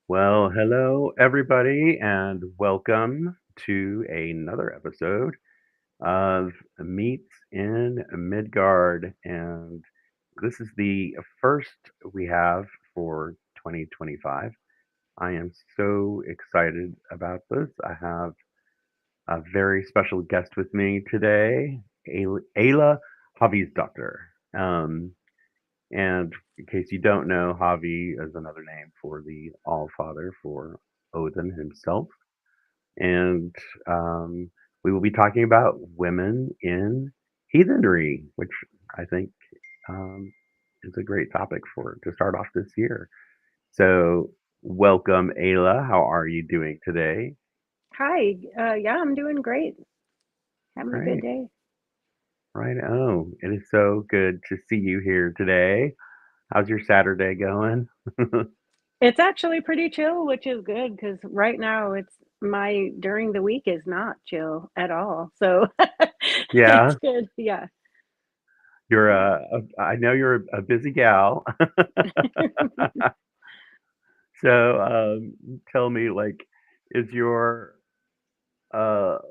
Well, hello, everybody, and welcome to another episode of Meets in Midgard. And this is the first we have for 2025. I am so excited about this. I have a very special guest with me today, Ayla Havisdóttir. Um, and in case you don't know, Javi is another name for the All Father, for Odin himself. And um, we will be talking about women in heathenry, which I think um, is a great topic for to start off this year. So, welcome, Ayla. How are you doing today? Hi. Yeah, I'm doing great. Having a good Right, day. right. Oh, it is so good to see you here today. How's your Saturday going? It's actually pretty chill, which is good because right now it's my during the week is not chill at all. So it's Yeah, good. Yeah. you're Yeah. I know you're a busy gal. So, tell me, like, is your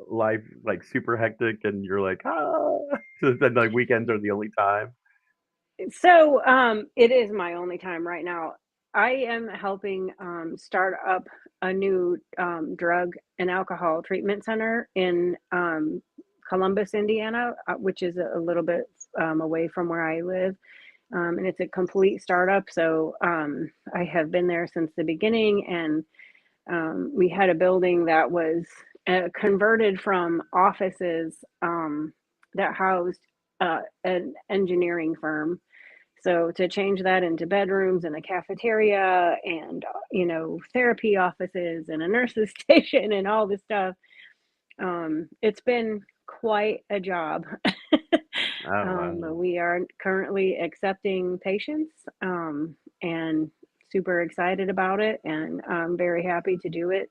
life like super hectic and you're like, ah, so then like weekends are the only time? So it is my only time right now. I am helping start up a new drug and alcohol treatment center in Columbus, Indiana, which is a little bit away from where I live. And it's a complete startup. So I have been there since the beginning, and we had a building that was converted from offices that housed an engineering firm. So to change that into bedrooms and a cafeteria and therapy offices and a nurse's station and all this stuff, it's been quite a job. Oh wow. We are currently accepting patients and super excited about it, and I'm very happy to do it.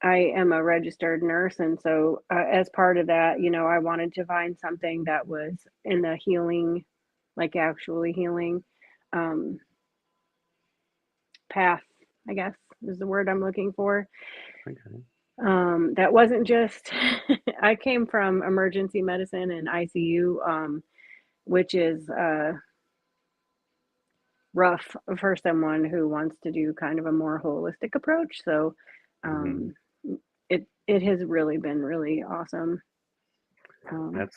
I am a registered nurse, and so as part of that, I wanted to find something that was in the healing, like actually healing um, path, I guess is the word I'm looking for. Okay. That wasn't just, I came from emergency medicine and ICU, which is rough for someone who wants to do kind of a more holistic approach. So Hmm. um, it has really been really awesome. Um, That's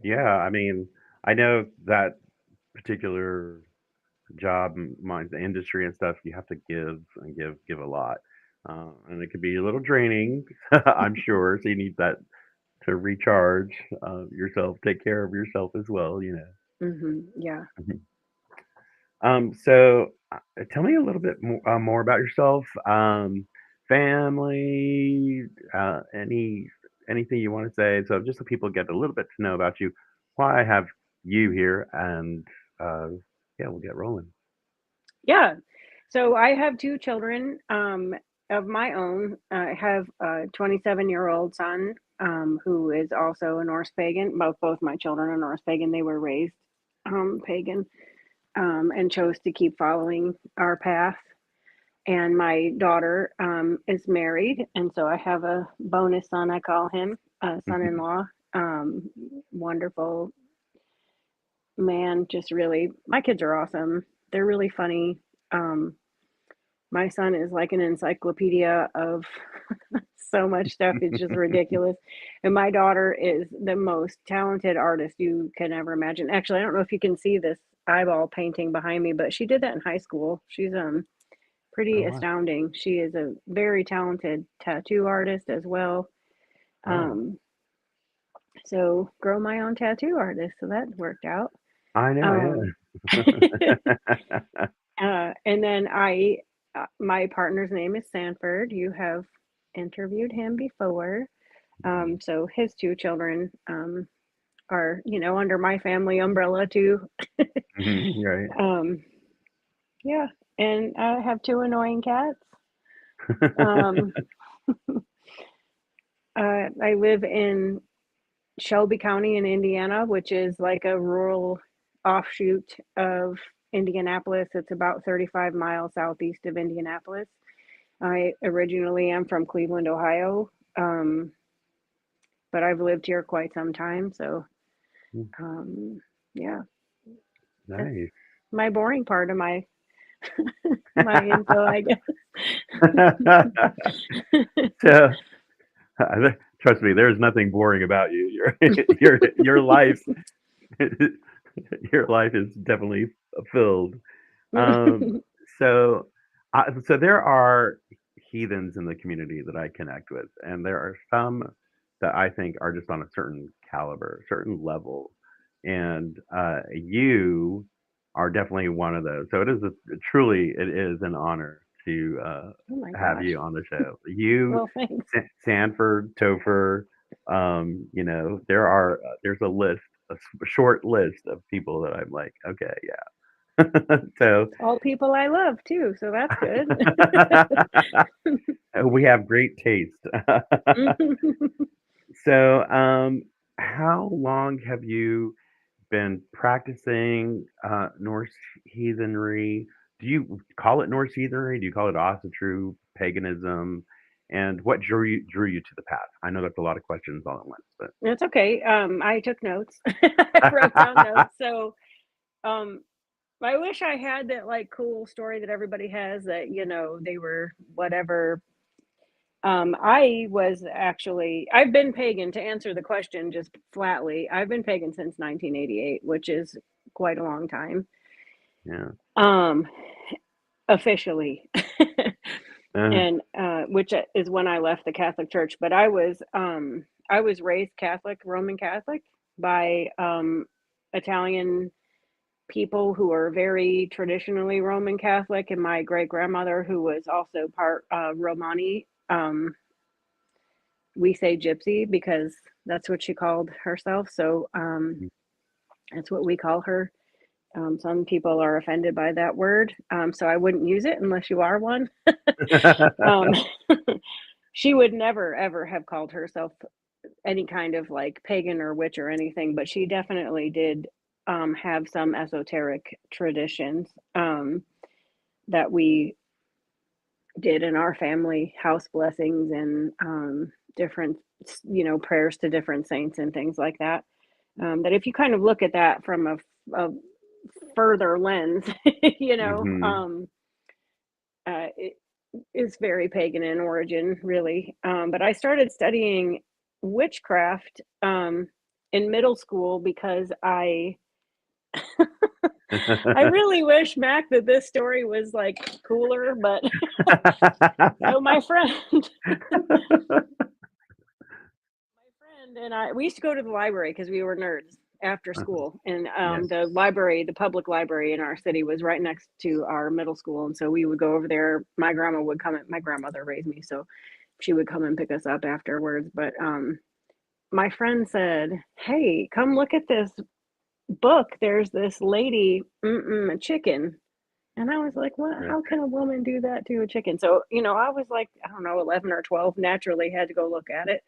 yeah. I mean, I know that particular job, mine, the industry and stuff. You have to give and give a lot, and it can be a little draining. I'm sure. So you need that to recharge yourself, take care of yourself as well. You know. yeah. So tell me a little bit more about yourself, family, anything you want to say. So just so people get a little bit to know about you, why I have you here, and uh, yeah, we'll get rolling. Yeah. So I have two children of my own. I have a 27-year-old son who is also a Norse pagan. Both my children are Norse pagan. They were raised pagan and chose to keep following our path. And my daughter is married, and so I have a bonus son. I call him a son-in-law. Um, Wonderful man. Just really, my kids are awesome. They're really funny. Um, My son is like an encyclopedia of so much stuff. It's just ridiculous. And my daughter is the most talented artist you can ever imagine. Actually, I don't know if you can see this eyeball painting behind me, but she did that in high school. She's Oh pretty wow! astounding. She is a very talented tattoo artist as well. Oh, Um, so grow my own tattoo artist. So that worked out. I know. Um, Yeah. and then my partner's name is Sanford. You have interviewed him before. So his two children are, under my family umbrella too. Mhm, right. Um, yeah, and I have two annoying cats. Um, I live in Shelby County in Indiana, which is like a rural offshoot of Indianapolis. It's about 35 miles southeast of Indianapolis. I originally am from Cleveland, Ohio, um, but I've lived here quite some time. So, Mm, um, yeah, that's nice. my boring part of my info, I guess. So, trust me, there's nothing boring about you. Your life your life is definitely filled. Um, so, so there are heathens in the community that I connect with, and there are some that I think are just on a certain caliber, certain level, and you are definitely one of those. So truly it is an honor to Oh my have gosh. you on the show. You, Well, thanks. Sanford, Topher, there's a list, a short list of people that I'm like, okay, yeah. So All people I love too, so that's good. we have great taste. So, how long have you been practicing Norse heathenry? Do you call it Norse heathenry? Do you call it also true paganism? And what drew you to the path? I know that's a lot of questions all at once, It's okay. I took notes. I wrote down but notes. So, um, I wish I had that like cool story that everybody has that, they were whatever. I've been pagan to answer the question just flatly. I've been pagan since 1988, which is quite a long time. yeah. Um, officially. Uh, And which is when I left the Catholic Church, but I was raised Catholic, Roman Catholic by Italian people who are very traditionally Roman Catholic, and my great grandmother, who was also part Romani. We say gypsy because that's what she called herself. So that's what we call her. Some people are offended by that word, so I wouldn't use it unless you are one. Um, she would never ever have called herself any kind of like pagan or witch or anything, but she definitely did have some esoteric traditions that we did in our family, house blessings and different, prayers to different saints and things like that. That if you kind of look at that from a further lens, you know, hmm um, it is very pagan in origin, really. But I started studying witchcraft in middle school because I really wish, Mac, that this story was like cooler. But so my friend and I, we used to go to the library because we were nerds after school, and Yeah. the public library in our city was right next to our middle school, and so we would go over there. My grandmother raised me, so she would come and pick us up afterwards. But my friend said, "Hey, come look at this book. There's this lady, a chicken." And I was like, "What? How can a woman do that to a chicken?" So, I was like, I don't know, 11 or 12, naturally had to go look at it.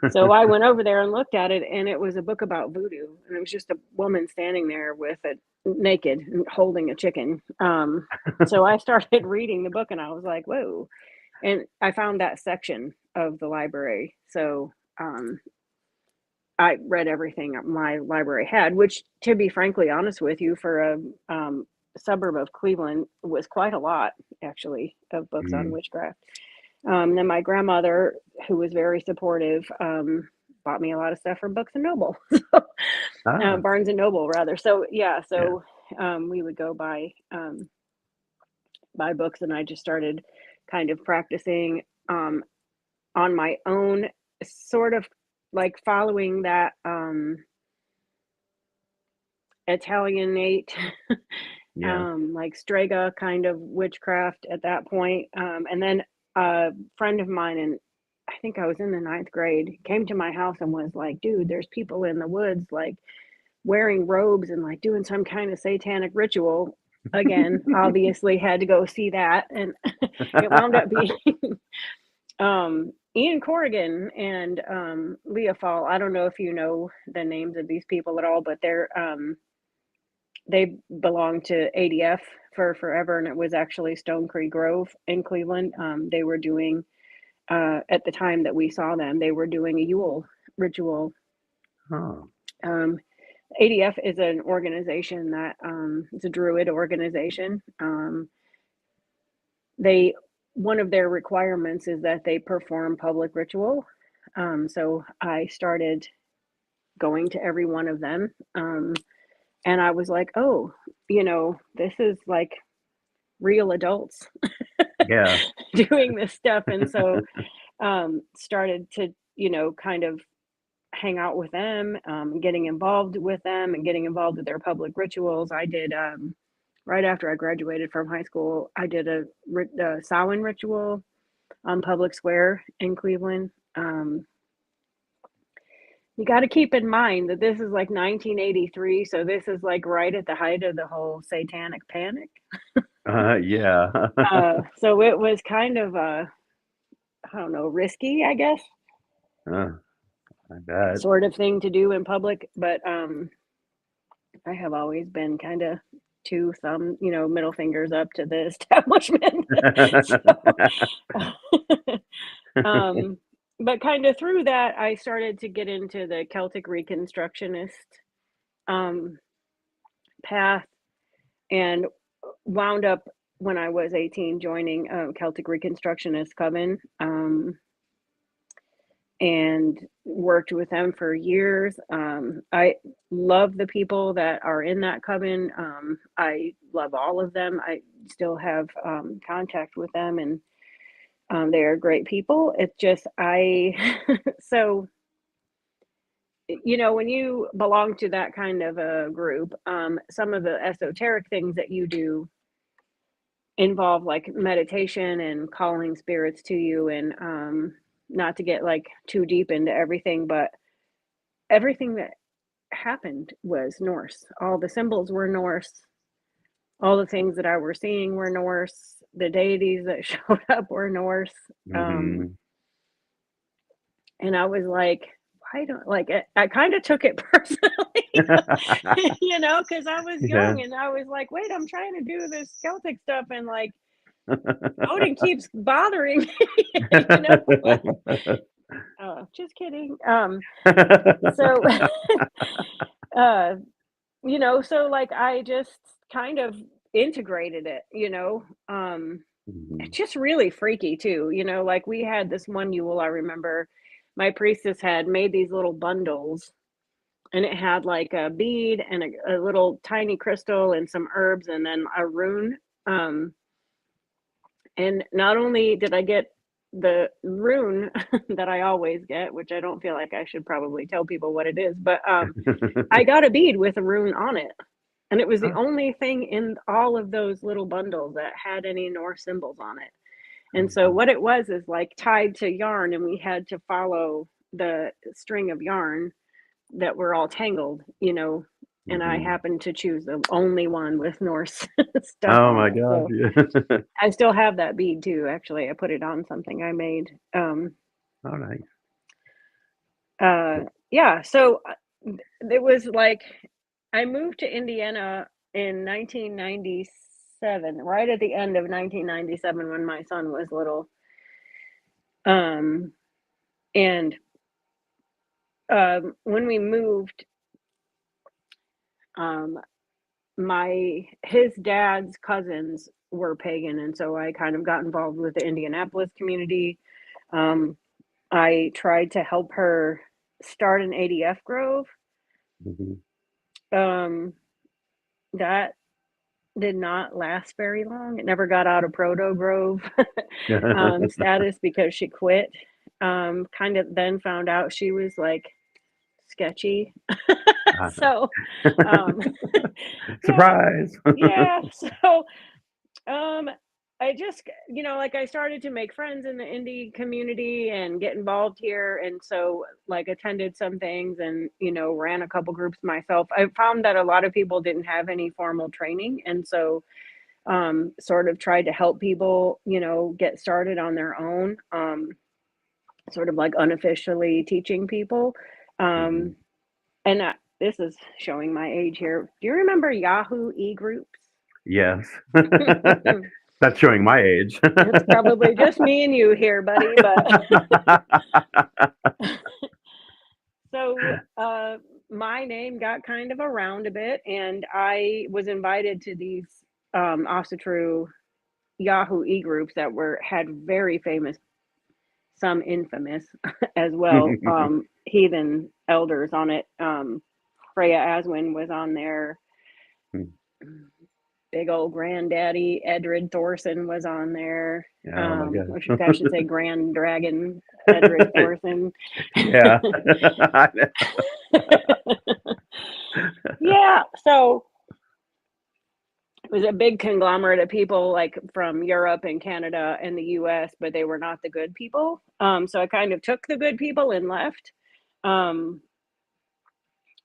So I went over there and looked at it, and it was a book about voodoo, and it was just a woman standing there with it naked and holding a chicken. So I started reading the book, and I was like, "Whoa!" And I found that section of the library. So I read everything my library had, which, to be frankly honest with you, for a suburb of Cleveland, was quite a lot, actually, of books on Mm. witchcraft. Then my grandmother, who was very supportive, bought me a lot of stuff from Books and Noble, Ah, Barnes and Noble, rather. So yeah, yeah. so we would go buy books, and I just started kind of practicing on my own, sort of like following that Italianate, Yeah. like Strega kind of witchcraft at that point. And then a friend of mine, and I think I was in the ninth grade, came to my house and was like, "Dude, there's people in the woods like wearing robes and like doing some kind of satanic ritual." Again, obviously had to go see that, and it wound up being Ian Corrigan and Leah Fall. I don't know if you know the names of these people at all, but they're they belonged to ADF for forever, and it was actually Stone Creek Grove in Cleveland. They were doing at the time that we saw them, they were doing a Yule ritual. Oh. Um, ADF is an organization that it's a Druid organization. They One of their requirements is that they perform public ritual. So I started going to every one of them, and I was like, oh, this is like real adults Yeah. doing this stuff, and so started to kind of hang out with them, getting involved with them and getting involved with their public rituals. I did right after I graduated from high school. I did a Samhain ritual on Public Square in Cleveland. You got to keep in mind that this is like 1983, so this is like right at the height of the whole satanic panic. Yeah. So it was kind of I don't know, risky, I guess, Uh, I bet. sort of thing to do in public, but I have always been kind of two thumb, middle fingers up to the establishment. So, um, but kind of through that, I started to get into the Celtic Reconstructionist um, path, and wound up when I was 18 joining Celtic Reconstructionist Coven. And worked with them for years. I love the people that are in that coven. I love all of them. I still have contact with them, and they are great people. It's just so when you belong to that kind of a group, some of the esoteric things that you do involve like meditation and calling spirits to you, and not to get like too deep into everything, but everything that happened was Norse. All the symbols were Norse. All the things that I were seeing were Norse. The deities that showed up were Norse. Um, Hmm. and I was like, why don't like it? I kind of took it personally, because I was Yeah. young and I was like, wait, I'm trying to do this Celtic stuff, and like Odin keeps bothering me, Oh, just kidding. So uh so like I just kind of integrated it. Mhm. It's just really freaky too. Like we had this one Yule, I remember my priestess had made these little bundles, and it had like a bead and a little tiny crystal and some herbs and then a rune. Um, and not only did I get the rune that I always get, which I don't feel like I should probably tell people what it is, but I got a bead with a rune on it. And it was the Oh, only thing in all of those little bundles that had any Norse symbols on it. oh, And so wow. what it was is like tied to yarn, and we had to follow the string of yarn that were all tangled, and I Mhm. happened to choose the only one with Norse stuff Oh on my it. gosh. So Yeah. I still have that bead too. Actually, I put it on something I made. Oh, nice. Yeah. So it was like I moved to Indiana in 1997, right at the end of 1997 when my son was little. Um, and when we moved, um, his dad's cousins were pagan, and so I kind of got involved with the Indianapolis community. Um, I tried to help her start an ADF Grove. Mhm. Um, that did not last very long. It never got out of Proto Grove status because she quit. Kind of then found out she was like sketchy. So, um, yeah, Surprise. yeah. So, um, I just, like I started to make friends in the indie community and get involved here. And so, like, attended some things and, ran a couple groups myself. I found that a lot of people didn't have any formal training. And so, sort of tried to help people, get started on their own, sort of like unofficially teaching people. Mhm. Um, and this is showing my age here. Do you remember Yahoo e-groups? Yes. That's showing my age. It's probably just me and you here, buddy, but so my name got kind of around a bit, and I was invited to these also true Yahoo e-groups that had very famous, some infamous as well, heathen elders on it. Freya Aswin was on there. Big old granddaddy Edred Thorson was on there. Oh my Or gosh. I should say Grand Dragon Edred Thorson. Yeah. Yeah, so it was a big conglomerate of people like from Europe and Canada and the US, but they were not the good people. So I kind of took the good people and left.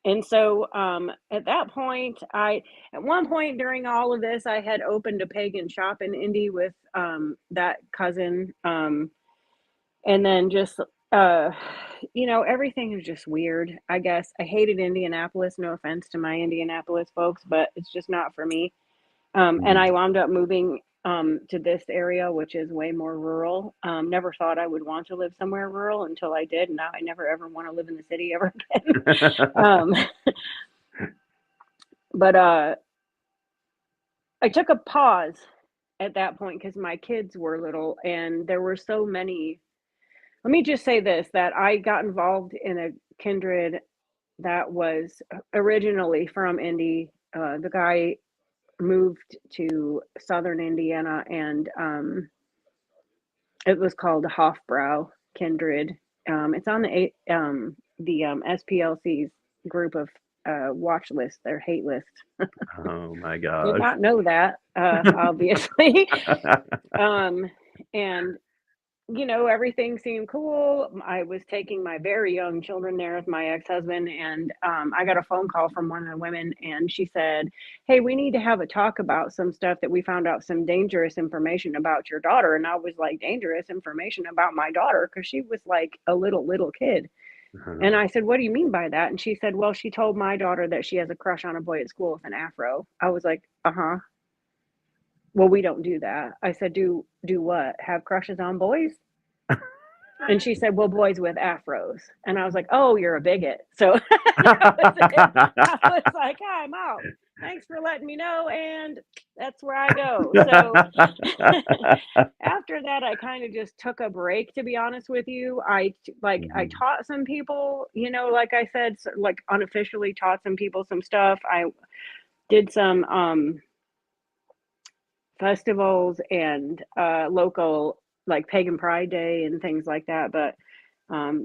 And so at that point, at one point during all of this, I had opened a pagan shop in Indy with that cousin. And then just, everything is just weird, I guess. I hated Indianapolis. No offense to my Indianapolis folks, but it's just not for me. And I wound up moving to this area, which is way more rural. Never thought I would want to live somewhere rural until I did. Now I never ever want to live in the city ever again. But I took a pause at that point because my kids were little and there were so many. Let me just say this, that I got involved in a kindred that was originally from Indy. The guy moved to southern Indiana, and it was called Hofbrau Kindred. It's on the SPLC's group of watch list, their hate list. Oh my Did gosh. not know that, obviously. And everything seemed cool. I was taking my very young children there with my ex-husband, and I got a phone call from one of the women, and she said, "Hey, we need to have a talk about some stuff that we found out some dangerous information about your daughter." And I was like, "Dangerous information about my daughter?" Because she was like a little kid. And I said, "What do you mean by that?" And she said, "Well, she told my daughter that she has a crush on a boy at school with an afro." I was like, "Uh-huh. Well, we don't do that." I said, "Do what? Have crushes on boys?" And she said, "Well, boys with afros." And I was like, "Oh, you're a bigot." So I was like, "I'm out. Thanks for letting me know." And that's where I go. So after that, I kind of just took a break, to be honest with you. I taught some people, like I said, so, like unofficially taught some people some stuff. I did some festivals and local, like Pagan Pride Day and things like that, but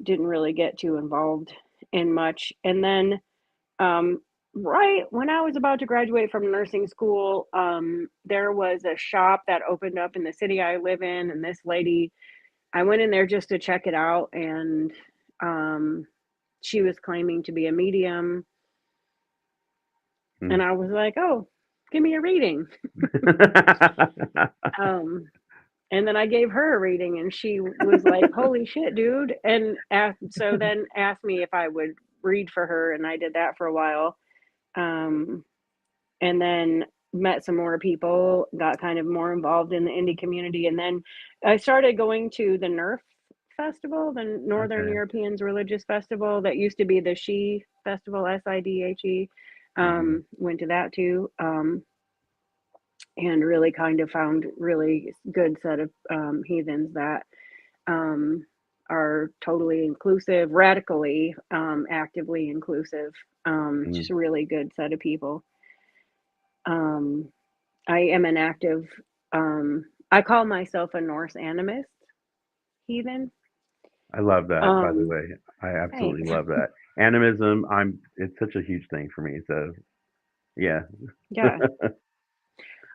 didn't really get too involved in much. And then right when I was about to graduate from nursing school, there was a shop that opened up in the city I live in, and this lady, I went in there just to check it out, and she was claiming to be a medium, and I was like, "Oh, give me a reading." And then I gave her a reading, and she was like, "Holy shit, dude." And so then asked me if I would read for her, and I did that for a while. And then met some more people, got kind of more involved in the indie community. And then I started going to the NERF Festival, the Northern Okay. Europeans Religious Festival, that used to be the SHE Festival, SIDHE. Went to that too. And really kind of found really good set of heathens that are totally inclusive, radically actively inclusive. Just a really good set of people. I am an active, I call myself a Norse animist heathen. I love that, by the Um, way. I absolutely Thanks. love that. Animism, it's such a huge thing for me. So, yeah. Yeah.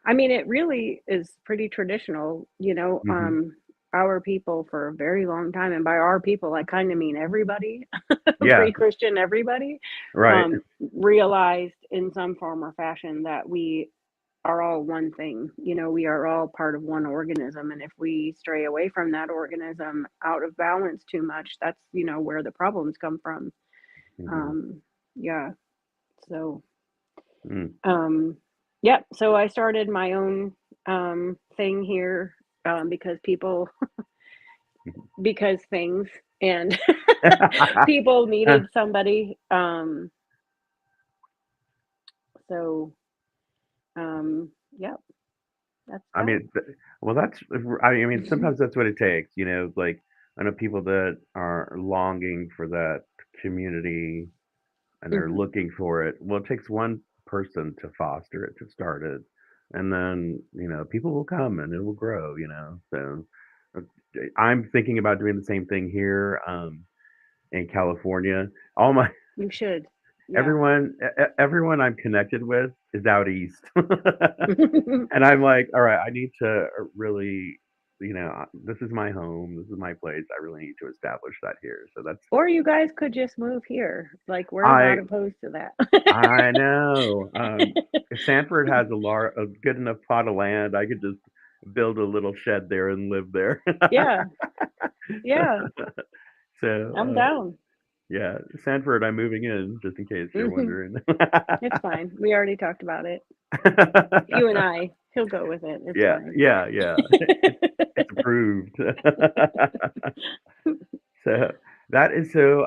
I mean, it really is pretty traditional, Hmm. our people for a very long time. And by our people, I kind of mean everybody, Yeah, pre-Christian, everybody, right. realized in some form or fashion that we are all one thing. We are all part of one organism. And if we stray away from that organism out of balance too much, that's, where the problems come from. Hmm. Um, yeah. So, Mm. um, yeah, so I started my own thing here because people, because things, and people needed somebody. So, yeah, that's I that. mean, well, I mean, sometimes that's what it takes, like, I know people that are longing for that community and they're Hmm. looking for it. Well, it takes one person to foster it, to start it, and then, people will come and it will grow. So uh, I'm thinking about doing the same thing here, in California. All my You should. Yeah. everyone I'm connected with is out east. And I'm like, all right, I need to really, this is my home, this is my place. I really need to establish that here. So that's Or you guys could just move here. Like, we're I not opposed to that. I know. If Sanford has a good enough plot of land, I could just build a little shed there and live there. Yeah. Yeah. So, I'm down. yeah, Sanford, I'm moving in, just in case you're Hmm. wondering. It's fine. We already talked about it. You and I. He'll go with it. It's Yeah, fine. yeah, yeah. It's approved. So that is so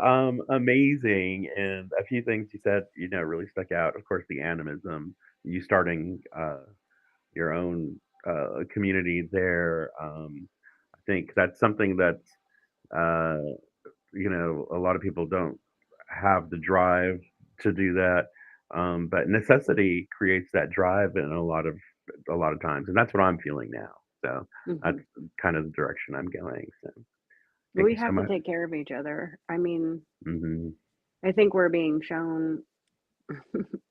amazing. And a few things you said, really stuck out. Of course, the animism, you starting your own community there. I think that's something that uh, a lot of people don't have the drive to do that. But necessity creates that drive in a lot of times, and that's what I'm feeling now. So that's Hmm. kind of the direction I'm going. So thank We you so have to much. take care of each other. I mean, Hmm. I think we're being shown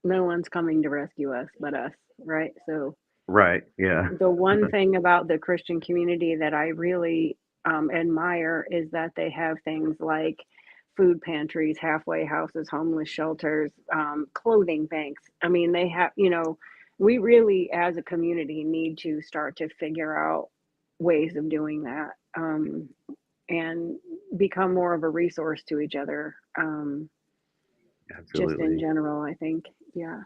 no one's coming to rescue us but us, right? So, Right. Yeah. the one thing about the Christian community that I really admire is that they have things like food pantries, halfway houses, homeless shelters, clothing banks. I mean, they have, we really, as a community, need to start to figure out ways of doing that, and become more of a resource to each other, just in Absolutely. general, I think. Yeah.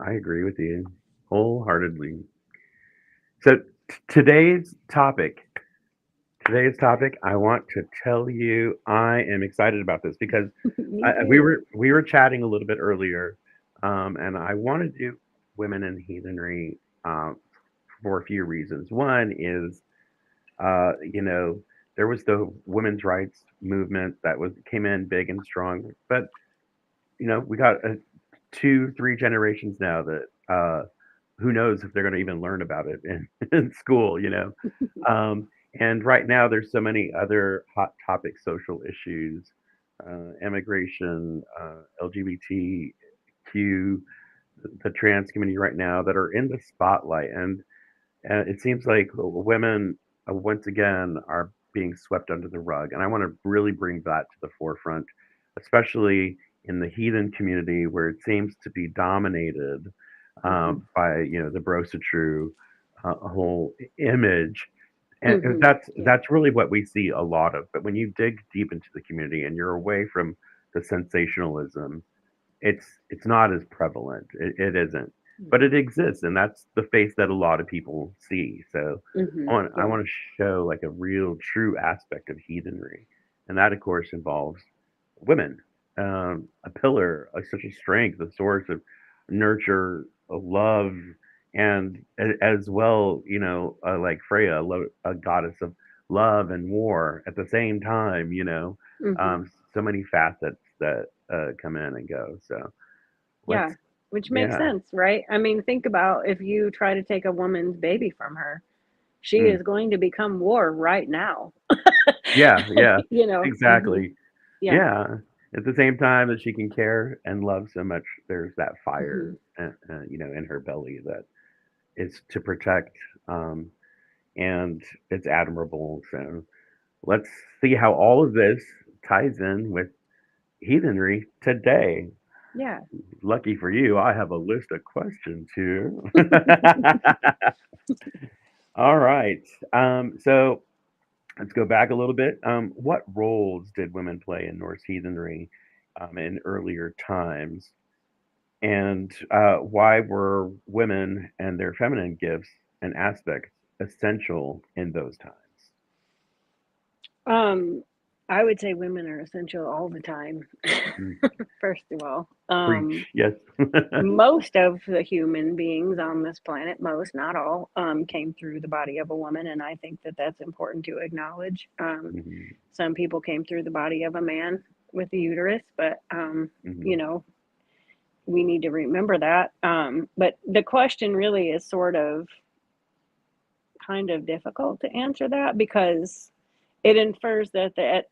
I agree with you wholeheartedly. So today's topic, I want to tell you, I am excited about this because Me we too. were chatting a little bit earlier, and I want to do women in heathenry for a few reasons. One is, uh, you know, there was the women's rights movement that came in big and strong, but we got two, three generations now that who knows if they're going to even learn about it in school. And right now, there's so many other hot topic social issues, immigration, LGBTQ, the trans community right now that are in the spotlight. And it seems like women, once again, are being swept under the rug. And I want to really bring that to the forefront, especially in the heathen community where it seems to be dominated Hmm. by the brositude whole image. And Hmm. Yeah. that's really what we see a lot of. But when you dig deep into the community and you're away from the sensationalism, it's not as prevalent. It isn't, but it exists, and that's the face that a lot of people see. So Hmm. I Yeah. want to show like a real, true aspect of heathenry, and that, of course, involves women, a pillar, such a strength, a source of nurture, of love, and as well, like Freya, a goddess of love and war at the same time. Hmm. So many facets that come in and go. So let's, Yeah. Which makes yeah, sense, right? I mean, think about if you try to take a woman's baby from her, she mm, is going to become war right now. yeah, yeah, Hmm. exactly, Yeah. yeah. At the same time that she can care and love so much, there's that Hmm. fire, in her belly that is to protect, and it's admirable. So let's see how all of this ties in with heathenry today. Yeah. Lucky for you, I have a list of questions here. All right. So let's go back a little bit. What roles did women play in Norse heathenry in earlier times? And why were women and their feminine gifts and aspects essential in those times? Um, I would say women are essential all the time. Mm, First of all, preach, yes. most of the human beings on this planet, most, not all, came through the body of a woman, and I think that that's important to acknowledge. Mhm, Some people came through the body of a man with the uterus, but you mhm, know, we need to remember that. But the question really is sort of kind of difficult to answer that because it infers that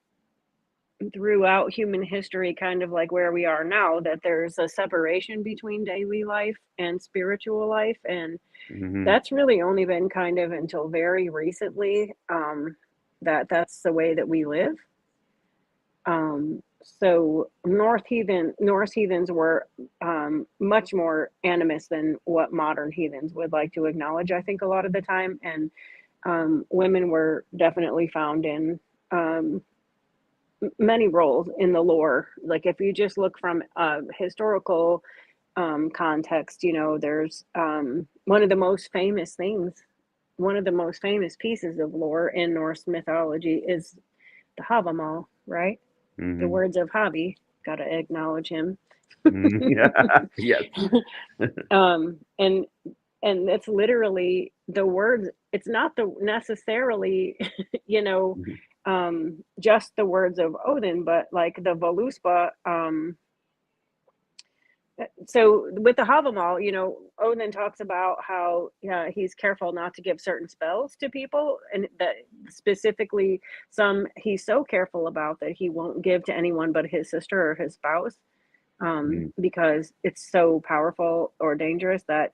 throughout human history, kind of like where we are now, that there's a separation between daily life and spiritual life. And mhm, that's really only been kind of until very recently that that's the way that we live. So Norse heathens were much more animist than what modern heathens would like to acknowledge, I think, a lot of the time. And women were definitely found in um, many roles in the lore. Like if you just look from a historical context, there's one of the most famous pieces of lore in Norse mythology is the Havamal, right? The mhm, words of Havi, gotta acknowledge him. mhm, yeah, yes. And it's literally the words. It's not the necessarily, you know, Mhm, just the words of Odin, but like the Voluspa. So with the Havamal, Odin talks about how he's careful not to give certain spells to people, and that specifically some he's so careful about that he won't give to anyone but his sister or his spouse, mhm, because it's so powerful or dangerous that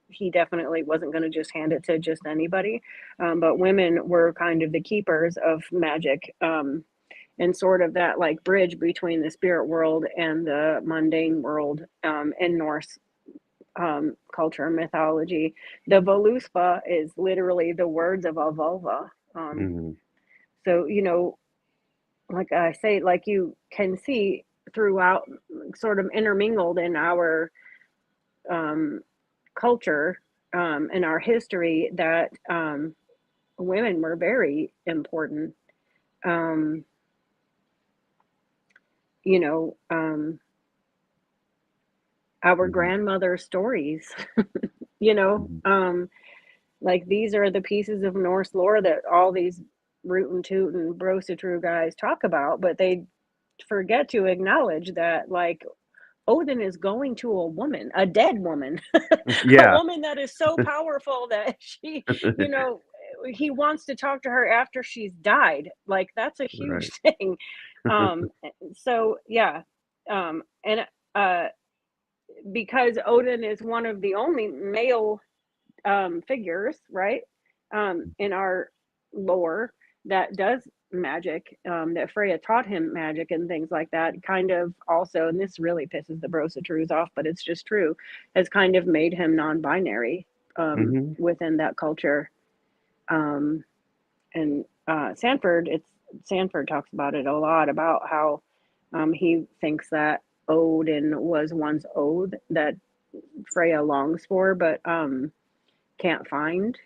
he definitely wasn't going to just hand it to just anybody. But women were kind of the keepers of magic, and sort of that like bridge between the spirit world and the mundane world, in Norse culture and mythology. The Voluspa is literally the words of a vulva. mhm, So, like I say, like you can see throughout, sort of intermingled in our um, culture, and our history, that women were very important. Um, you know, our mhm, grandmother stories, you know, mhm. like these are the pieces of Norse lore that all these root and toot and brositru guys talk about, but they forget to acknowledge that like Odin is going to a woman, a dead woman, a Yeah. woman that is so powerful that you know, he wants to talk to her after she's died. Like that's a huge Right. thing. Um, so yeah, and uh, because Odin is one of the only male figures, right, in our lore that does magic, that Freya taught him magic and things like that, kind of also, and this really pisses the Brosatrues off, but it's just true, has kind of made him non-binary Mhm, within that culture. Um, and Sanford talks about it a lot, about how he thinks that Odin was once Ode that Freya longs for, but can't find,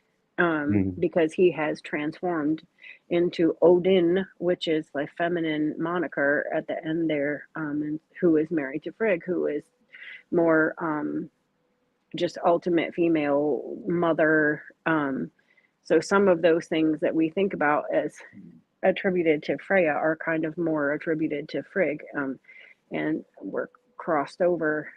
mhm, because he has transformed into Odin, which is the feminine moniker at the end there, and who is married to Frigg, who is more just ultimate female mother. So some of those things that we think about as attributed to Freya are kind of more attributed to Frigg, and were crossed over.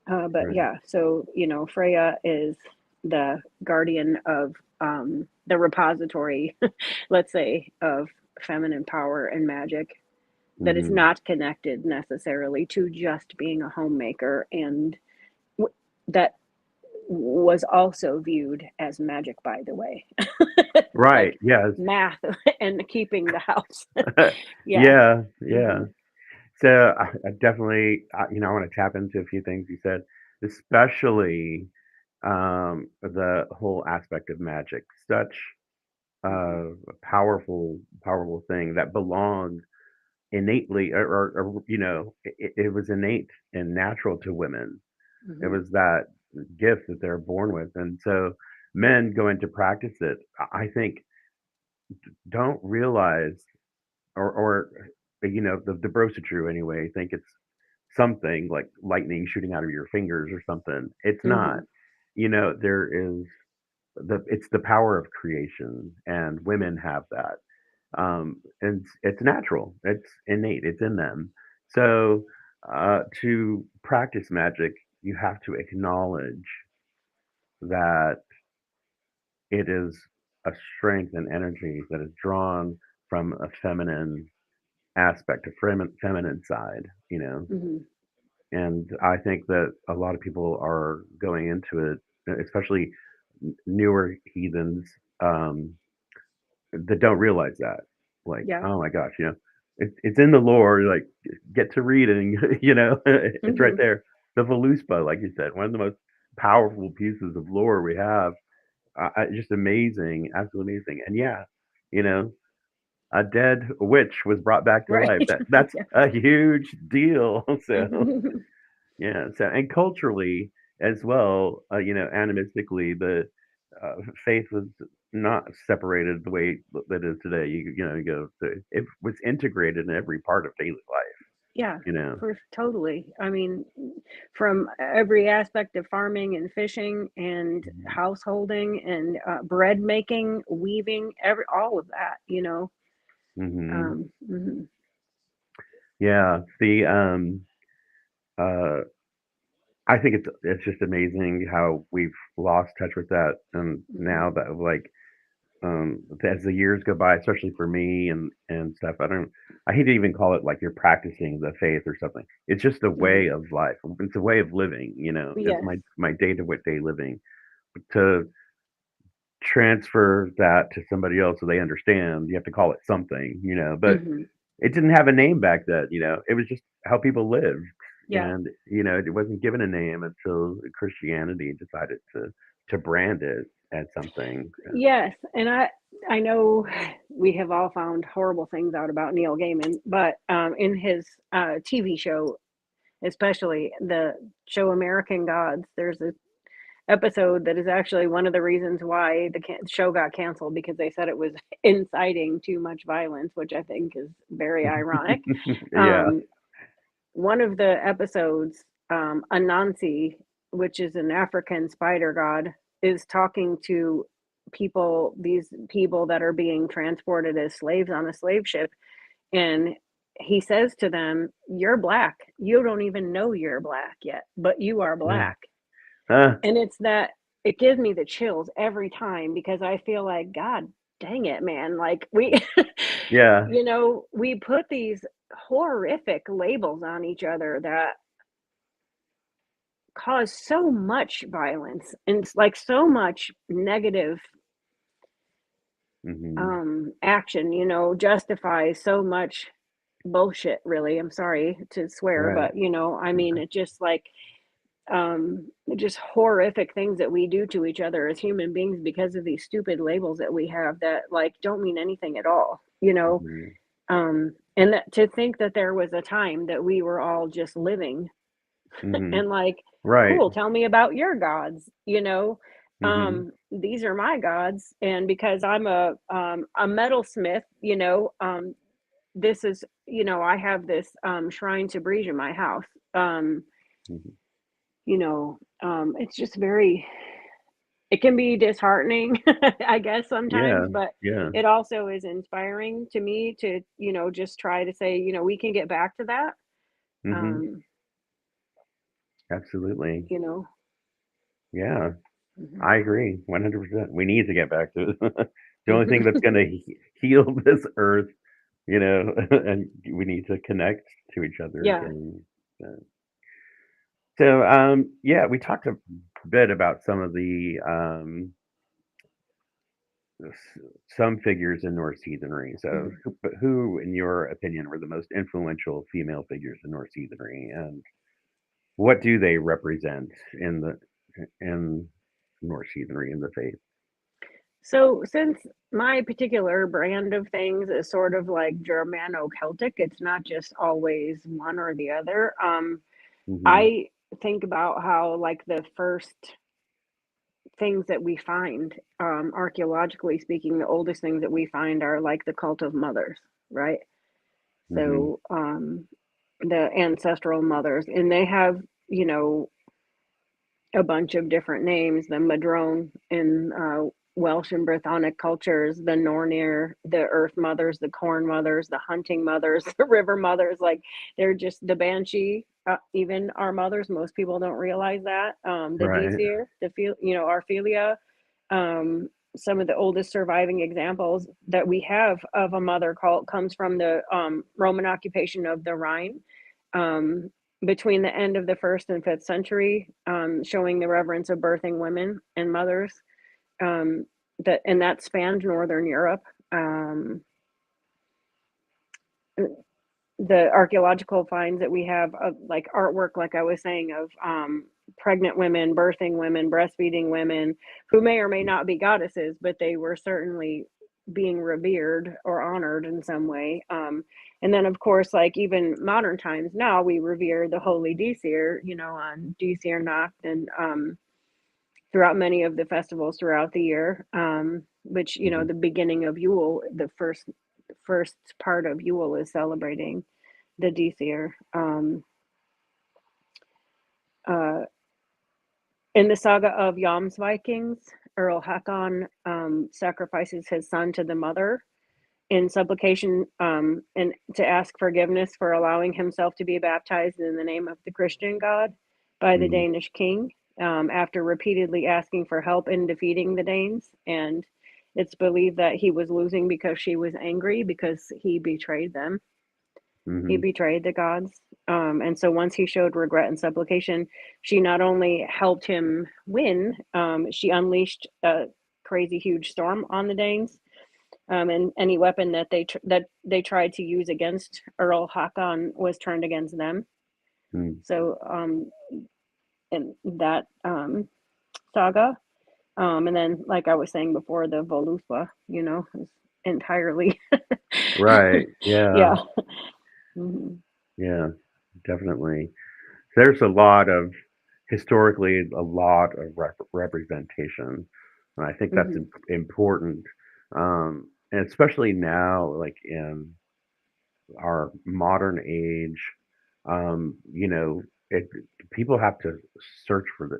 But right. yeah, so Freya is the guardian of the repository, let's say, of feminine power and magic that is Mhm. not connected necessarily to just being a homemaker, and that was also viewed as magic, by the way, Right, like yes. math and keeping the house. Yeah. Yeah, yeah. Hmm. So, I definitely, I wanna tap into a few things you said, especially, the whole aspect of magic. Such Hmm. a powerful, powerful thing that belonged innately, or it was innate and natural to women. It Mhm. was that gift that they're born with, and so men going to practice it, I think, don't realize, or the Brositru anyway, think it's something like lightning shooting out of your fingers or something. It's not. Mhm. There is it's the power of creation, and women have that. And it's natural. It's innate. It's in them. So to practice magic, you have to acknowledge that it is a strength and energy that is drawn from a feminine aspect, a feminine side, Mhm. and I think that a lot of people are going into it, especially newer heathens, um, that don't realize that. Like, Yeah. oh my gosh, it's in the lore. Like, get to reading, it's right Mhm. there. The Voluspa, like you said, one of the most powerful pieces of lore we have. Just amazing, absolutely amazing. And yeah, you know, a dead witch was brought back to life. Right. That's Yeah. a huge deal. So Mhm. yeah, so and culturally as well, animistically, the faith was not separated the way that it is today. You go to, it was integrated in every part of daily life. Yeah, You know. for totally. I mean, from every aspect of farming and fishing and Mhm. householding and bread making, weaving, every all of that, Mhm. Mhm. Yeah. The uh, I think it's just amazing how we've lost touch with that, and Mhm. now that like as the years go by, especially for me and stuff, I hate to even call it like you're practicing the faith or something. It's just a way Mhm. of life. It's a way of living, it's Yes. my day to day living. To transfer that to somebody else so they understand, you have to call it something, but Mhm. it didn't have a name back then, it was just how people lived. Yeah. And it wasn't given a name until Christianity decided to brand it as something. Yes, and I know we have all found horrible things out about Neil Gaiman, but in his TV show, especially the show American Gods, there's a episode that is actually one of the reasons why the show got canceled because they said it was inciting too much violence, which I think is very ironic. Yeah. Um, One of the episodes, Anansi, which is an African spider god, is talking to these people that are being transported as slaves on a slave ship. And he says to them, "You're black. You don't even know you're black yet, but you are Yeah. black." Huh. And it's that it gives me the chills every time because I feel like, God dang it, man. Like Yeah. we put these horrific labels on each other that cause so much violence and it's like so much negative Mhm. action, justifies so much bullshit, really. I'm sorry to swear, Right. but I mean, it just like just horrific things that we do to each other as human beings because of these stupid labels that we have that like don't mean anything at all. Mhm. And that to think that there was a time that we were all just living Mhm. and like, Right. cool, tell me about your gods. Mhm. These are my gods, and because I'm a metalsmith, this is, I have this shrine to Breege in my house. um Mhm. it's just very, it can be disheartening, I guess sometimes, Yeah. but Yeah. it also is inspiring to me to, just try to say, we can get back to that. Mhm. um Absolutely. you know Yeah. mhm. I agree 100%. We need to get back to the only thing that's gonna heal this earth, and we need to connect to each other Yeah. again. So, yeah, we talked a bit about some of the some figures in Norse heathenry. So, Mhm. who, in your opinion, were the most influential female figures in Norse heathenry, and what do they represent in Norse heathenry in the faith? So, since my particular brand of things is sort of like Germano-Celtic, it's not just always one or the other. Mhm. I think about how, like, the first things that we find, archaeologically speaking, the oldest things that we find are like the cult of mothers, right? Mhm. So, the ancestral mothers, and they have, you know, a bunch of different names, the Madrone in Welsh and Brythonic cultures, the Nornir, the Earth Mothers, the Corn Mothers, the Hunting Mothers, the River Mothers. Like they're just the Banshee. Even our mothers, most people don't realize that. The Right. Disir, Arphelia. Um, some of the oldest surviving examples that we have of a mother cult comes from the Roman occupation of the Rhine. Um, Between the end of the first and fifth century, showing the reverence of birthing women and mothers. Um, that spanned Northern Europe. Um, the archaeological finds that we have of like artwork, like I was saying, of pregnant women, birthing women, breastfeeding women, who may or may not be goddesses, but they were certainly being revered or honored in some way. And then, of course, like even modern times now, we revere the holy Disir, on Disir Nacht and throughout many of the festivals throughout the year. Which Mhm. the beginning of Yule, the first part of Yule is celebrating the Disir. Uh, in the saga of Jomsvikings, Earl Hakon sacrifices his son to the mother in supplication and to ask forgiveness for allowing himself to be baptized in the name of the Christian God by the Mhm. Danish king after repeatedly asking for help in defeating the Danes. And it's believed that he was losing because she was angry because he betrayed them. He Mhm. betrayed the gods. And so once he showed regret and supplication, she not only helped him win, she unleashed a crazy huge storm on the Danes. And any weapon that they tried to use against Earl Hakon was turned against them. Mhm. So in that saga, and then like I was saying before, the Voluspa, is entirely Right. Yeah. yeah. Mhm. Yeah. Definitely. There's a lot of historically a lot of representation, and I think that's Mhm. important, and especially now, like in our modern age, you know, people have to search for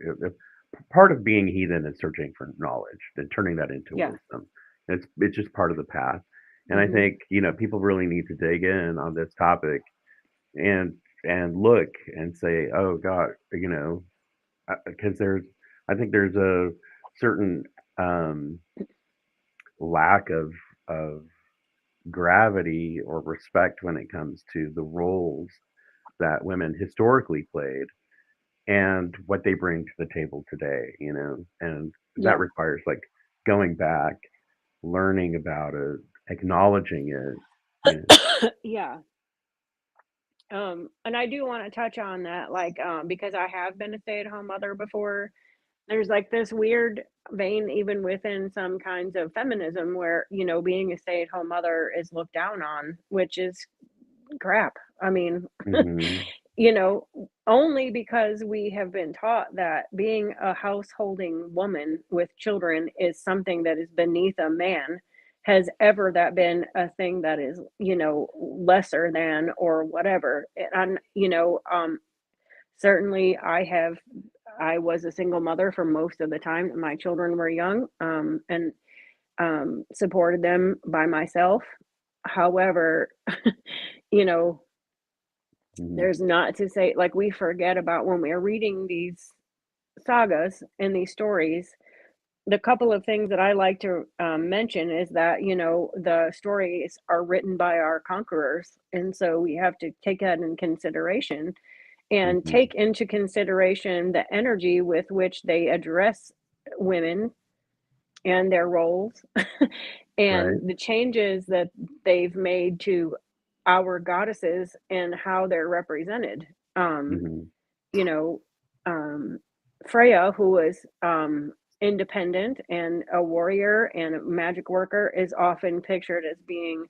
part of being heathen is searching for knowledge and turning that into Yeah. wisdom. It's just part of the path, and I Mhm. think people really need to dig in on this topic and look and say, oh God, because I think there's a certain um, lack of gravity or respect when it comes to the roles that women historically played and what they bring to the table today, and that Yeah. requires like going back, learning about it, acknowledging it. Yeah. And I do want to touch on that, like, because I have been a stay-at-home mother before. There's like this weird vein, even within some kinds of feminism, where being a stay-at-home mother is looked down on, which is crap. I mean, Hmm. you know, only because we have been taught that being a householding woman with children is something that is beneath a man has ever that been a thing that is, lesser than or whatever. And certainly I was a single mother for most of the time that my children were young, and supported them by myself. However, you know, Hmm. there's not to say, like, we forget about when we're reading these sagas and these stories. The couple of things that I like to mention is that, the stories are written by our conquerors. And so we have to take that in consideration and Hmm. take into consideration the energy with which they address women and their roles Right. and the changes that they've made to our goddesses and how they're represented. Um, Hmm. you know, um, Freya, who was independent and a warrior and a magic worker is often pictured as being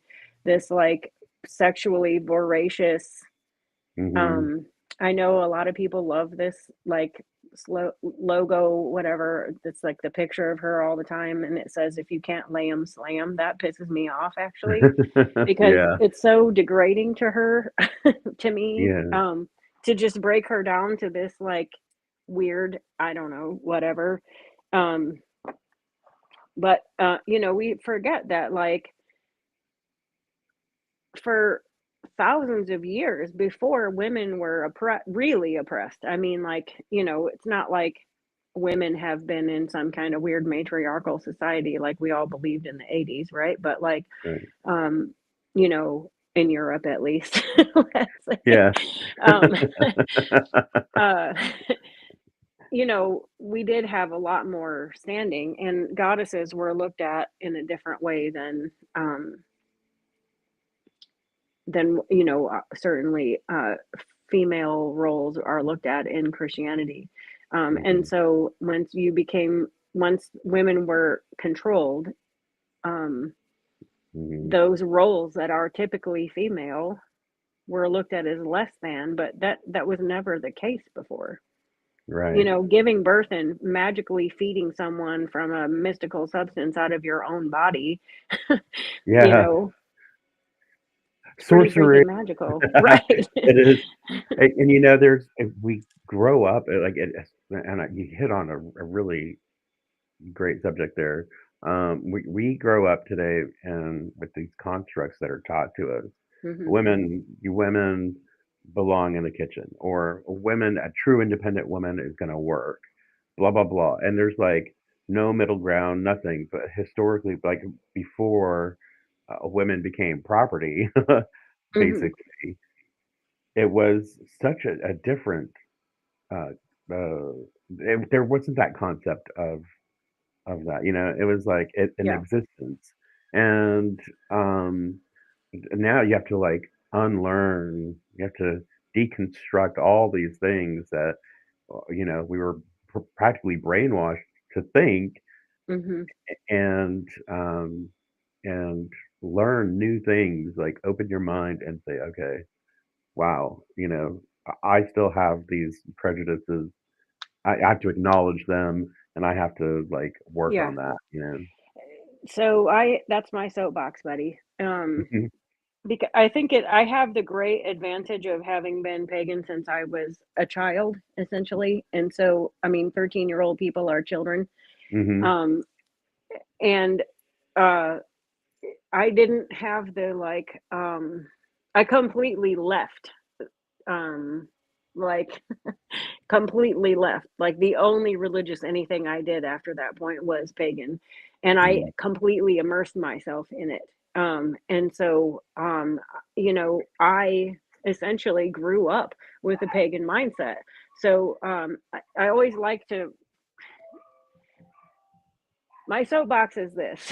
this like sexually voracious. Mhm. um I know a lot of people love this like logo, whatever. It's like the picture of her all the time, and it says, "If you can't lay 'em, slay 'em." That pisses me off actually, because Yeah, it's so degrading to her, to me, yeah, to just break her down to this like weird, I don't know, whatever. Um, but we forget that like for thousands of years before women were really oppressed. I mean, like, it's not like women have been in some kind of weird matriarchal society like we all believed in the 80s, right? But like, right. in Europe at least, let's say, Yeah. um, uh, we did have a lot more standing, and goddesses were looked at in a different way than certainly female roles are looked at in Christianity. And Mhm, so once women were controlled, um, mhm. those roles that are typically female were looked at as less than, but that was never the case before. Right. Giving birth and magically feeding someone from a mystical substance out of your own body, you Yeah. know, it's pretty Sorcery. freaking magical, right? It is. And, there's if we grow up, like, and you hit on a really great subject there. We grow up today and with these constructs that are taught to us. Hmm. Women belong in the kitchen, or a true independent woman is going to work, blah blah blah. And there's like no middle ground, nothing. But historically, like before women became property, Hmm. basically, it was such a different. Uh, uh, there wasn't that concept of that. It was like an Yeah. existence. And now you have to like unlearn, you have to deconstruct all these things that we were practically brainwashed to think, Hmm. and and learn new things, like open your mind and say, okay, wow, I still have these prejudices. I have to acknowledge them, and I have to like work Yeah. on that. So that's my soapbox, buddy. Mhm, Because I think I have the great advantage of having been pagan since I was a child, essentially. And so, I mean, 13-year-old people are children. mhm, Um, and uh, I didn't have the like, I completely left. Um, like completely left. Like the only religious anything I did after that point was pagan, and I mhm, completely immersed myself in it. And so, I essentially grew up with a pagan mindset. So, I always like to. My soapbox is this: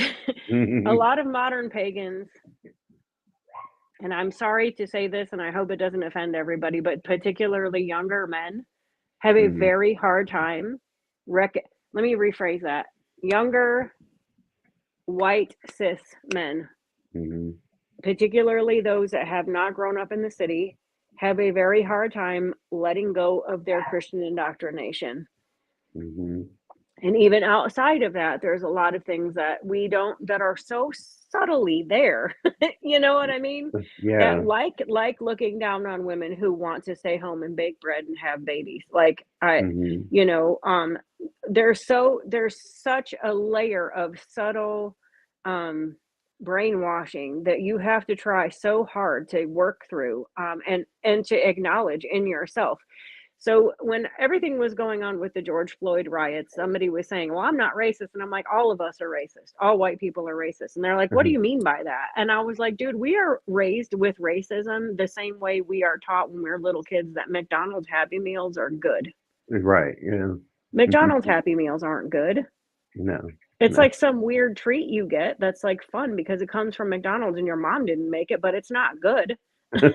a mhm, lot of modern pagans, and I'm sorry to say this, and I hope it doesn't offend everybody, but particularly younger men have a mhm, very hard time let me rephrase that. Younger white cis men, mhm, particularly those that have not grown up in the city, have a very hard time letting go of their Christian indoctrination. mhm. And even outside of that, there's a lot of things that we don't that are so subtly there. You know what I mean? Yeah. Like looking down on women who want to stay home and bake bread and have babies. Like I Mhm, you know, there's such a layer of subtle um brainwashing that you have to try so hard to work through, and to acknowledge in yourself. So when everything was going on with the George Floyd riots, somebody was saying, "Well, I'm not racist." And I'm like, "All of us are racist. All white people are racist." And they're like, "What do mhm. you mean by that?" And I was like, "Dude, we are raised with racism the same way we are taught when we're little kids that McDonald's Happy Meals are good. Right, yeah. McDonald's Happy Meals aren't good. No, It's no. like some weird treat you get that's like fun because it comes from McDonald's and your mom didn't make it, but it's not good."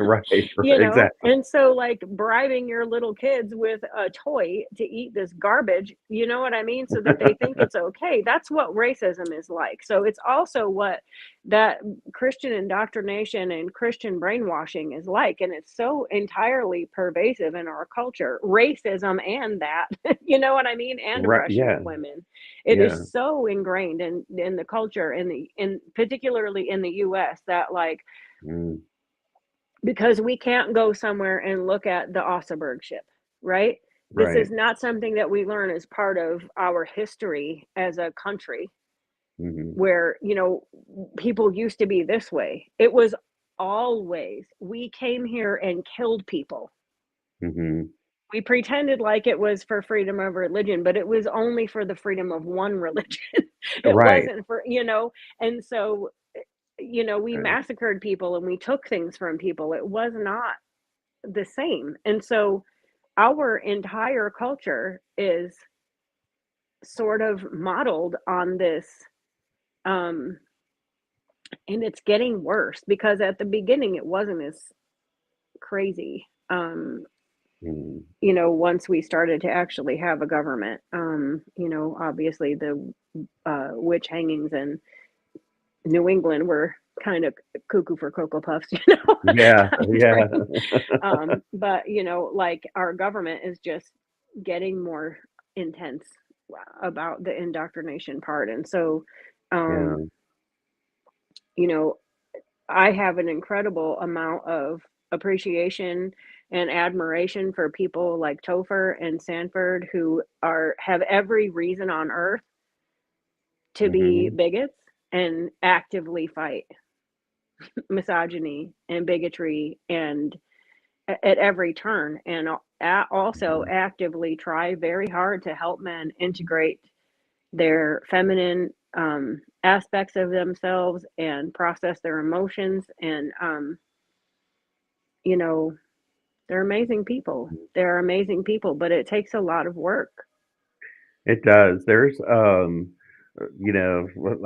Right, You know? exactly. And so, like, bribing your little kids with a toy to eat this garbage, you know what I mean? So that they think it's okay. That's what racism is like. So it's also what that Christian indoctrination and Christian brainwashing is like, and it's so entirely pervasive in our culture. Racism and that, you know what I mean? And Right, oppression yeah, of women. It yeah, is so ingrained in the culture in particularly in the US that like mm, because we can't go somewhere and look at the Osnaburg ship, right? This right, is not something that we learn as part of our history as a country mhm, where, you know, people used to be this way. It was always, we came here and killed people. mhm, We pretended like it was for freedom of religion, but it was only for the freedom of one religion. It right, wasn't for, you know, and so, you know, we right, massacred people and we took things from people. It was not the same. And so our entire culture is sort of modeled on this um and it's getting worse because at the beginning it wasn't as crazy. mm, You know, once we started to actually have a government, you know, obviously the witch hangings in New England were kind of cuckoo for cocoa puffs, you know. yeah, yeah, But you know, like our government is just getting more intense about the indoctrination part, and so, yeah, um, you know, I have an incredible amount of appreciation and admiration for people like Topher and Sanford who are have every reason on earth to be mhm, bigots and actively fight misogyny and bigotry and at every turn and also mhm, actively try very hard to help men integrate their feminine aspects of themselves and process their emotions and you know they're amazing people but it takes a lot of work. it does. There's,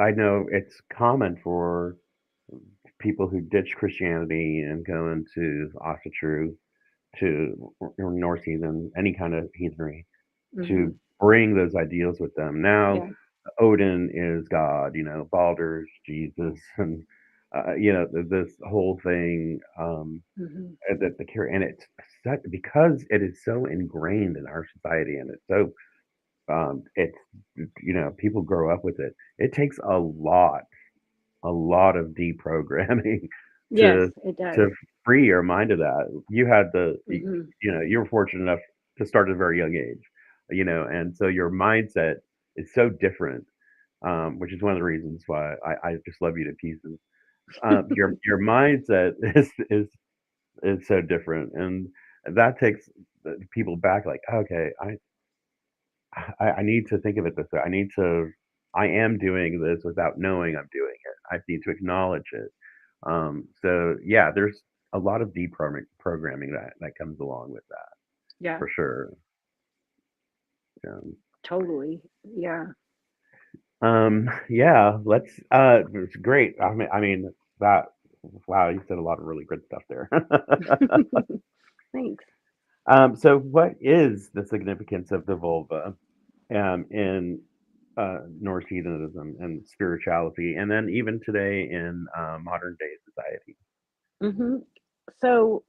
I know it's common for people who ditch Christianity and go into Asatru to or Norse heathen, any kind of heathenry, Hmm. to bring those ideals with them. Now, Yeah. Odin is God, Balder's Jesus, and this whole thing. Hmm. That the care, and it's because it is so ingrained in our society, and it's so it's people grow up with it. It takes a lot of deprogramming Yes, to it does. to free your mind of that. You had Hmm. you were fortunate enough to start at a very young age, and so your mindset is so different, which is one of the reasons why I just love you to pieces. Your mindset is so different, and that takes people back. Like, okay, I need to think of it this way. I am doing this without knowing I'm doing it. I need to acknowledge it. So yeah, there's a lot of programming that comes along with that Yeah, for sure. Um, totally. Yeah. yeah, it's great. I mean that. Wow, you said a lot of really good stuff there. Thanks. So what is the significance of the vulva in Norse heathenism and spirituality, and then even today in modern day society? Hmm. So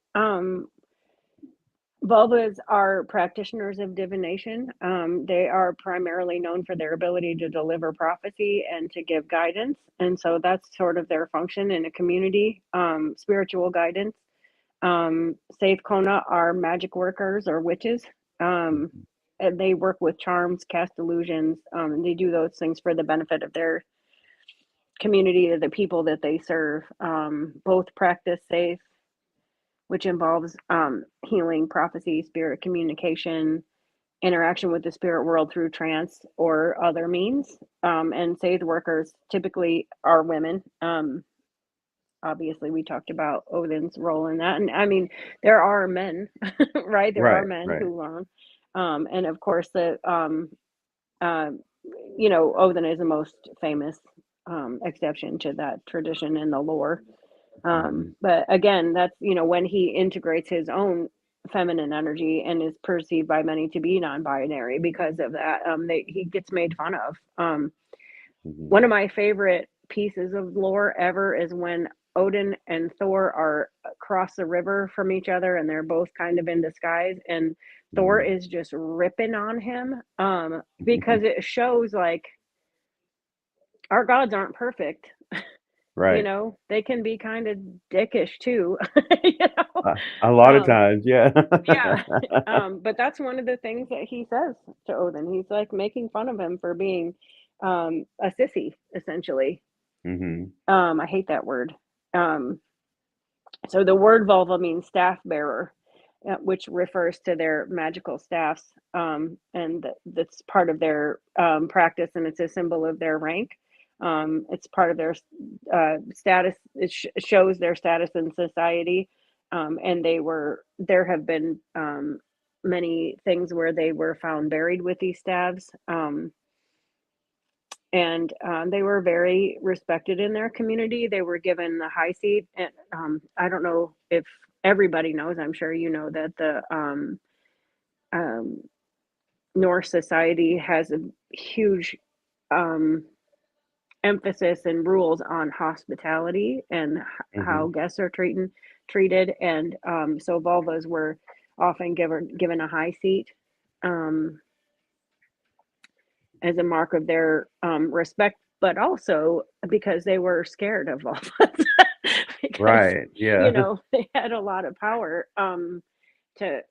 vulvas are practitioners of divination. They are primarily known for their ability to deliver prophecy and to give guidance. And so that's sort of their function in a community, spiritual guidance. Saith Kona are magic workers or witches. Um, and they work with charms, cast illusions. And they do those things for the benefit of their community, or the people that they serve. Both practice Saith, which involves healing, prophecy, spirit communication, interaction with the spirit world through trance or other means. And Sage workers typically are women. Obviously, we talked about Odin's role in that. And I mean, there are men, right? There are Right, men right. who learn. And of course, uh, you know, Odin is the most famous exception to that tradition in the lore. Mhm. But again, that's, when he integrates his own feminine energy and is perceived by many to be non-binary because of that, he gets made fun of. Mhm. One of my favorite pieces of lore ever is when Odin and Thor are across the river from each other and they're both kind of in disguise, and Thor Mhm. is just ripping on him, because it shows like our gods aren't perfect. Right. They can be kind of dickish too. you know A lot of um times, yeah. yeah. But that's one of the things that he says to Odin. He's like making fun of him for being a sissy, essentially. Mhm. I hate that word. Um, so the word vulva means staff bearer, which refers to their magical staffs, and that's part of their practice, and it's a symbol of their rank. It's part of their status. Shows their status in society, and there have been many things where they were found buried with these staves. And they were very respected in their community. They were given the high seat, and I don't know if everybody knows. I'm sure you know that the um, Norse society has a huge um, emphasis and rules on hospitality and how Mhm. guests are treated, and so vulvas were often given a high seat. Um, as a mark of their respect, but also because they were scared of all vulvas because Right, yeah. they had a lot of power to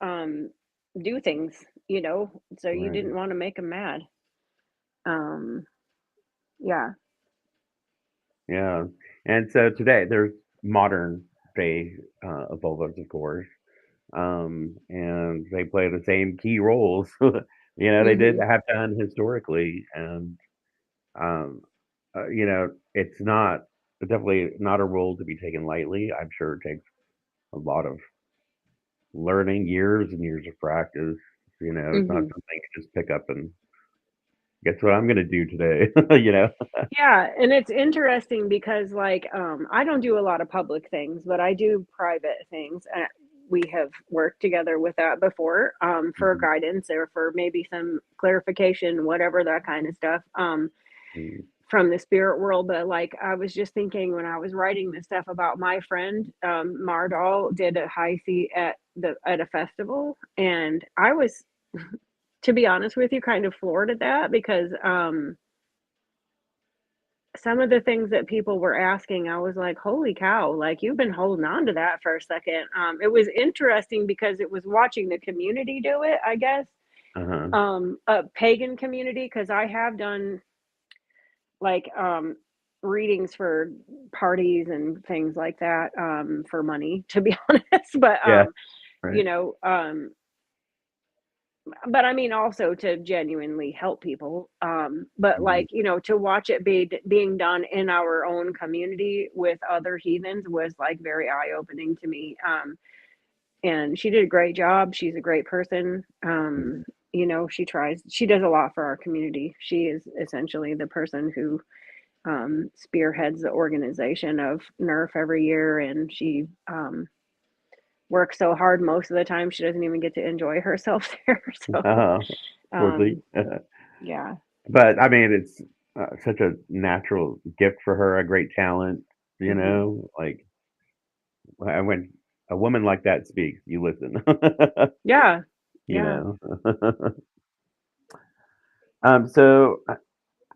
do things, so you Right. didn't want to make them mad. Um, yeah. Yeah. And so today there's modern day vulvas, of course. And they play the same key roles, they did Hmm. have done historically. And um, it's not definitely not a role to be taken lightly. I'm sure it takes a lot of learning, years and years of practice. It's not Hmm. something you just pick up and guess what I'm going to do today. Yeah, and it's interesting because, like, I don't do a lot of public things, but I do private things. We have worked together with that before, for Mhm. guidance or for maybe some clarification, whatever, that kind of stuff, Mhm. from the spirit world. But like, I was just thinking when I was writing this stuff about my friend, Mardal did a high seat at a festival, and I was, to be honest with you, kind of floored at that because some of the things that people were asking, I was like, "Holy cow, like, you've been holding on to that for a second." It was interesting because it was watching the community do it, I guess, Uh-huh. a pagan community, because I have done, like, readings for parties and things like that, for money, to be honest, but, Yeah, right. you know, um but I mean also to genuinely help people. But Mhm. like, to watch it being done in our own community with other heathens was like very eye opening to me. And she did a great job. She's a great person. Mhm. She does a lot for our community. She is essentially the person who spearheads the organization of NERF every year, and she works so hard most of the time she doesn't even get to enjoy herself there. So Uh-huh. Poor thing. um, yeah. But, I mean, it's, such a natural gift for her, a great talent, Hmm. like, when a woman like that speaks, you listen, Yeah. you Yeah. know? So,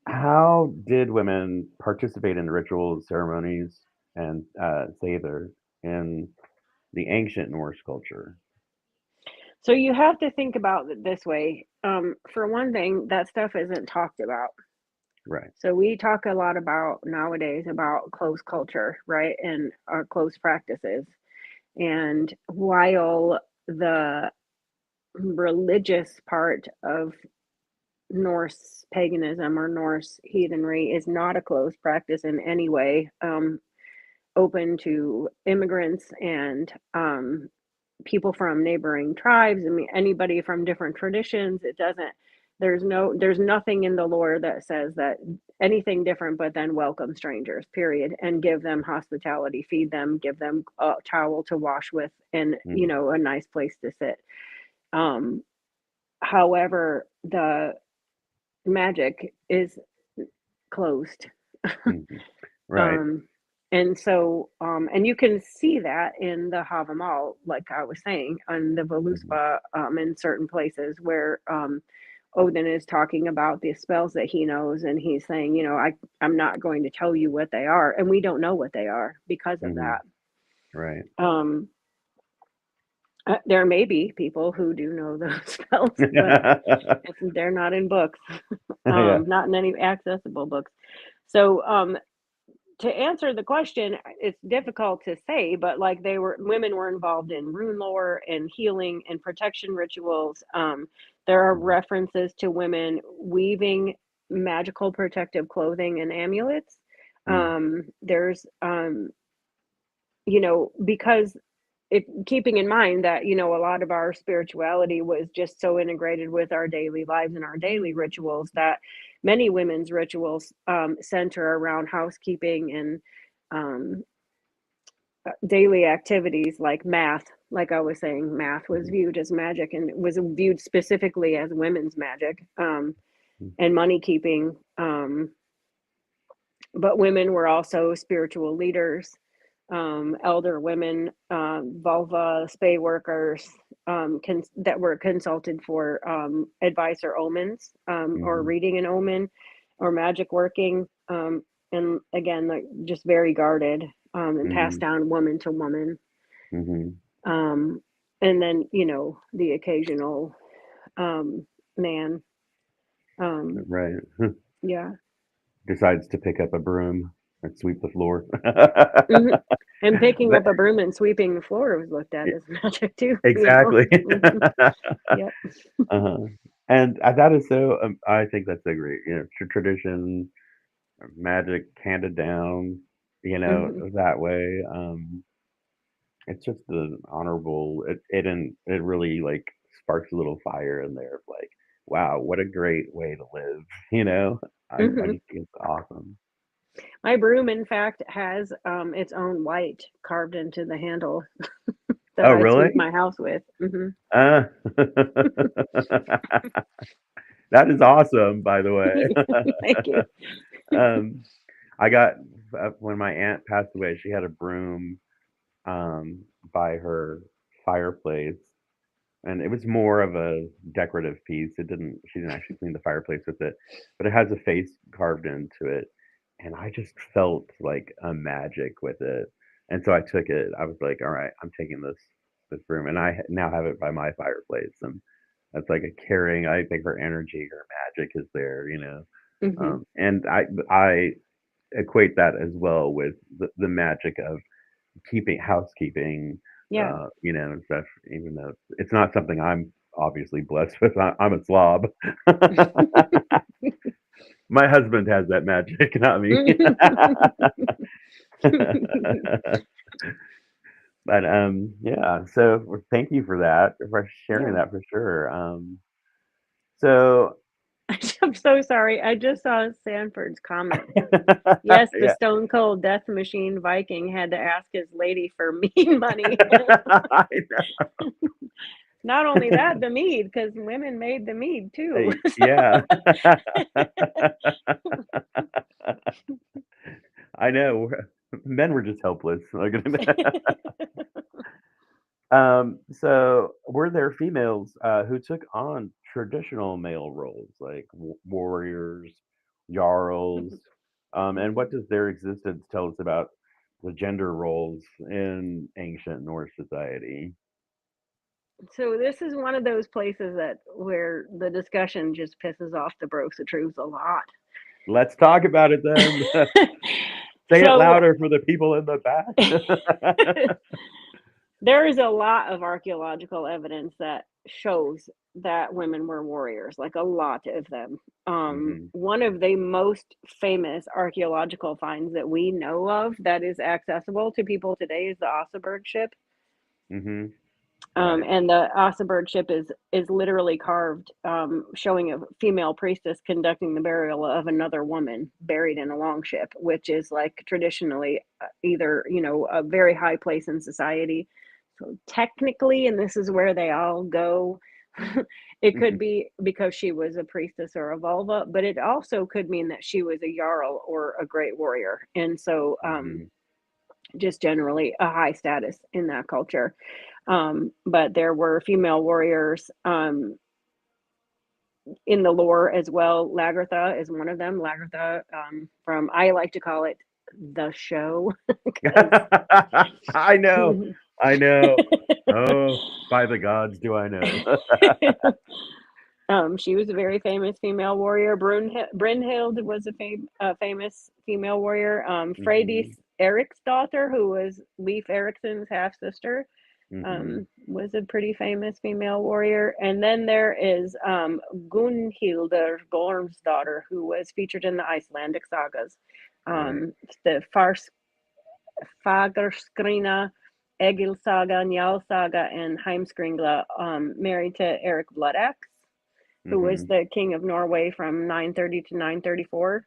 how did women participate in the rituals, ceremonies, and, Sather in the ancient Norse culture? So you have to think about it this way. For one thing, that stuff isn't talked about. Right. So we talk a lot about nowadays about close culture, right? And our close practices. And while the religious part of Norse paganism or Norse heathenry is not a closed practice in any way, open to immigrants and people from neighboring tribes. I mean, anybody from different traditions. It doesn't. There's nothing in the lore that says that anything different but then welcome strangers, period, and give them hospitality, feed them, give them a towel to wash with, and Mm, a nice place to sit. Um, However, the magic is closed. mhm. Right. Um, and so, and you can see that in the Havamal, like I was saying, on the Mhm, Voluspa, in certain places where Odin is talking about the spells that he knows, and he's saying, I'm not going to tell you what they are, and we don't know what they are because of mhm. that. Right. Um, there may be people who do know those spells, but they're not in books, Yeah. not in any accessible books. So, to answer the question, it's difficult to say, but like women were involved in rune lore and healing and protection rituals. There are Mhm, references to women weaving magical protective clothing and amulets. mm, There's, because keeping in mind that a lot of our spirituality was just so integrated with our daily lives and our daily rituals that many women's rituals center around housekeeping and um, daily activities like math. Like I was saying, math was mhm, viewed as magic, and it was viewed specifically as women's magic, mm, and money keeping. But women were also spiritual leaders, elder women, vulva, spay workers, that were consulted for advice or omens, or mhm, reading an omen or magic working. And again, like just very guarded, and passed mhm, down woman to woman. mhm. Um, and then, the occasional man. Um, Right. yeah. Decides to pick up a broom and sweep the floor. Mhm. And picking But up a broom and sweeping the floor was looked at as magic too, exactly. Mhm. Yep. Uh-huh. And that is so, I think that's so great. Tradition, magic handed down, Mhm. that way. It's just an honorable. It really like sparks a little fire in there of like, wow, what a great way to live. I Mhm. just think it's awesome. My broom, in fact, has its own light carved into the handle that Oh, I sweep really? my house with. Mhm. Uh, that is awesome, by the way. Thank you. um, I got when my aunt passed away, she had a broom by her fireplace, and it was more of a decorative piece. She didn't actually clean the fireplace with it, but it has a face carved into it, and I just felt like a magic with it. And so I took it. I was like, all right, I'm taking this broom, and now have it by my fireplace, and that's like a carrying. I think her energy, her magic is there. Mhm. And I equate that as well with the magic of keeping housekeeping, Yeah. and stuff. Even though it's not something I'm obviously blessed with, I'm a slob. My husband has that magic, not me. But yeah. So thank you for that, for sharing Yeah. that for sure. So I'm so sorry. I just saw Sanford's comment. Yes, the yeah. Stone Cold Death Machine Viking had to ask his lady for mead money. I Not only that, the mead, because women made the mead know. too. Yeah. I know. Men were just helpless. Like, so were there females who took on traditional male roles like warriors, jarls, and what does their existence tell us about the gender roles in ancient Norse society? So this is one of those places that where the discussion just pisses off the Brosatrues a lot. Let's talk about it then. Say it So louder for the people in the back. there is a lot of archaeological evidence that shows that women were warriors, like a lot of them. Hmm. One of the most famous archaeological finds that we know of that is accessible to people today is the Oseberg ship. Hmm. Right. And the Oseberg ship is literally carved, showing a female priestess conducting the burial of another woman buried in a longship, which is like traditionally either a very high place in society. So technically, and this is where they all go, it could be because she was a priestess or a vulva, but it also could mean that she was a jarl or a great warrior, and so Mhm. just generally a high status in that culture. But there were female warriors in the lore as well. Lagertha is one of them. Lagertha, from, I like to call it the show, because I know. I know. Oh, by the gods, do I know. she was a very famous female warrior. Brynhild was a famous female warrior. Freydis Mhm. Eriksdóttir, who was Leif Erikson's half sister, Mhm. was a pretty famous female warrior. And then there is Gunhildr Gormsdottir, who was featured in the Icelandic sagas. Right. The Fagerskrinna, Egil Saga, Njal Saga, and Heimskringla, married to Eric Bloodaxe, who was Mhm. the king of Norway from 930 to 934.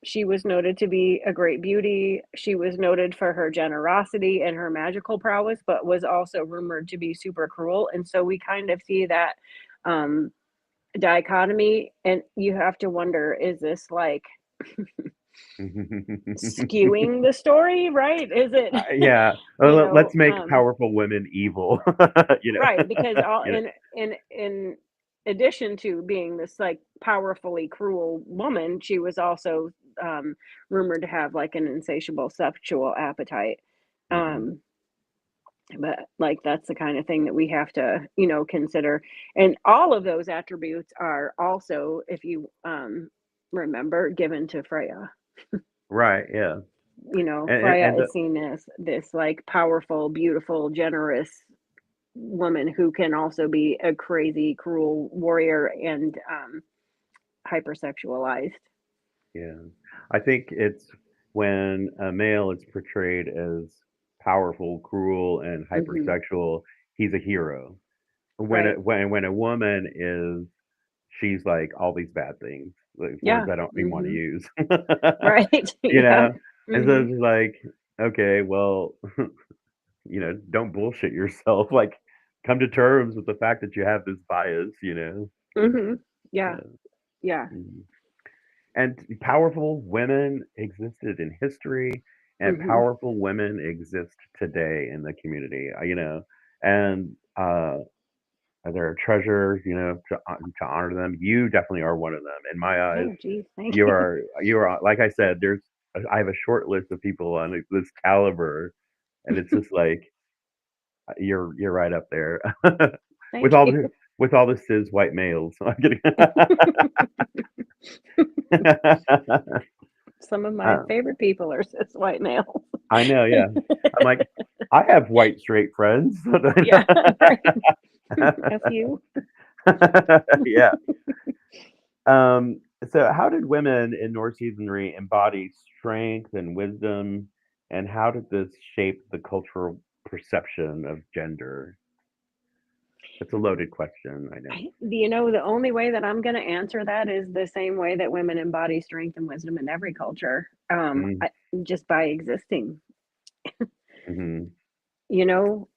She was noted to be a great beauty. She was noted for her generosity and her magical prowess, but was also rumored to be super cruel. And so we kind of see that um, dichotomy. And you have to wonder, is this like skewing the story, right? Is it, Yeah. you Let's know, make powerful women evil. You right? know. Because all You know. in addition to being this like powerfully cruel woman, she was also rumored to have like an insatiable sexual appetite. Mhm. Um, but like that's the kind of thing that we have to consider, and all of those attributes are also, if you remember, given to Freya. Right. Yeah. Freya And is seen as this like powerful, beautiful, generous woman who can also be a crazy, cruel warrior and hypersexualized. yeah. I think it's when a male is portrayed as powerful, cruel, and Hmm. hypersexual, he's a hero. Right. When a woman is, she's like all these bad things, like words Yeah. I don't even want to Hmm. use. Right. You Yeah. know? And so Hmm. it's like, okay, well, don't bullshit yourself. Like, come to terms with the fact that you have this bias, you know? Hmm. Yeah. Yeah. Yeah. Mhm. And powerful women existed in history, and Hmm. powerful women exist today in the community, and there are treasures, to honor them. You definitely are one of them in my eyes. Oh, geez. Thank You you. are, you are, like I said, I have a short list of people on this caliber, and it's just like you're right up there with Thank all you. the cis white males. I'm kidding. Some of my uh, favorite people are cis white males. I know, yeah. I'm like, I have white straight friends. Yeah. Right. A few. Yeah. So how did women in Norse heathenry embody strength and wisdom, and how did this shape the cultural perception of gender? That's a loaded question, I know. The only way that I'm going to answer that is the same way that women embody strength and wisdom in every culture, Mm, just by existing. mhm. You know,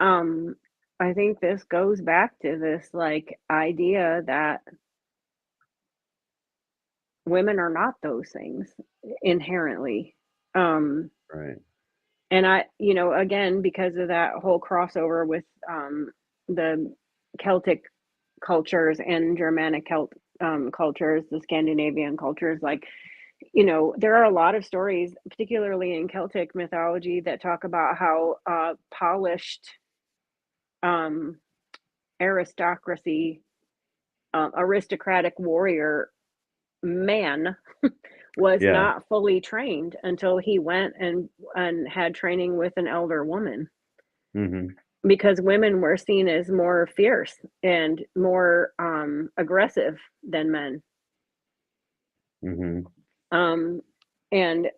um, I think this goes back to this like idea that women are not those things inherently. Um, Right. and again, because of that whole crossover with the Celtic cultures and Germanic cultures, the Scandinavian cultures, like, there are a lot of stories, particularly in Celtic mythology, that talk about how polished um, aristocracy, aristocratic warrior man was Yeah. not fully trained until he went and had training with an elder woman, Mhm. because women were seen as more fierce and more aggressive than men. Mhm. Um, and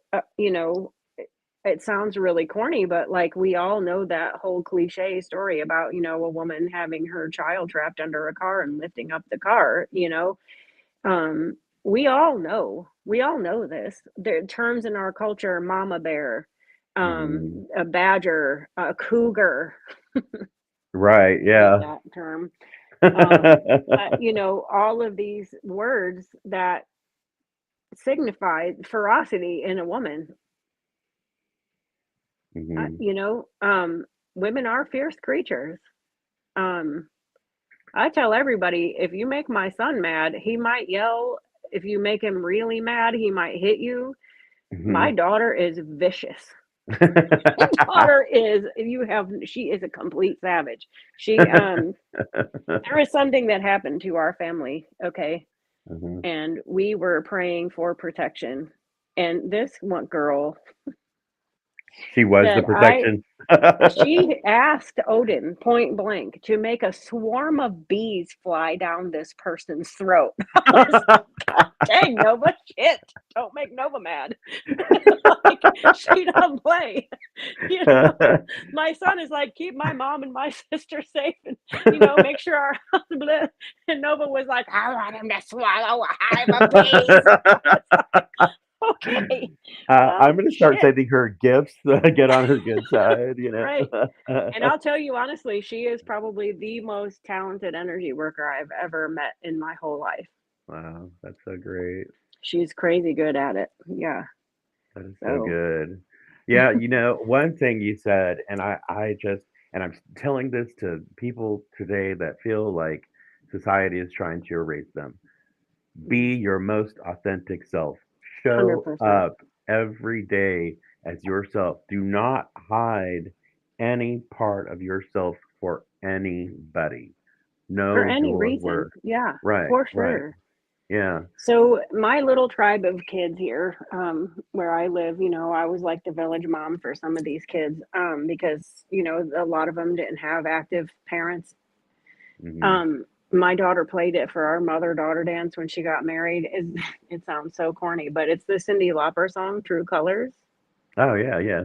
it sounds really corny, but like we all know that whole cliche story about, a woman having her child trapped under a car and lifting up the car. Um, we all know this. The terms in our culture, mama bear, Mhm. a badger, a cougar. Right, Hate yeah. that term. All of these words that signify ferocity in a woman. Uh, Mhm. you know, um, Women are fierce creatures. Um, I tell everybody, if you make my son mad, he might yell. If you make him really mad, he might hit you. My Mhm. daughter is vicious. My daughter is she is a complete savage. There was something that happened to our family, okay? Mhm. And we were praying for protection. And this one girl She was the said, I protection. she asked Odin point blank to make a swarm of bees fly down this person's throat. I was like, God dang, Nova, shit. Don't make Nova mad. Like, she don't play. You know, my son is like, keep my mom and my sister safe and, make sure our house is. And Nova was like, I want him to swallow a hive of bees. I was like, okay, I'm well, gonna start shit. sending her gifts to get on her good side, you Right. know? And I'll tell you honestly, she is probably the most talented energy worker I've ever met in my whole life. Wow, that's so great. She's crazy good at it. Yeah. That is so So, good. Yeah, one thing you said, and I just, and I'm telling this to people today that feel like society is trying to erase them. Be your most authentic self. Show 100%. up every day as yourself. Do not hide any part of yourself for anybody. For Know any your reason. worth. Yeah, Right, for right. sure. Yeah. So, my little tribe of kids here, where I live, I was like the village mom for some of these kids, because, a lot of them didn't have active parents. Hmm. Um, my daughter played it for our mother-daughter dance when she got married. It sounds so corny, but it's the Cyndi Lauper song, True Colors, Oh yeah, yeah.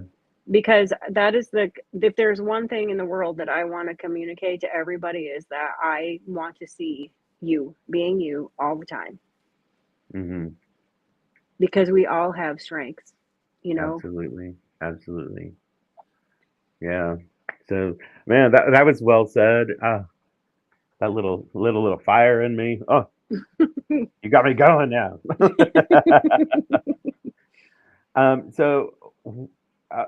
because that is if there's one thing in the world that I want to communicate to everybody is that I want to see you being you all the time Hmm. because we all have strengths, you know. Absolutely. Absolutely. Yeah. So, man, that was well said. That little fire in me. Oh, you got me going now. So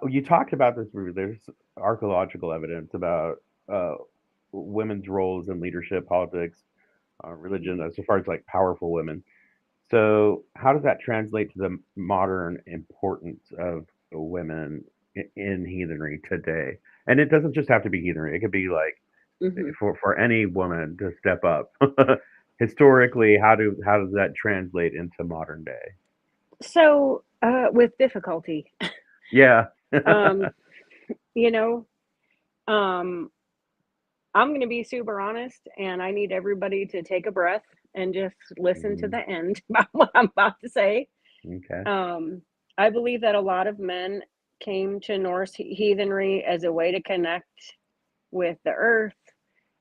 you talked about this. There's archaeological evidence about uh, women's roles in leadership, politics, religion, as far as like powerful women. So, how does that translate to the modern importance of women in heathenry today? And it doesn't just have to be heathenry. It could be like Hmm. for any woman to step up. Historically, how does that translate into modern day? So, with difficulty, Yeah. um, you know, um, I'm going to be super honest, and I need everybody to take a breath and just listen to Mhm. the end about what I'm about to say. Okay. Um, I believe that a lot of men came to Norse heathenry as a way to connect with the earth,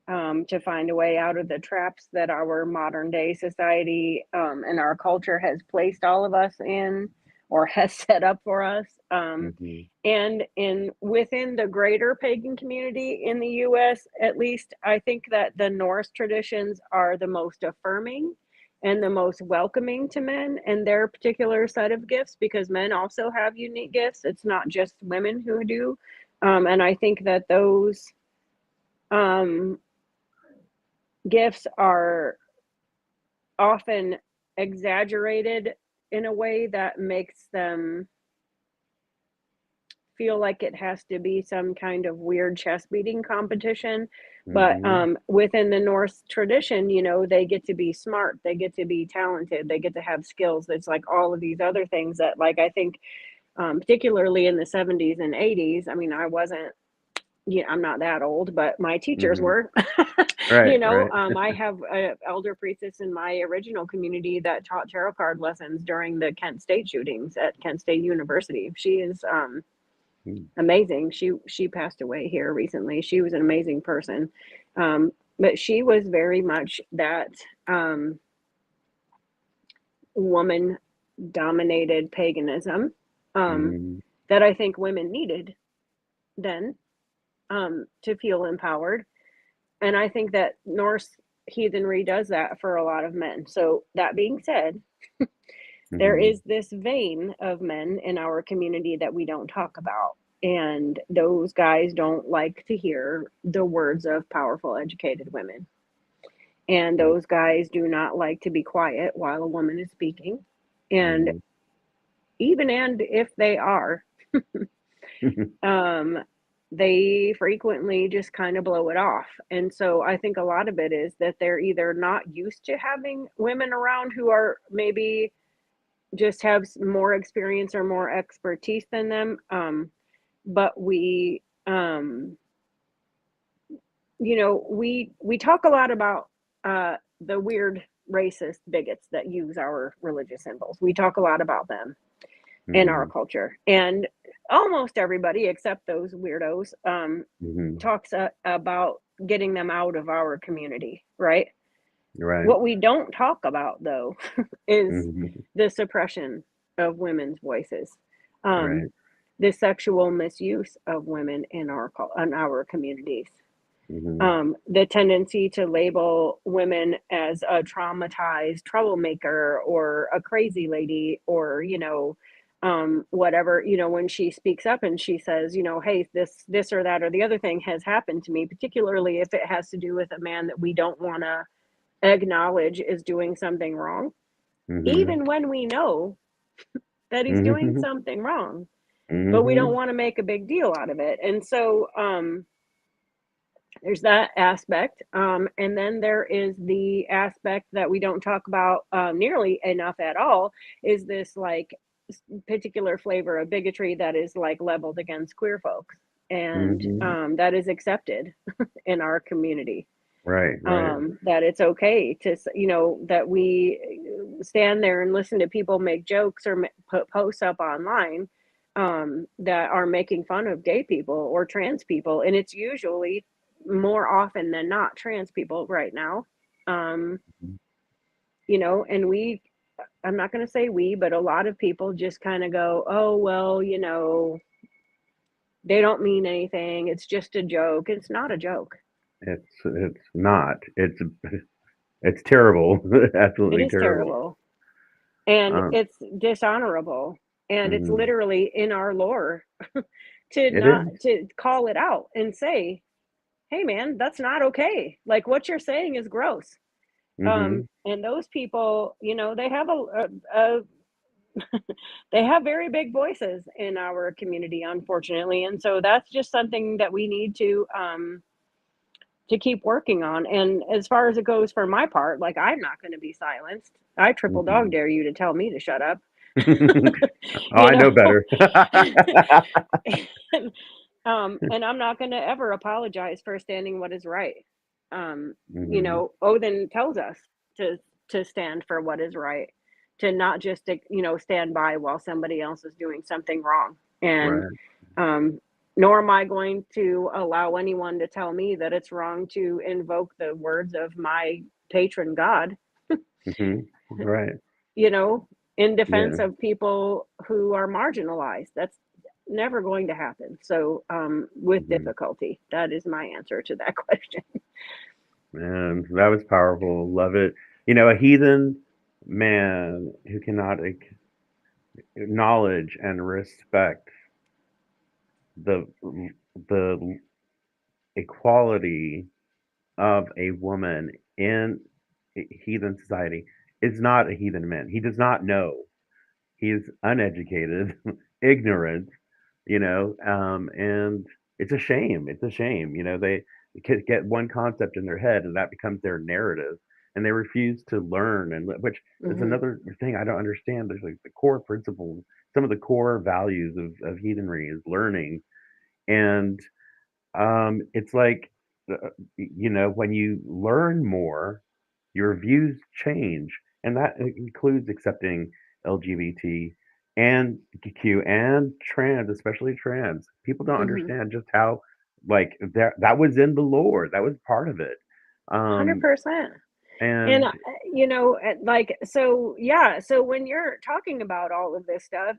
to find a way out of the traps that our modern day society, and our culture has placed all of us in or has set up for us. Hmm. And in within the greater pagan community in the US, at least, I think that the Norse traditions are the most affirming and the most welcoming to men and their particular set of gifts because men also have unique gifts. It's not just women who do. And I think that those um, gifts are often exaggerated in a way that makes them feel like it has to be some kind of weird chest beating competition. But Hmm. within the Norse tradition, they get to be smart, they get to be talented, they get to have skills. It's like all of these other things that, like, I think, particularly in the 70s and 80s. I mean, I wasn't, yeah, I'm not that old, but my teachers Hmm. were. Right. Right. I have an elder priestess in my original community that taught tarot card lessons during the Kent State shootings at Kent State University. She is Mm, Amazing. She passed away here recently. She was an amazing person. But she was very much that um, woman dominated paganism mm, that I think women needed then to feel empowered. And I think that Norse heathenry does that for a lot of men. So, that being said, there mhm, is this vein of men in our community that we don't talk about. And those guys don't like to hear the words of powerful, educated women. And mm, those guys do not like to be quiet while a woman is speaking. And mhm, even and if they are, um, they frequently just kind of blow it off. And so I think a lot of it is that they're either not used to having women around who are maybe just have more experience or more expertise than them. But we talk a lot about the weird racist bigots that use our religious symbols. We talk a lot about them in our mhm, culture, and almost everybody except those weirdos mhm. talks about getting them out of our community, right? Right. What we don't talk about, though, is Mhm. the suppression of women's voices, um, Right. the sexual misuse of women in our communities, Mhm. the tendency to label women as a traumatized troublemaker or a crazy lady, or whatever, when she speaks up and she says, hey, this or that or the other thing has happened to me, particularly if it has to do with a man that we don't want to acknowledge is doing something wrong, Mhm. even when we know that he's doing Mhm. something wrong, but we don't Mhm. want to make a big deal out of it. And so there's that aspect. And then there is the aspect that we don't talk about nearly enough at all, is this like particular flavor of bigotry that is like leveled against queer folks, and Mhm. that is accepted in our community. Right, right. That it's okay to, that we stand there and listen to people make jokes or put posts up online that are making fun of gay people or trans people. And it's usually more often than not trans people right now. Um, Mhm. and I'm not going to say we, but a lot of people just kind of go, oh, well, they don't mean anything. It's just a joke. It's not a joke. It's not. It's terrible. It Absolutely is terrible. terrible. And Um, it's dishonorable, and it's mhm. literally in our lore to It not is. to call it out and say, hey man, that's not okay, like what you're saying is gross. Mhm. And those people, they have a they have very big voices in our community, unfortunately. And so that's just something that we need to keep working on. And as far as it goes for my part, like, I'm not going to be silenced. I triple dog Mhm. dare you to tell me to shut up. Oh, you I know know better. and, and I'm not going to ever apologize for standing what is right. Mhm. Odin tells us to stand for what is right, to not just stand by while somebody else is doing something wrong. And Right. um, nor am I going to allow anyone to tell me that it's wrong to invoke the words of my patron god, Mhm. Right. you know, in defense Yeah. of people who are marginalized. That's never going to happen. So, with Mhm. difficulty, that is my answer to that question. Man, that was powerful. Love it. A heathen man who cannot acknowledge and respect the the equality of a woman in a heathen society is not a heathen man. He does not know. He is uneducated, ignorant, and it's a shame. It's a shame. They get one concept in their head and that becomes their narrative, and they refuse to learn. And which is Hmm. another thing I don't understand. There's like the core principles, some of the core values of heathenry is learning, and it's like, when you learn more, your views change, and that includes accepting LGBT. and Q and trans, especially trans. People don't Mhm. understand just how like that was in the lore. That was part of it. Um 100%. And, and like, so yeah, so when you're talking about all of this stuff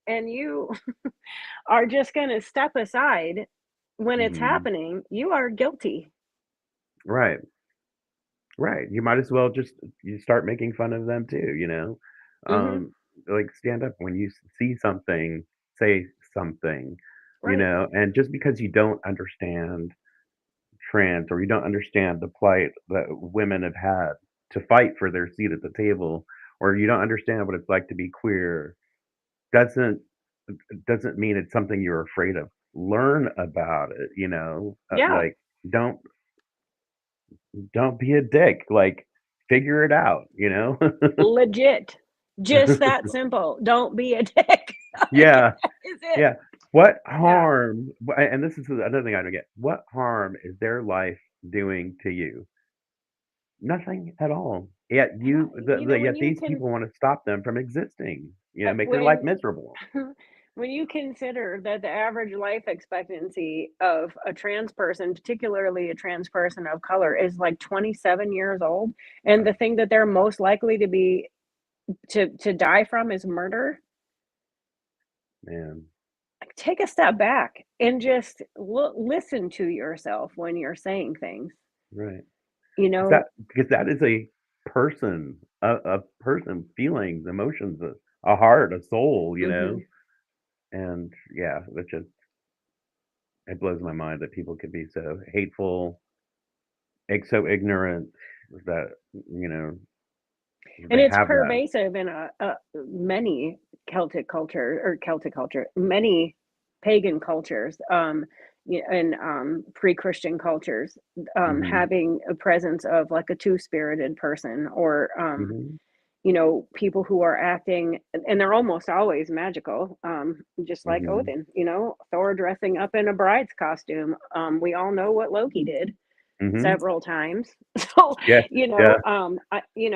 and you are just gonna step aside when it's mhm, happening, you are guilty. right, right. You might as well just you start making fun of them too, Mhm. like stand up when you see something, say something, Right. and just because you don't understand trans or you don't understand the plight that women have had to fight for their seat at the table or you don't understand what it's like to be queer doesn't doesn't mean it's something you're afraid of. Learn about it, Yeah, like don't don't be a dick. Like figure it out. legit. Just that simple. Don't be a dick. Like, Yeah, that is it. yeah. What Yeah. harm? And this is another thing I don't get. What harm is their life doing to you? Nothing at all. Yet When yet you these can people want to stop them from existing. Make their life when miserable. when you consider that the average life expectancy of a trans person, particularly a trans person of color, is like 27 years old, and the Right, thing that they're most likely to be to die from is murder, man. like, take a step back and just listen to yourself when you're saying things. Right. You Because know, that is a person, a person feelings, emotions, a heart, a soul. hmm And yeah, it blows my mind that people could be so hateful, so ignorant that you know and they it's have that. pervasive in many Celtic culture, many pagan cultures, and pre-Christian cultures, Hmm. having a presence of like a two-spirited person, or Hmm. people who are acting, and they're almost always magical, just like Hmm. Odin, Thor dressing up in a bride's costume. We all know what Loki did Hmm. several times. So, Yeah, yeah.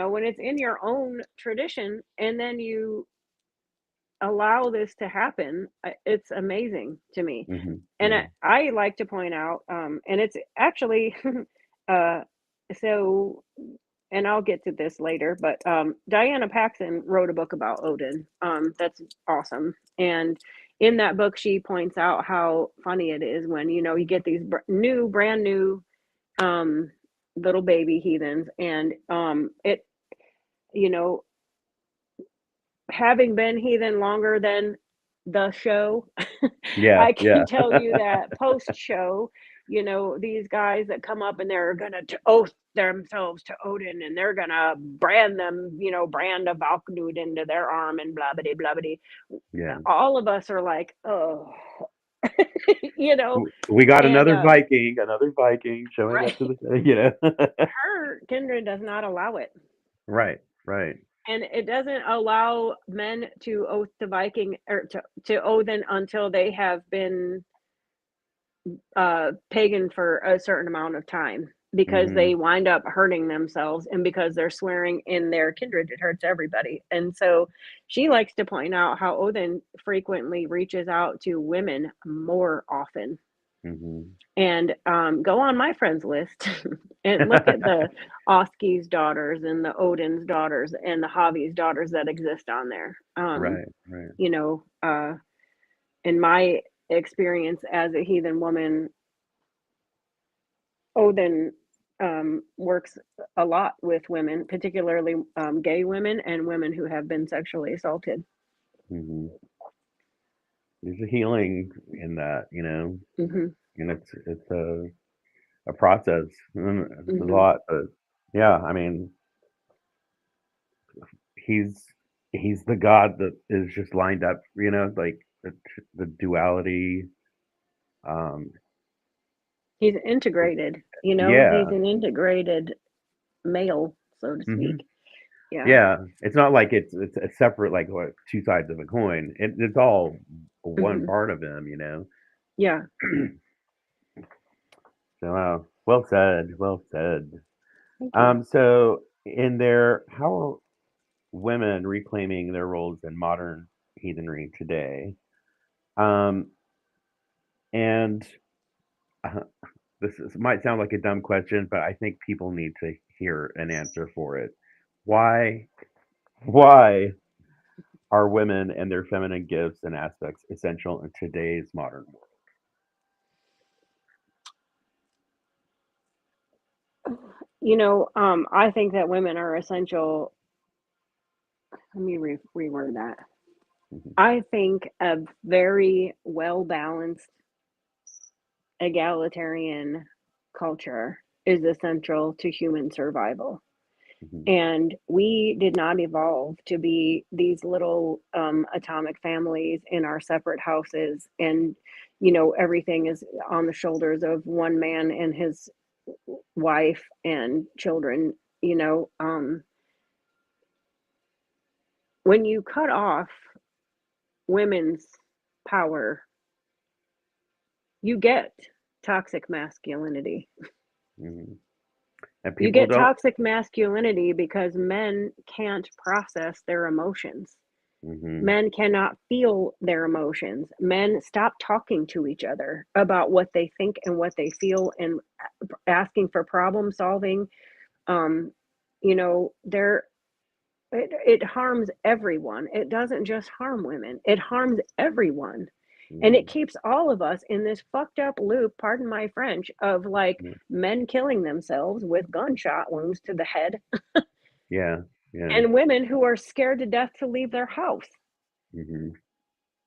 when it's in your own tradition and then you allow this to happen, it's amazing to me. Hmm. And Yeah. I like to point out, and it's actually, uh, so, and I'll get to this later, but Diana Paxson wrote a book about Odin. That's awesome. And in that book, she points out how funny it is when, you get these brand new um, little baby heathens, and you know, having been heathen longer than the show, Yeah, I yeah. can tell you that post show, these guys that come up and they're gonna oath themselves to Odin, and they're gonna brand them, brand a Valknut into their arm and blah blah blah blah. Yeah. All of us are like, oh, We got and another Viking showing right, up to the. her kindred does not allow it. Right, right. And it doesn't allow men to oath to Viking, or to Odin, until they have been pagan for a certain amount of time, because Hmm. they wind up hurting themselves, and because they're swearing in their kindred, it hurts everybody. And so she likes to point out how Odin frequently reaches out to women more often. Hmm. And go on my friends list and look at the Oski's daughters and the Odin's daughters and the Javi's daughters that exist on there. Right, right. You know, in my experience as a heathen woman, Odin works a lot with women, particularly gay women and women who have been sexually assaulted. Hmm. There's a healing in that, Hmm and it's a process. It's a hmm lot, but yeah, I mean, he's he's the god that is just lined up, like the duality. Um, He's integrated, he's yeah. an integrated male, so to Hmm. speak. Yeah. Yeah, it's not like it's a separate like what two sides of a coin. It's all one hmm part of him. Yeah. So well said, well said. Thank you. So in there, how are women reclaiming their roles in modern heathenry today. Um, and uh, might sound like a dumb question, but I think people need to hear an answer for it. Why? Why are women and their feminine gifts and aspects essential in today's modern world? I think that women are essential. Let me reword that. Mhm. I think a very well balanced, egalitarian culture is essential to human survival. Mhm. And we did not evolve to be these little atomic families in our separate houses. And, everything is on the shoulders of one man and his wife and children. When you cut off women's power, you get toxic masculinity. Mhm. And You people get don't. toxic masculinity because men can't process their emotions. Mhm. Men cannot feel their emotions. Men stop talking to each other about what they think and what they feel and asking for problem solving. Um, they're it harms everyone. It doesn't just harm women. It harms everyone. And it Mhm. keeps all of us in this fucked up loop, pardon my French, of like Mhm. men killing themselves with gunshot wounds to the head Yeah. Yeah. and women who are scared to death to leave their house Mhm.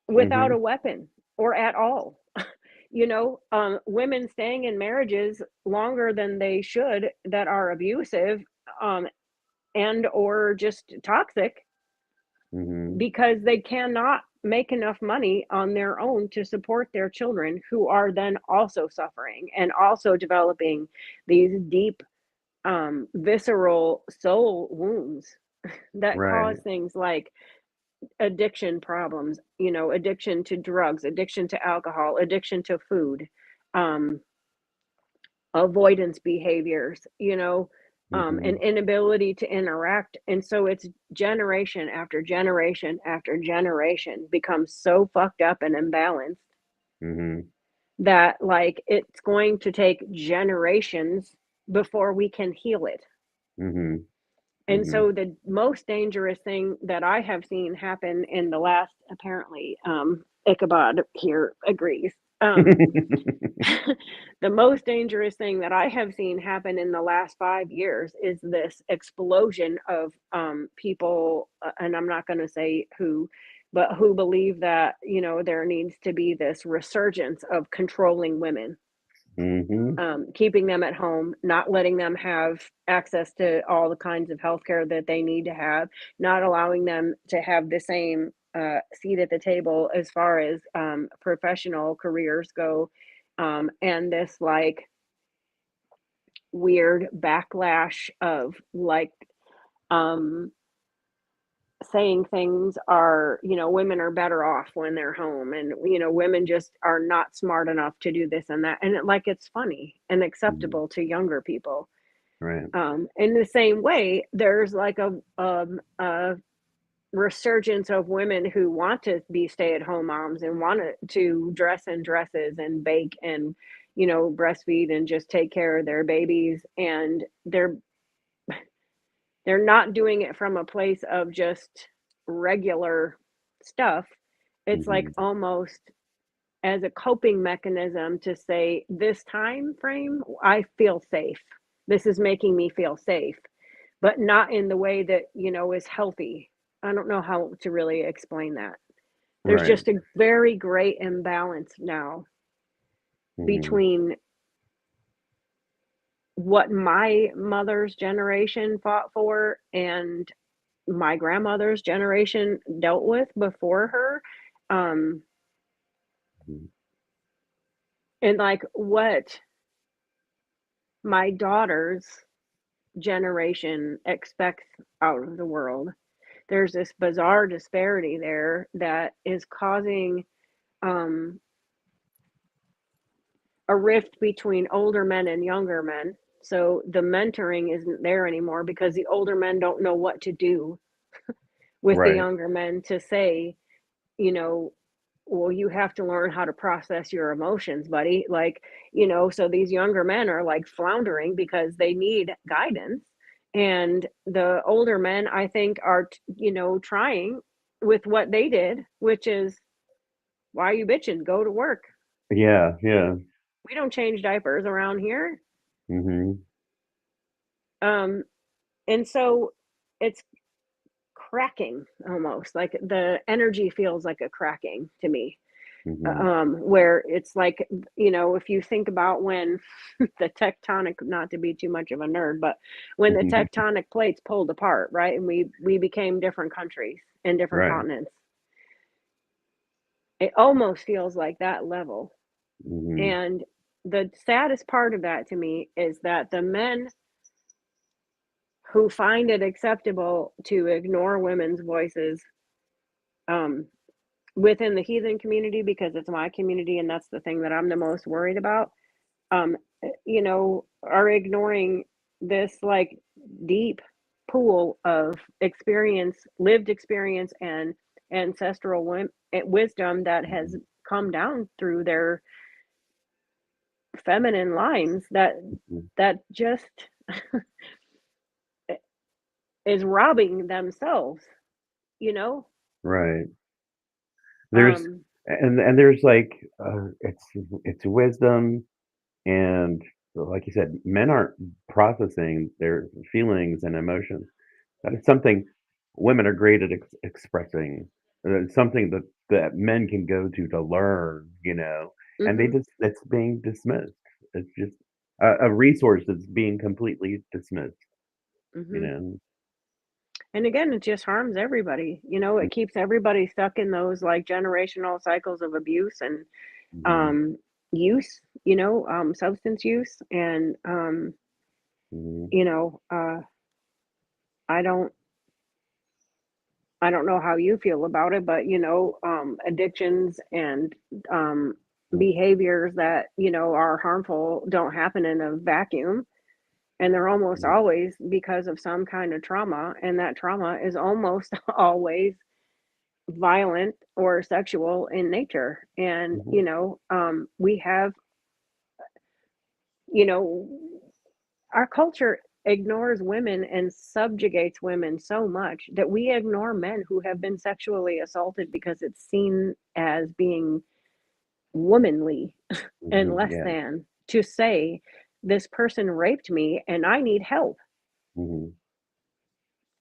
without a Mhm. weapon or at all. Women staying in marriages longer than they should that are abusive, and or just toxic Mhm. because they cannot make enough money on their own to support their children who are then also suffering and also developing these deep visceral soul wounds that cause Right. things like addiction problems, addiction to drugs, addiction to alcohol, addiction to food, um, avoidance behaviors, an Mhm. inability to interact. And so it's generation after generation after generation becomes so fucked up and imbalanced Mhm. that like it's going to take generations before we can heal it. Mhm. And Mhm. so the most dangerous thing that I have seen happen in the last, apparently, Ichabod here agrees. The most dangerous thing that I have seen happen in the last 5 years is this explosion of people, and I'm not going to say who, but who believe that, there needs to be this resurgence of controlling women, Mhm. keeping them at home, not letting them have access to all the kinds of healthcare that they need to have, not allowing them to have the same seat at the table as far as professional careers go. And this like weird backlash of like um, saying things are, women are better off when they're home, and women just are not smart enough to do this and that, and it's funny and Mhm. acceptable to younger people. Right. In the same way, there's like a resurgence of women who want to be stay-at-home moms and want to dress in dresses and bake and breastfeed and just take care of their babies, and they're not doing it from a place of just regular stuff. It's like Mhm. almost as a coping mechanism to say, this time frame, I feel safe. This is making me feel safe, but not in the way that, is healthy. I don't know how to really explain that. There's Right. just a very great imbalance now Mhm. between what my mother's generation fought for and my grandmother's generation dealt with before her, um, Mhm. and like what my daughter's generation expects out of the world. There's this bizarre disparity there that is causing um, a rift between older men and younger men. So the mentoring isn't there anymore because the older men don't know what to do with the Right. younger men to say, you know, well, you have to learn how to process your emotions, buddy. Like, so these younger men are like floundering because they need guidance. And the older men, I think, are, trying with what they did, which is, why are you bitching? Go to work. Yeah, yeah. We don't change diapers around here. Mhm. Um, and so it's cracking almost like the energy feels like a cracking to me. Mhm. Where it's like, if you think about when the tectonic, not to be too much of a nerd, but when the tectonic plates pulled apart, right, and we became different countries and different Right. continents, it almost feels like that level. Mhm. And the saddest part of that to me is that the men who find it acceptable to ignore women's voices, um, within the heathen community, because it's my community and that's the thing that I'm the most worried about, um, are ignoring this like deep pool of experience, lived experience, and ancestral wisdom that has Mhm. come down through their feminine lines, that Mhm. just is robbing themselves, you know. Right. There's Um, and there's like it's wisdom and like you said, men aren't processing their feelings and emotions. That is something women are great at expressing. It's something that men can go to learn, and mhm, it's being dismissed. It's just a resource that's being completely dismissed, you mhm. know. And again, it just harms everybody. It keeps everybody stuck in those like generational cycles of abuse and Mhm. um, use, substance use. And, Mhm. you know, uh, I don't, I don't know how you feel about it, but, addictions and um, Mhm. behaviors that, are harmful don't happen in a vacuum. And they're almost Mhm. always because of some kind of trauma. And that trauma is almost always violent or sexual in nature. And, Mhm. we have, you know, our culture ignores women and subjugates women so much that we ignore men who have been sexually assaulted because it's seen as being womanly and Mhm. less Yeah. than to say, this person raped me and I need help. Mhm.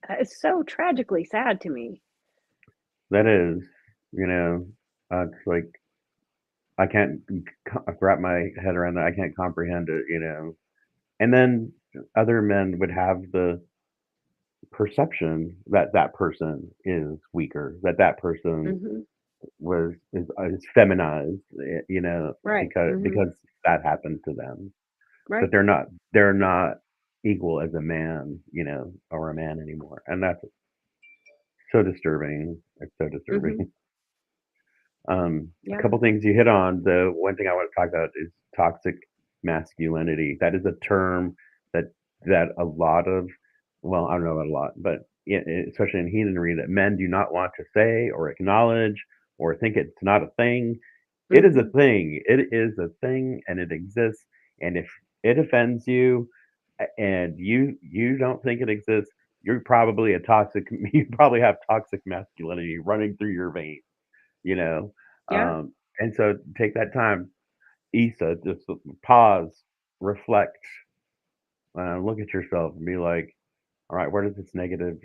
It's so tragically sad to me. That is, it's like I can't wrap my head around that. I can't comprehend it. And then other men would have the perception that that person is weaker, that that person Hmm. is feminized, Right. Hmm. because that happened to them. That Right. they're not equal as a man, or a man anymore, and that's so disturbing. It's so disturbing. Hmm. A Yeah. couple things you hit on. The one thing I want to talk about is toxic masculinity. That is a term that a lot of, well, I don't know about a lot, but especially in heathenry, that men do not want to say or acknowledge or think it's not a thing. It is a Hmm. thing. It is a thing, and it exists. And if it offends you, and you don't think it exists, you're probably a toxic. You probably have toxic masculinity running through your veins, you know? Yeah. And so take that time, Issa, just pause, reflect, look at yourself and be like, all right, where does this negative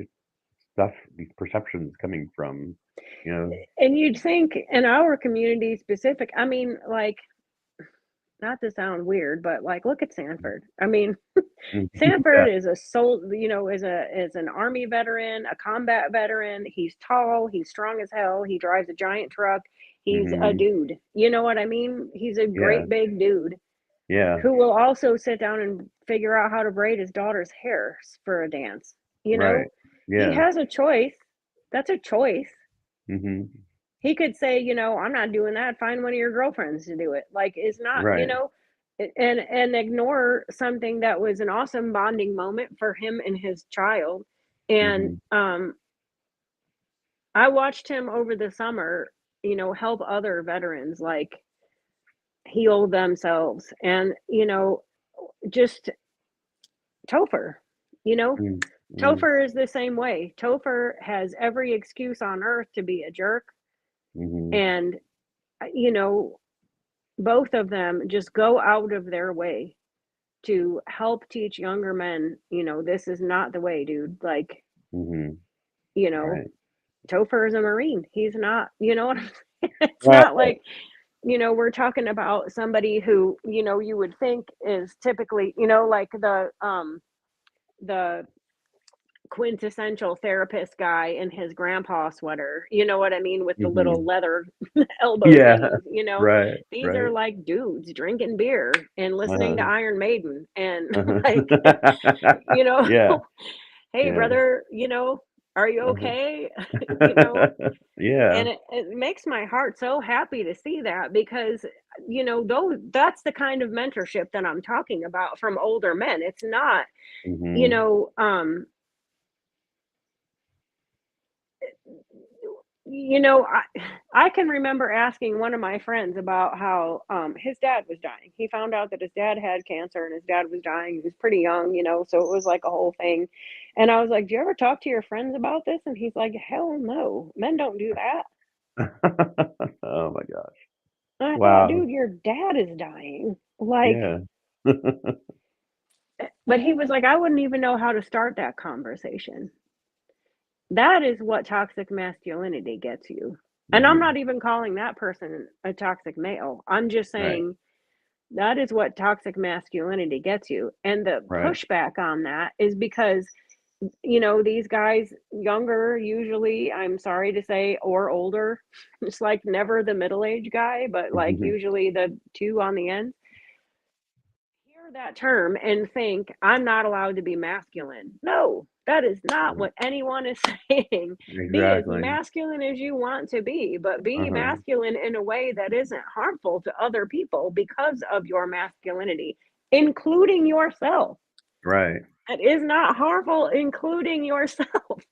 stuff, these perceptions coming from? You know? And you'd think in our community specific, I mean, like, not to sound weird, but like, look at Sanford. I mean, Mhm. Yeah. Sanford is a soul, is an army veteran, a combat veteran. He's tall, he's strong as hell, he drives a giant truck. He's a Hmm. dude. You know what I mean? He's a Yeah. great big dude Yeah. who will also sit down and figure out how to braid his daughter's hair for a dance. You Right. know, he Yeah. has a choice. That's a choice. Hmm. He could say, "I'm not doing that. Find one of your girlfriends to do it." Like, it's not, Right. and ignore something that was an awesome bonding moment for him and his child. And Hmm. I watched him over the summer. help other veterans like heal themselves. And just Topher, you know Mm, mm, Topher is the same way. Topher has every excuse on earth to be a jerk, mhm, and you know both of them just go out of their way to help teach younger men, this is not the way, dude. Like, mhm. you know Right. Topher is a Marine. He's not, what I'm saying? It's Right. not like, we're talking about somebody who, you would think is typically, like the quintessential therapist guy in his grandpa sweater, you know what I mean, with the little Mhm. leather elbow Yeah. thingies. Right, These are right. like dudes drinking beer and listening to Uh-huh. Iron Maiden and like, Uh-huh. you know, Yeah, hey yeah. brother, are you Uh-huh. okay? you know, Yeah. and it makes my heart so happy to see that because that's the kind of mentorship that I'm talking about from older men. It's not, you Mhm. know, um, I can remember asking one of my friends about how his dad was dying. He found out that his dad had cancer and his dad was dying. He was pretty young, so it was like a whole thing. And I was like, "Do you ever talk to your friends about this?" And he's like, "Hell no, men don't do that." Oh my gosh. And I thought, Wow. dude, your dad is dying. Like, Yeah. but he was like, I wouldn't even know how to start that conversation. That is what toxic masculinity gets you. And I'm Mhm. not even calling that person a toxic male. I'm just Right, saying that is what toxic masculinity gets you. And the right. pushback on that is because, these guys, younger, usually, I'm sorry to say, or older, it's like never the middle age guy, but like usually the two on the end, hear that term and think, I'm not allowed to be masculine. No, that is not Mhm. what anyone is saying. Be as Exactly. masculine as you want to be, but be Uh-huh. masculine in a way that isn't harmful to other people because of your masculinity, including yourself. Right. It is not harmful, including yourself.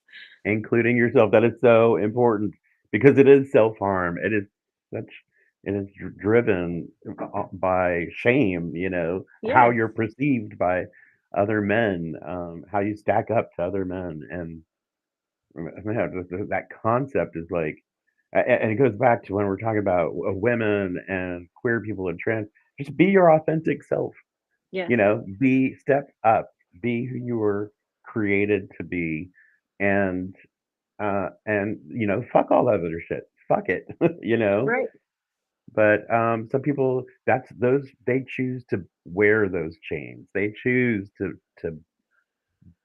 Including yourself, that is so important because it is self-harm. It is such it is driven by shame, how Yes. you're perceived by other men, how you stack up to other men, and man, that concept is like, and it goes back to when we're talking about women and queer people and trans. Just be your authentic self. Yes. Be step up, be who you were created to be, and fuck all that other shit. Fuck it, you know. Right. But some people, that's those they choose to wear those chains. They choose to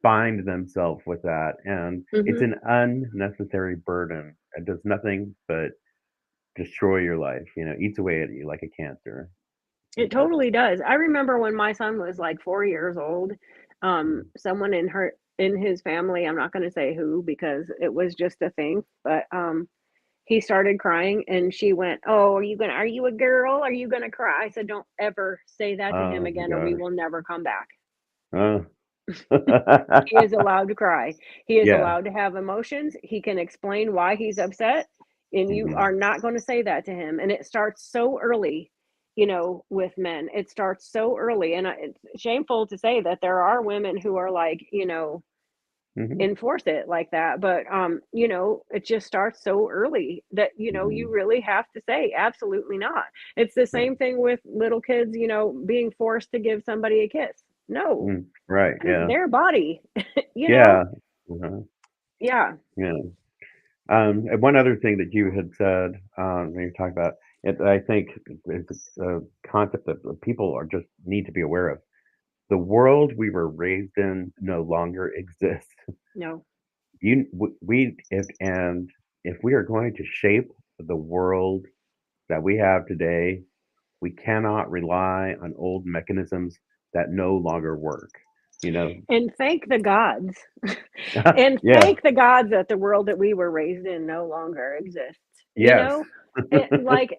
bind themselves with that, and it's Hmm. an unnecessary burden. It does nothing but destroy your life. Eats away at you like a cancer. It It does. totally does. I remember when my son was like 4 years old, Mm. someone in his family, I'm not going to say who because it was just a thing, but he started crying and she went, "Oh, are you a girl? Are you gonna cry?" I said, "Don't ever say that to him Oh my again or we gosh. will never come back." Oh. He is allowed to cry. He is Yeah. allowed to have emotions. He can explain why he's upset, and you Hmm. are not going to say that to him. And it starts so early, with men. It starts so early, and it's shameful to say that there are women who are like, Hmm. enforce it like that. But it just starts so early that you Hmm. really have to say absolutely not. It's the Right. same thing with little kids, being forced to give somebody a kiss. No, Mm. Right. that is Yeah. their body. you know Yeah. Uh-huh. yeah. Yeah. And one other thing that you had said, when you talked about it, I think is a concept that people are just need to be aware of. The world we were raised in no longer exists. No. If we are going to shape the world that we have today, we cannot rely on old mechanisms that no longer work. You know? And thank the gods. And Yeah. thank the gods that the world that we were raised in no longer exists. Yes.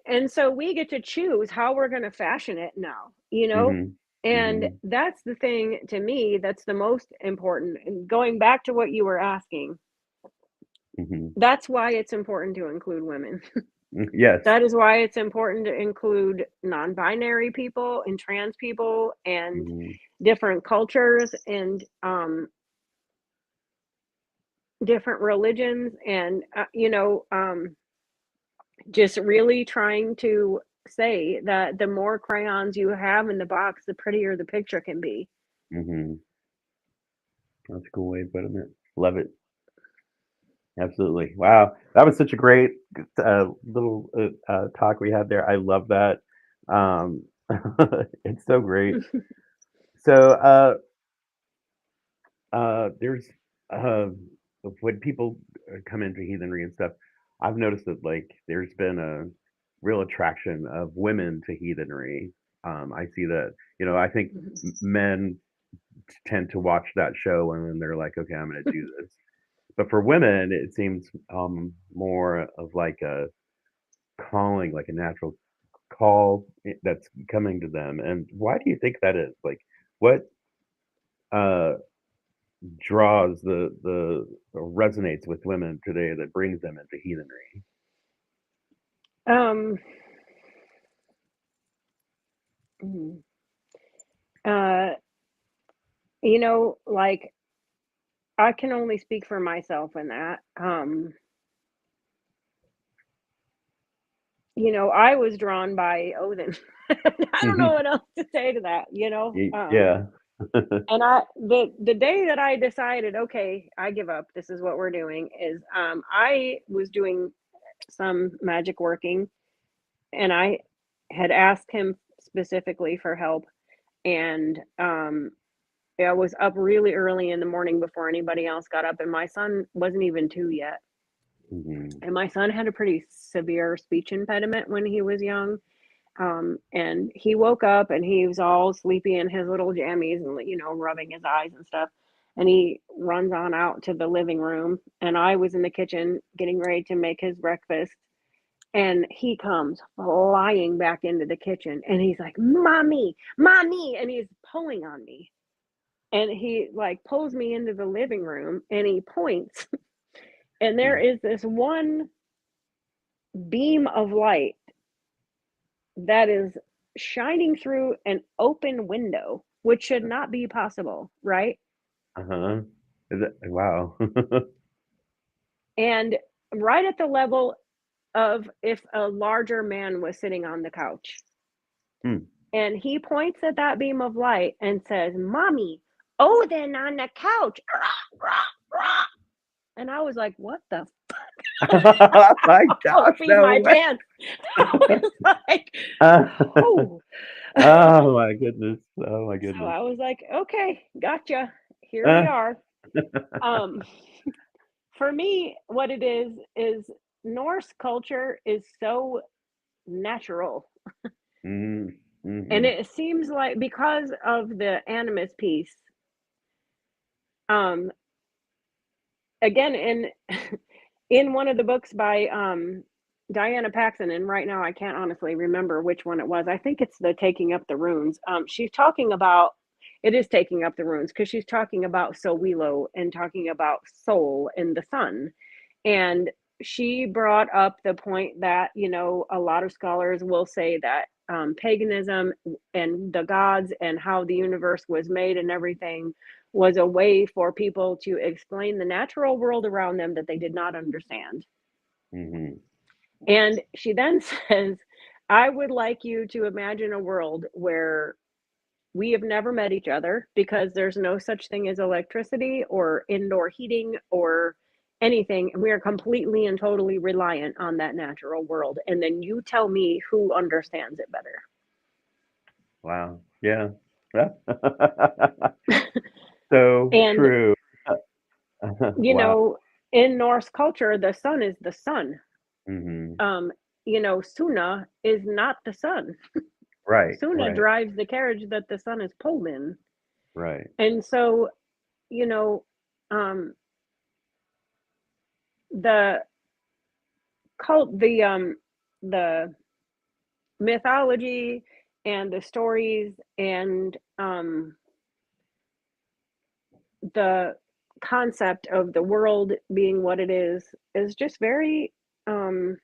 And so we get to choose how we're going to fashion it now. Hmm. And Hmm. that's the thing to me that's the most important. And going back to what you were asking, Hmm. that's why it's important to include women. Yes. That is why it's important to include non-binary people and trans people and Mhm. different cultures and different religions and just really trying to say that the more crayons you have in the box, the prettier the picture can be. Mhm. That's a cool way of putting it. Love it. Absolutely. Wow. That was such a great little talk we had there. I love that. Um, it's so great. So, there's uh, when people come into heathenry and stuff, I've noticed that like there's been a real attraction of women to heathenry. I see that, I think Mhm. men tend to watch that show and then they're like, okay, I'm going to do this. But for women, it seems more of like a calling, like a natural call that's coming to them. And why do you think that is? Like, what uh, draws the or resonates with women today that brings them into heathenry? Um, mm, uh, like I can only speak for myself in that. I was drawn by Odin. I don't know what else to say to that, Yeah. and the day that I decided, okay, I give up. This is what we're doing. Is I was doing some magic working, and I had asked him specifically for help, and I was up really early in the morning before anybody else got up, and my son wasn't even 2 yet. Hmm. And my son had a pretty severe speech impediment when he was young. And he woke up and he was all sleepy in his little jammies and, rubbing his eyes and stuff. And he runs on out to the living room. And I was in the kitchen getting ready to make his breakfast. And he comes flying back into the kitchen and he's like, Mommy, Mommy. And he's pulling on me. And he like pulls me into the living room and he points. And there is this one beam of light that is shining through an open window, which should not be possible, right? Uh-huh. Wow. And right at the level of if a larger man was sitting on the couch. Hmm. And he points at that beam of light and says, Mommy, Odin on the couch. And I was like, what the My fuck? gosh, Pee no my way. pants. I was like, Uh, oh. oh my goodness. Oh my So goodness. I was like, okay, gotcha. Here we Uh, are. Um, for me, what it is Norse culture is so natural. mm, And hmm. it seems like because of the animus piece, um, again in one of the books by Diana Paxson, and right now I can't honestly remember which one it was. I think it's the Taking Up the Runes. She's talking about it is taking up the runes because she's talking about Sowilo and talking about soul and the sun. And she brought up the point that, a lot of scholars will say that paganism and the gods and how the universe was made and everything was a way for people to explain the natural world around them that they did not understand. Hmm. And she then says, I would like you to imagine a world where we have never met each other because there's no such thing as electricity or indoor heating or anything. We are completely and totally reliant on that natural world. And then you tell me who understands it better. Wow. Yeah. So And, true. you Wow. know, in Norse culture, the sun is the sun. Hmm. Um, Suna is not the sun. Right, Suna right, drives the carriage that the sun is pulled in. right. And so, you know, um, the the mythology and the stories and the concept of the world being what it is just very um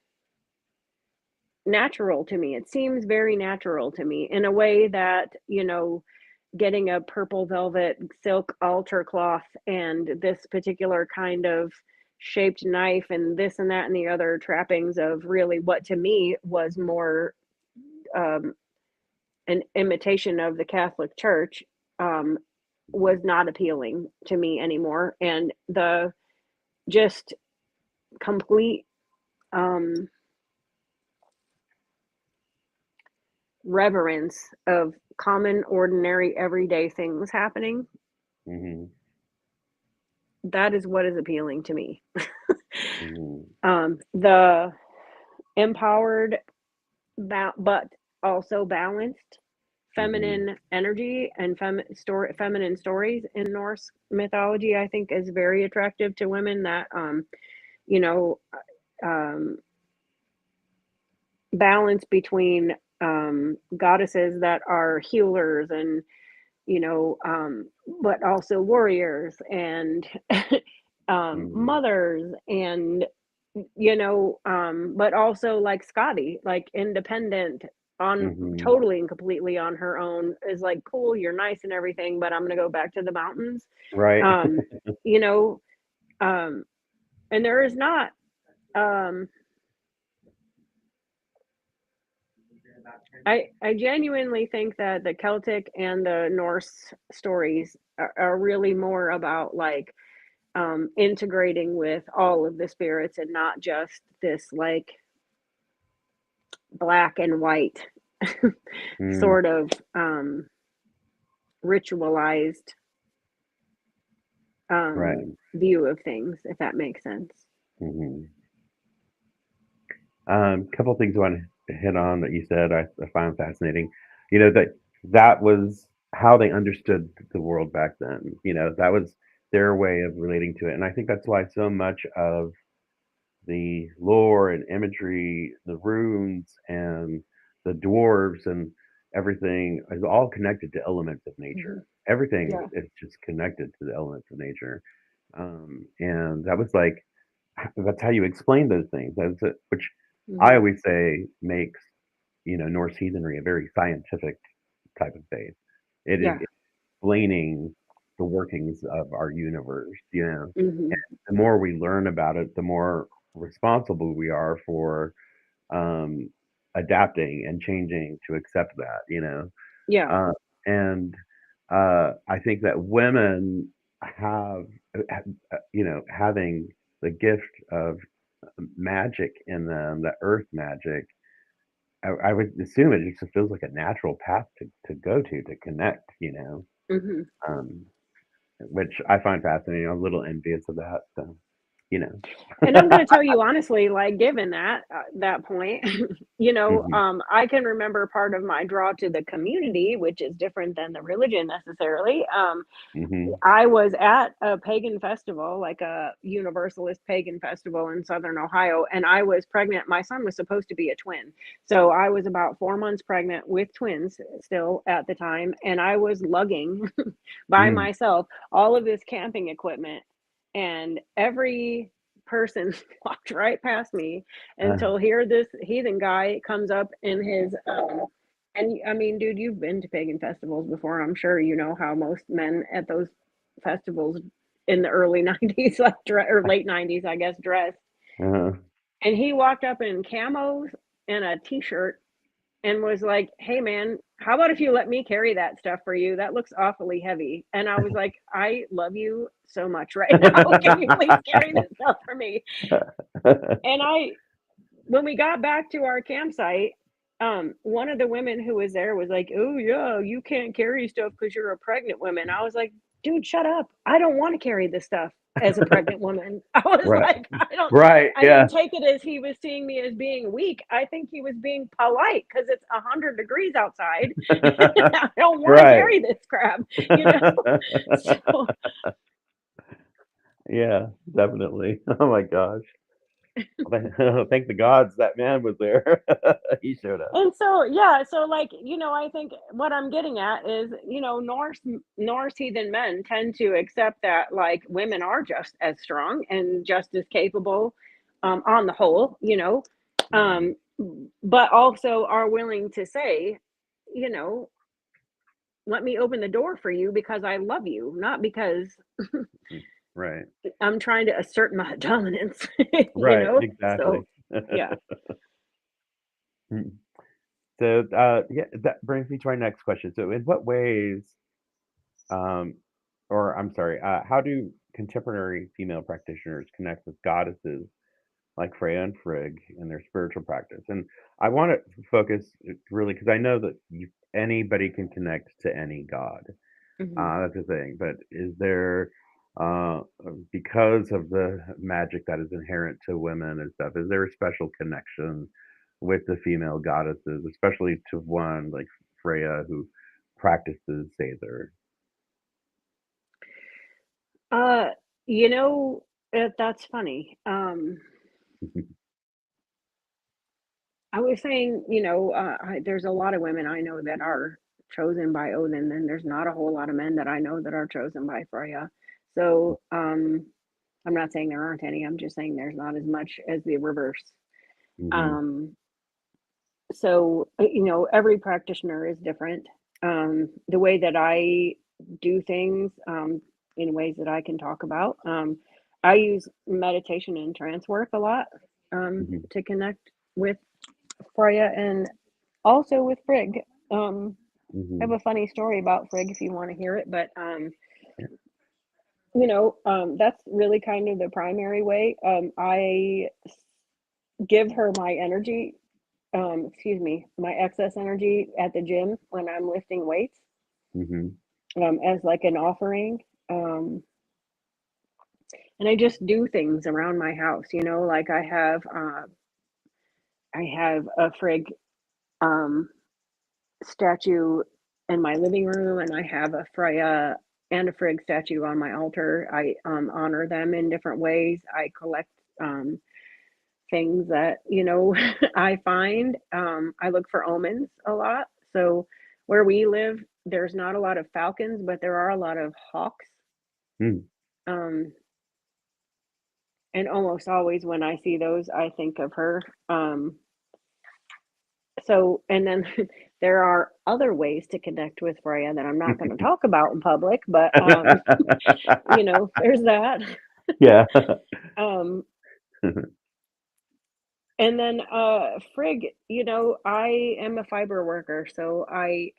natural to me. It seems very natural to me in a way that, getting a purple velvet silk altar cloth and this particular kind of shaped knife and this and that and the other trappings of really what to me was more um, an imitation of the Catholic Church, um, was not appealing to me anymore. And the just complete um, reverence of common, ordinary, everyday things happening, Mhm. that is what is appealing to me. Mhm. The empowered, but also balanced Mhm. feminine energy and feminine stories in Norse mythology, I think, is very attractive to women. That you know, um, balance between goddesses that are healers and but also warriors and Mhm. mothers and but also like Scotty, like independent on Mhm. totally and completely on her own is like cool, you're nice and everything, but I'm gonna go back to the mountains. Right. Um, you know, um, and there is not um I genuinely think that the Celtic and the Norse stories are really more about like integrating with all of the spirits and not just this like black and white Mm. sort of ritualized Right. view of things, if that makes sense. Mhm. Couple things I want to hit on that you said I find fascinating. That was how they understood the world back then. That was their way of relating to it, and I think that's why so much of the lore and imagery, the runes and the dwarves and everything is all connected to elements of Hmm. nature. Everything Yeah. is just connected to the elements of nature. And that was like that's how you explain those things. That's it, which I Hmm. always say makes Norse heathenry a very scientific type of faith. It is Yeah. explaining the workings of our universe. Hmm. The more we learn about it, the more responsible we are for um, adapting and changing to accept that. Yeah. Uh, and I think that women have, having the gift of magic in them, the earth magic. I would assume it just feels like a natural path to go to connect. Hmm. Um, which I find fascinating. I'm a little envious of that. So, you know. And I'm going to tell you honestly, like given that point, Mhm. I can remember part of my draw to the community, which is different than the religion necessarily. Mhm. I was at a pagan festival, like a universalist pagan festival in Southern Ohio, and I was pregnant. My son was supposed to be a twin. So I was about 4 months pregnant with twins still at the time. And I was lugging by Mm. myself all of this camping equipment. And every person walked right past me Uh, until here this heathen guy comes up in his and I mean, dude, you've been to pagan festivals before. I'm sure you know how most men at those festivals in the early 90s, like or late 90s, I guess, dressed. uh, And he walked up in camos and a t-shirt and was like, "Hey man, how about if you let me carry that stuff for you? That looks awfully heavy." And I was like, "I love you so much right now. Can you please carry this stuff for me?" And when we got back to our campsite, one of the women who was there was like, "Oh yeah, you can't carry stuff because you're a pregnant woman." I was like, "Dude, shut up! I don't want to carry this stuff as a pregnant woman." I was right. like, Right. I Yeah. didn't take it as he was seeing me as being weak. I think he was being polite because it's 100 degrees outside. I don't want to Right. carry this crap, you know. So Yeah, definitely. Oh my gosh. Thank the gods that man was there. He showed up. And so, yeah, so like, I think what I'm getting at is, Norse heathen men tend to accept that like women are just as strong and just as capable, on the whole, Mhm. but also are willing to say, you know, let me open the door for you because I love you, not because Mm, right. I'm trying to assert my dominance, you Right, know? exactly. So, yeah. Mm. So, yeah, that brings me to our next question. So, in what ways, um, or I'm sorry, how do contemporary female practitioners connect with goddesses like Freya and Frigg in their spiritual practice? And I want to focus really because I know that anybody can connect to any god. Mhm. That's the thing. But is there, uh, because of the magic that is inherent to women and stuff, is there a special connection with the female goddesses, especially to one like Freya who practices Sather? Uh, you know, that's funny. I was saying, there's a lot of women I know that are chosen by Odin, and there's not a whole lot of men that I know that are chosen by Freya. So, I'm not saying there aren't any. I'm just saying there's not as much as the reverse. Hmm. Um, so, every practitioner is different. The way that I do things, in ways that I can talk about, I use meditation and trance work a lot, Hmm. to connect with Freya and also with Frigg. I have Hmm. a funny story about Frigg if you want to hear it, but Yeah. that's really kind of the primary way. I give her my energy, excuse me, my excess energy at the gym when I'm lifting weights, Hmm. as like an offering. Um, and I just do things around my house, like I have a Frigg um, statue in my living room, and I have a Freya and a Frigg statue on my altar. I honor them in different ways. I collect um, things that I find. I look for omens a lot. So where we live, there's not a lot of falcons, but there are a lot of hawks. Mm. Um, and almost always when I see those, I think of her. And then there are other ways to connect with Freya that I'm not going to talk about in public, but there's that. Yeah. Um, and then Frigg, I am a fiber worker, so I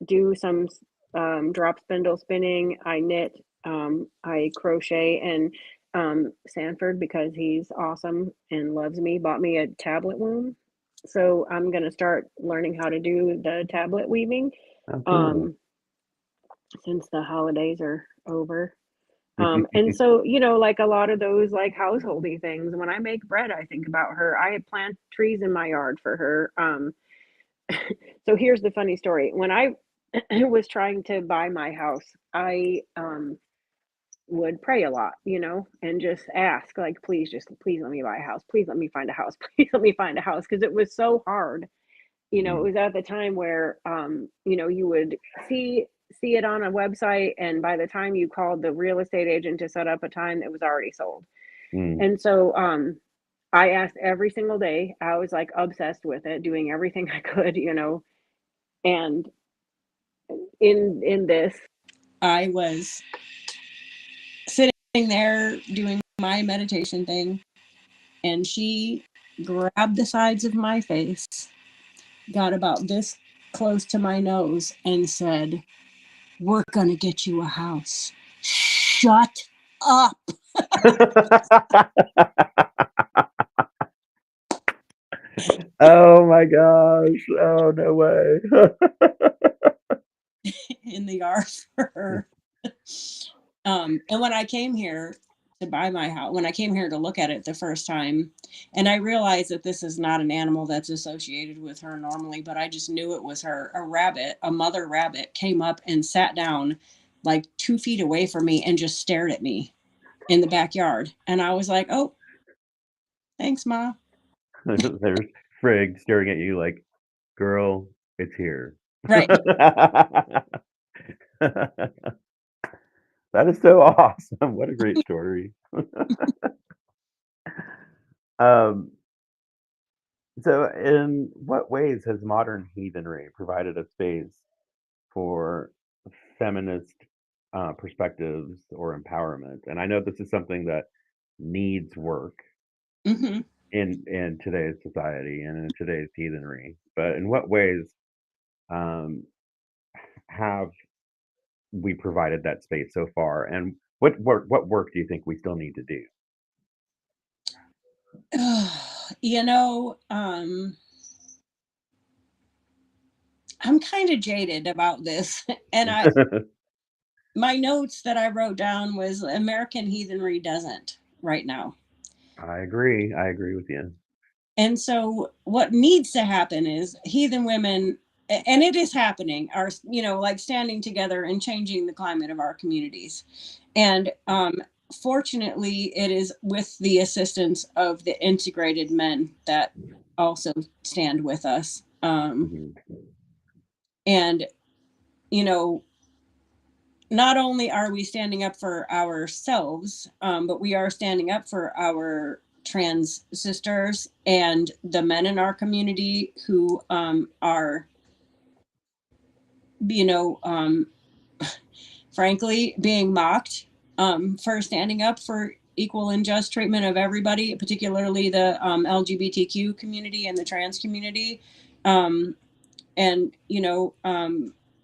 do some drop spindle spinning. I knit, I crochet, and Sanford, because he's awesome and loves me, bought me a tablet loom. So I'm gonna start learning how to do the tablet weaving, Oh, cool. um, since the holidays are over. And so, like a lot of those like householdy things, when I make bread, I think about her. I plant trees in my yard for her. So here's the funny story. When I was trying to buy my house, I would pray a lot, and just ask, like, please let me buy a house. Please let me find a house. Please let me find a house. Because it was so hard. It Mhm. was at the time where, you would see see it on a website, and by the time you called the real estate agent to set up a time, it was already sold. Mm. And so, I asked every single day. I was like obsessed with it, doing everything I could, and in this, I was sitting there doing my meditation thing, and she grabbed the sides of my face, got about this close to my nose, and said, "We're gonna get you a house. Shut up." Oh my gosh. Oh, no way. In the yard for her. And when I came here to buy my house, when I came here to look at it the first time, and I realized that this is not an animal that's associated with her normally, but I just knew it was her. A rabbit, a mother rabbit, came up and sat down like 2 feet away from me and just stared at me in the backyard. And I was like, "Oh, thanks, Ma." There's Frigg staring at you like, girl, it's here. Right. That is so awesome. What a great story. Um, So, in what ways has modern heathenry provided a space for feminist perspectives or empowerment? And I know this is something that needs work Hmm. in today's society and in today's heathenry. But in what ways um, have we provided that space so far? And what work do you think we still need to do? You know, I'm kind of jaded about this, and my notes that I wrote down was American heathenry doesn't right now. I agree. I agree with you. And so what needs to happen is heathen women, and it is happening, are, like standing together and changing the climate of our communities. And fortunately, it is with the assistance of the integrated men that also stand with us. Mhm. And, you know, not only are we standing up for ourselves, but we are standing up for our trans sisters and the men in our community who are, you know, frankly, being mocked for standing up for equal and just treatment of everybody, particularly the LGBTQ community and the trans community. Um, and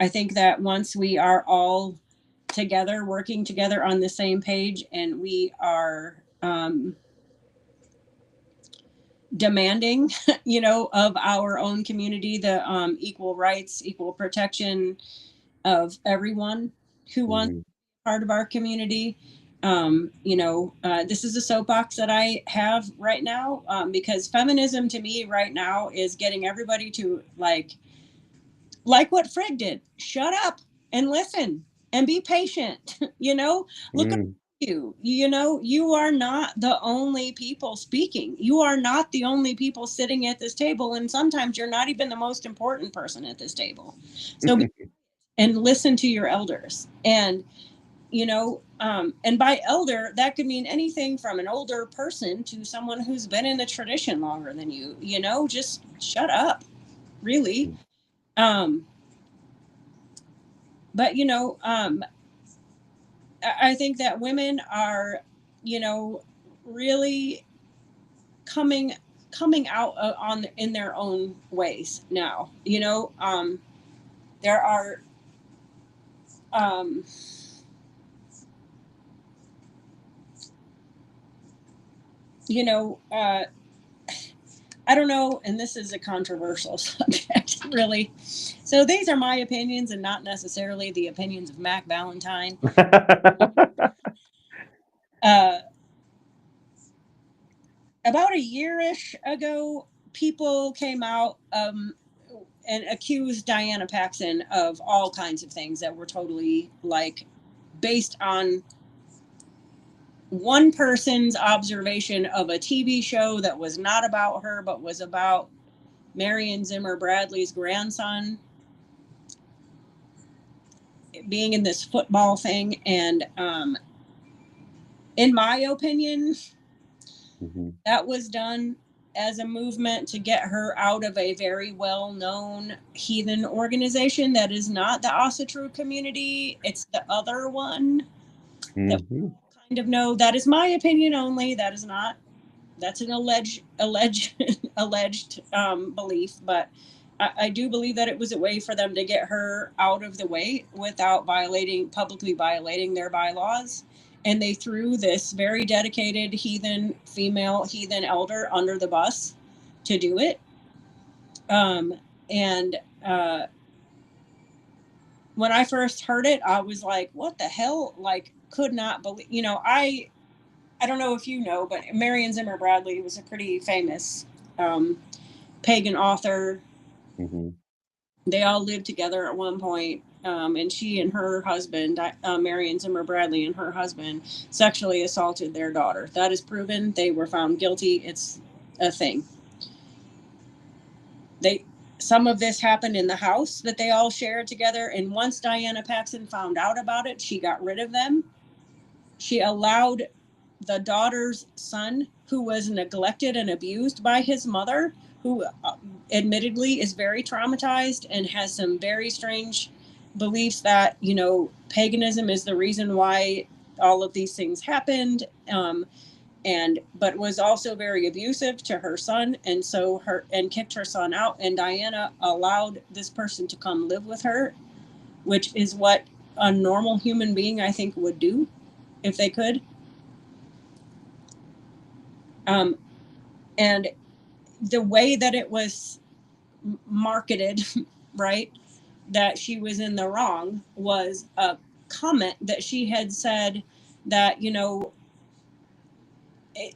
I think that once we are all together working together on the same page, and we are demanding of our own community the equal rights, equal protection of everyone who wants Mhm. part of our community. This is a soapbox that I have right now, because feminism to me right now is getting everybody to like what Frigg did. Shut up and listen and be patient. Look at Mm. you. You are not the only people speaking. You are not the only people sitting at this table. And sometimes you're not even the most important person at this table. So and listen to your elders. And by elder, that could mean anything from an older person to someone who's been in the tradition longer than you. Just shut up, really. Um, but I think that women are, really coming coming out on in their own ways now. There are um, you know I don't know, and this is a controversial subject, really. So these are my opinions and not necessarily the opinions of Mac Valentine. Uh, about a yearish ago, people came out and accused Diana Paxson of all kinds of things that were totally based on one person's observation of a TV show that was not about her, but was about Marion Zimmer Bradley's grandson being in this football thing. And in my opinion, Mhm. that was done as a movement to get her out of a very well-known heathen organization that is not the Asatru community. It's the other one that Mhm. we kind of know. That is my opinion only. That is not. That's an alleged belief, but I do believe that it was a way for them to get her out of the way without publicly violating their bylaws. And they threw this very dedicated female heathen elder under the bus to do it. And when I first heard it, I was like, what the hell? Could not believe, I don't know if you know, but Marion Zimmer Bradley was a pretty famous um, pagan author. Mhm. They all lived together at one point, and she and her husband, Marion Zimmer Bradley, and her husband sexually assaulted their daughter. That is proven. They were found guilty. It's a thing. They Some of this happened in the house that they all shared together, and once Diana Paxson found out about it, she got rid of them. She allowed the daughter's son, who was neglected and abused by his mother, who admittedly is very traumatized and has some very strange beliefs that, paganism is the reason why all of these things happened. And but was also very abusive to her son, and so her and kicked her son out, and Diana allowed this person to come live with her, which is what a normal human being, I think, would do if they could. And the way that it was marketed, right, that she was in the wrong, was a comment that she had said that,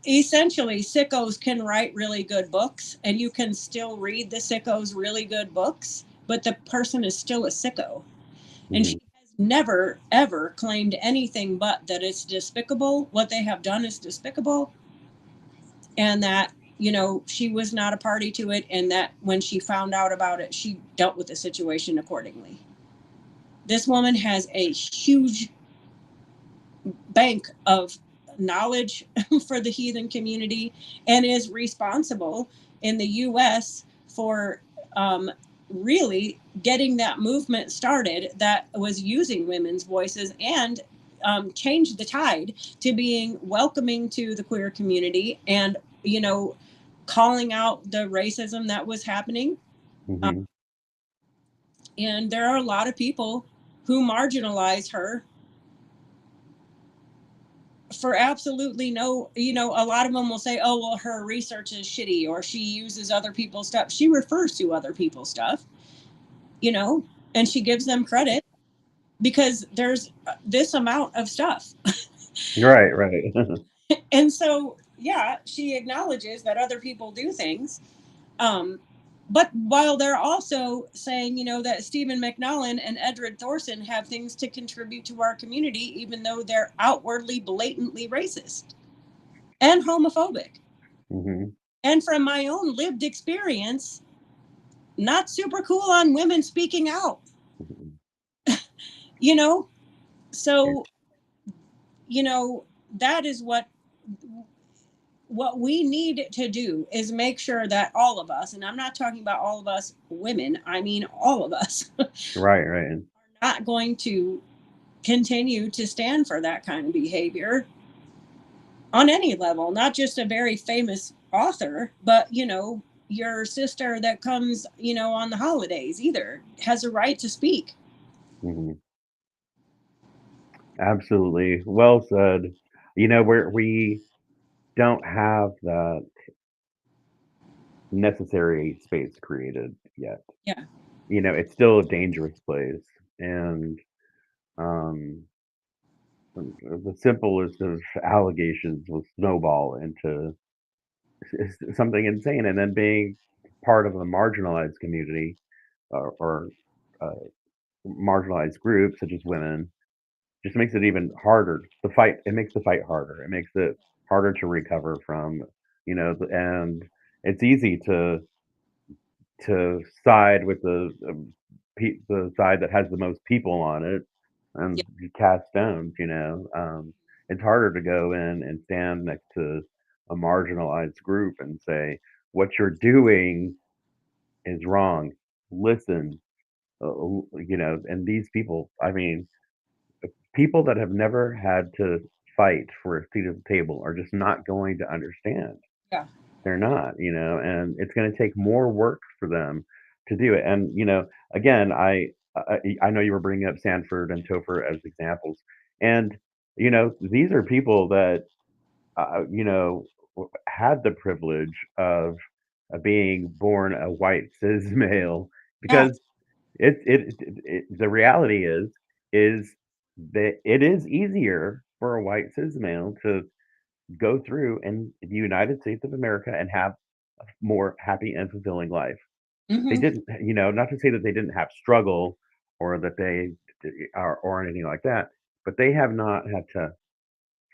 essentially sickos can write really good books and you can still read the sickos really good books, but the person is still a sicko. And she Mhm. has never ever claimed anything but that it's despicable, what they have done is despicable, and that, she was not a party to it, and that when she found out about it, she dealt with the situation accordingly. This woman has a huge bank of knowledge for the heathen community, and is responsible in the US for really getting that movement started that was using women's voices, and changed the tide to being welcoming to the queer community, and, calling out the racism that was happening. Um, Mhm. and there are a lot of people who marginalize her for absolutely no, a lot of them will say, oh, well, her research is shitty, or she uses other people's stuff. She refers to other people's stuff, you know, and she gives them credit because there's this amount of stuff. Right, right. And so, yeah, she acknowledges that other people do things. Um, but while they're also saying, that Stephen McNullen and Edred Thorson have things to contribute to our community, even though they're outwardly, blatantly racist and homophobic. Mhm. And from my own lived experience, not super cool on women speaking out, Mhm. you know? Yeah. So, you know, that is what we need to do, is make sure that all of us, and I'm not talking about all of us women, I mean all of us, Right, right. not going to continue to stand for that kind of behavior on any level, not just a very famous author, but, your sister that comes, on the holidays either has a right to speak. Mhm. Absolutely. Well said. We don't have that necessary space created yet. Yeah. It's still a dangerous place, and um, the simplest of allegations will snowball into something insane, and then being part of a marginalized community, or uh, marginalized group such as women just makes it even harder. It makes the fight harder. It makes it harder to recover from, and it's easy to side with the side that has the most people on it, and Yeah. you cast stones. It's harder to go in and stand next to a marginalized group and say what you're doing is wrong. Listen, and these people. I mean, people that have never had to fight for a seat at the table are just not going to understand. Yeah. They're not, and it's going to take more work for them to do it. And again, I know you were bringing up Sanford and Topher as examples, and these are people that had the privilege of being born a white cis male, Yeah. because the reality is that it is easier for a white cis male to go through in the United States of America and have a more happy and fulfilling life. They Hmm. didn't, not to say that they didn't have struggle, or that they or anything like that, but they have not had to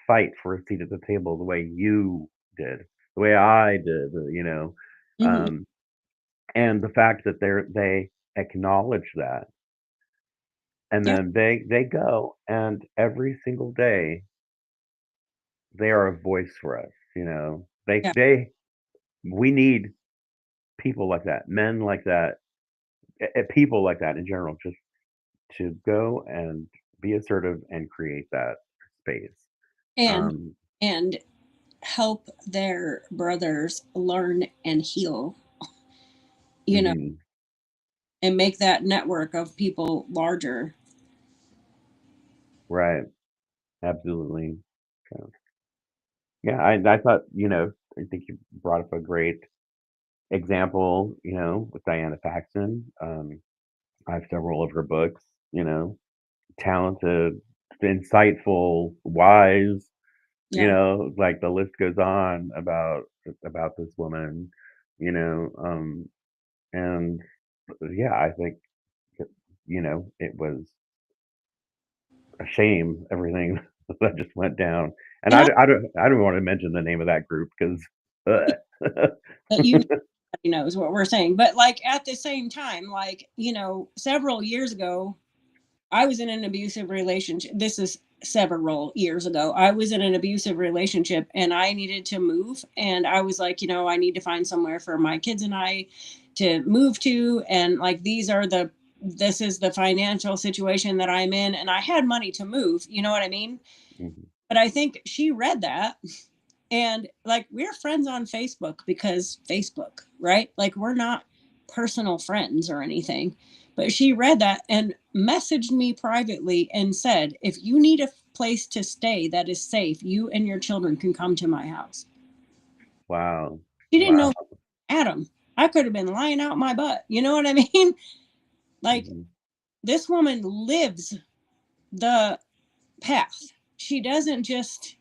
fight for a seat at the table the way you did, the way I did, Hmm. um, and the fact that they acknowledge that, and Yeah. then they go, and every single day they are a voice for us. They Yeah. they we need people like that, men like that, people like that in general, just to go and be assertive and create that space. and Um, and help their brothers learn and heal, you know, mhm, and make that network of people larger. right, absolutely. So, yeah, I thought, I think you brought up a great example, with Diana Paxson. I have several of her books, talented, insightful, wise, Yeah. like the list goes on about this woman, and yeah, I think that, it was a shame everything that just went down. And And I don't want to mention the name of that group because that you knows what we're saying, but like at the same time, like, several years ago, I was in an abusive relationship. This is several years ago. I was in an abusive relationship and I needed to move. And I was like, I need to find somewhere for my kids and I to move to. And like, this is the financial situation that I'm in. And I had money to move. You know what I mean? Mhm. But I think she read that. And like, we're friends on Facebook because Facebook, right? Like, we're not personal friends or anything. But she read that and messaged me privately and said, if you need a place to stay that is safe, you and your children can come to my house. Wow. She didn't Wow. know Adam. I could have been lying out my butt. You know what I mean? Like, Mhm. this woman lives the path. She doesn't just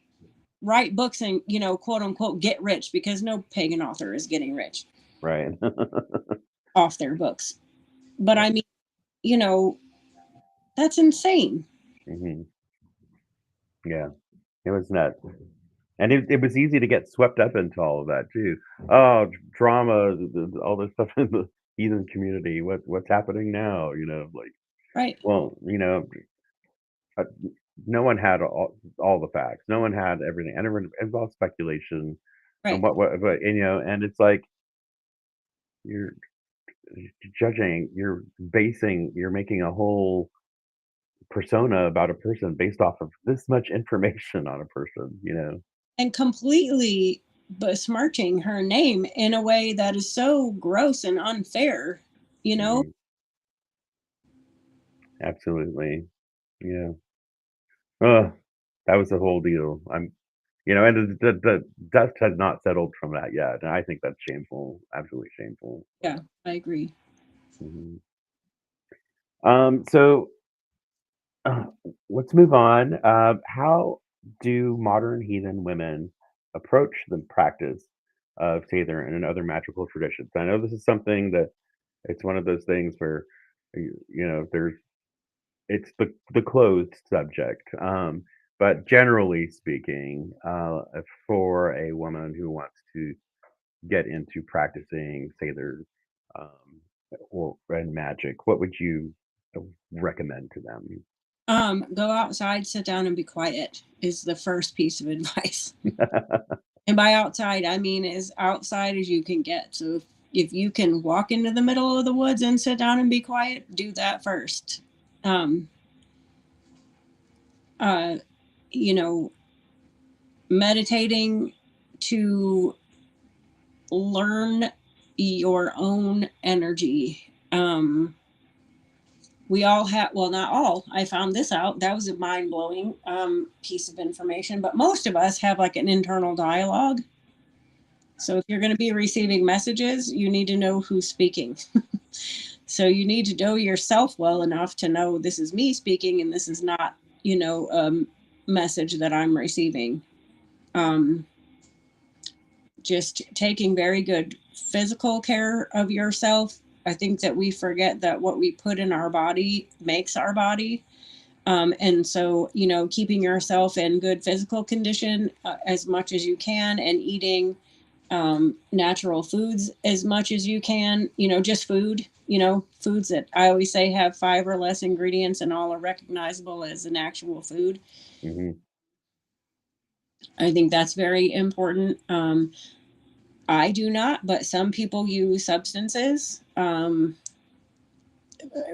write books and, quote unquote, get rich, because no pagan author is getting rich Right. off their books. But I mean, you know, that's insane. Mhm. Yeah, it was nuts. And it was easy to get swept up into all of that too. Oh, drama, all this stuff in the heathen community. What's happening now? Like, Right. well, uh, no one had all the facts. No one had everything, and it was all speculation. And Right. but and it's like you're judging, you're making a whole persona about a person based off of this much information on a person. And completely besmirching her name in a way that is so gross and unfair, you know? Mhm. Absolutely. Yeah. Oh, that was the whole deal. And the dust has not settled from that yet, and I think that's shameful, absolutely shameful. Yeah, I agree. Mhm. So uh, let's move on. How do modern heathen women approach the practice of Sather and other magical traditions? I know this is something that it's one of those things where there's it's the closed subject. But generally speaking, for a woman who wants to get into practicing, say, their um, or and magic, what would you recommend to them? Go outside, sit down, and be quiet is the first piece of advice. And by outside, I mean as outside as you can get. So if you can walk into the middle of the woods and sit down and be quiet, do that first. Um, uh, you know, meditating to learn your own energy. We all have, well, not all. I found this out. That was a mind blowing piece of information. But most of us have like an internal dialogue. So if you're going to be receiving messages, you need to know who's speaking. So you need to know yourself well enough to know this is me speaking and this is not, message that I'm receiving. Um, just taking very good physical care of yourself. I think that we forget that what we put in our body makes our body. And so, keeping yourself in good physical condition as much as you can, and eating natural foods as much as you can, just food, foods that I always say have 5 or less ingredients and all are recognizable as an actual food. Hmm. I think that's very important. I do not, but some people use substances,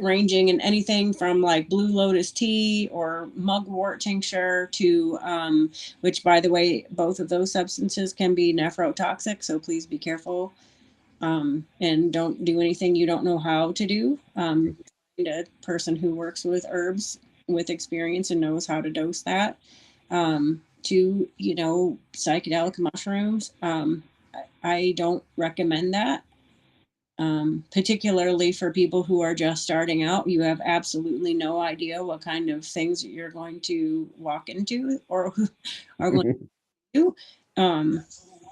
ranging in anything from like blue lotus tea or mugwort tincture to, which by the way, both of those substances can be nephrotoxic. So please be careful, and don't do anything you don't know how to do. Find a person who works with herbs with experience and knows how to dose that. To, psychedelic mushrooms. I don't recommend that, particularly for people who are just starting out. You have absolutely no idea what kind of things you're going to walk into or are going to do.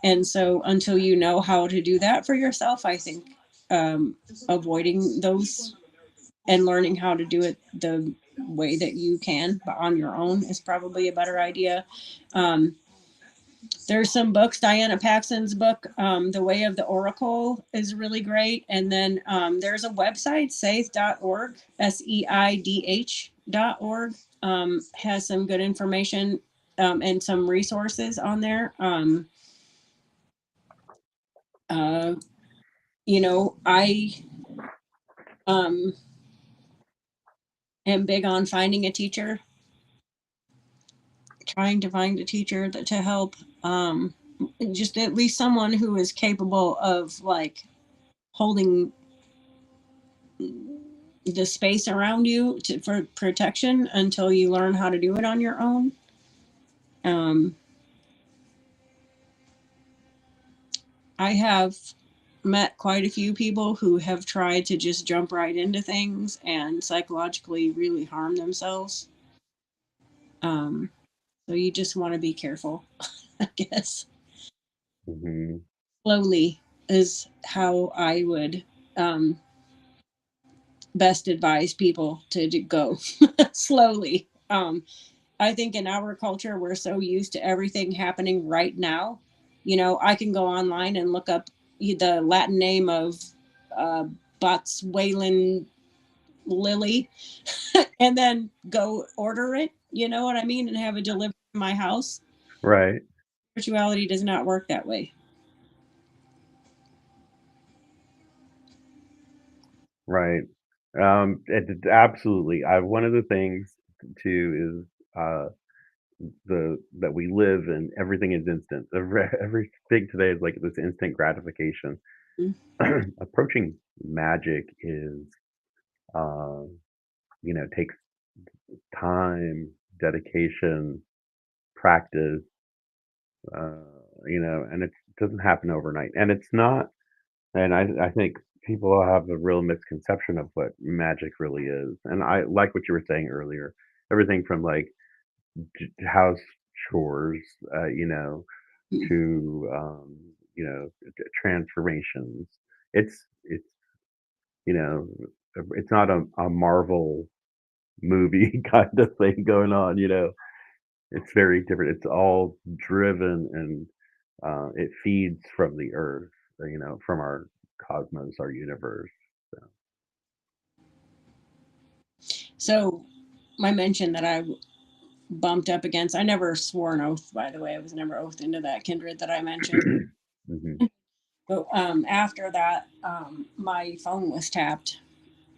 And so until you know how to do that for yourself, I think, avoiding those and learning how to do it the way that you can, but on your own, is probably a better idea. Um, there's some books. Diana Paxson's book, The Way of the Oracle, is really great. And then there's a website, seidh.org, seidh.org, has some good information, and some resources on there. I am big on finding a teacher, trying to find a teacher to help, just at least someone who is capable of like holding the space around you for protection until you learn how to do it on your own. I have met quite a few people who have tried to just jump right into things and psychologically really harm themselves. So you just want to be careful, I guess. Mm-hmm. Slowly is how I would, best advise people to go slowly. I think in our culture, we're so used to everything happening right now. I can go online and look up the Latin name of, uh, Botswalan lily and then go order it. You know what I mean? And have it delivered to my house. Right. Spirituality does not work that way. Right. Absolutely. One of the things too is that we live and everything is instant. Everything today is like this instant gratification. Mm. Approaching magic is, uh, takes time, dedication, practice, and it doesn't happen overnight. And it's not, and I think people have a real misconception of what magic really is. And I like what you were saying earlier. Everything from like house chores, Mm. to transformations. It's you know it's not a Marvel movie kind of thing going on. It's very different. It's all driven and it feeds from the earth, from our cosmos, our universe. So. So my mention that I bumped up against, I never swore an oath, by the way. I was never oathed into that kindred that I mentioned. Hmm. But after that, my phone was tapped,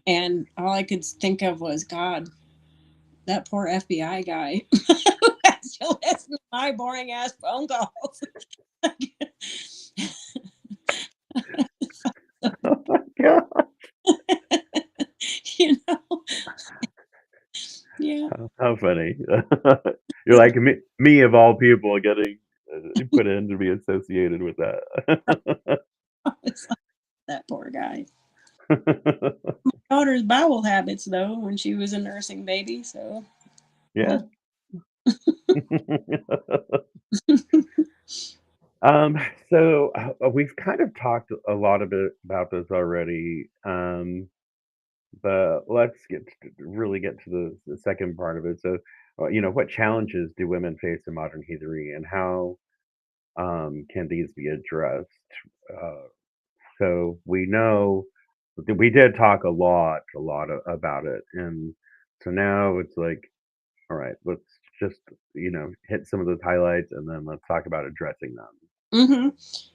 and all I could think of was, God, that poor FBI guy who has to listen to my boring ass phone calls. Oh my god! you know, yeah. How funny! You're like me of all people getting put in to be associated with that. I was like, that poor guy. Daughter's bowel habits, though, when she was a nursing baby. So, Yeah. So we've kind of talked a lot of it about this already, but let's really get to the second part of it. So, what challenges do women face in modern heathery, and how can these be addressed? Uh, so we know that we did talk about it, and so now it's like, all right, let's just hit some of those highlights, and then let's talk about addressing them. Mm-hmm.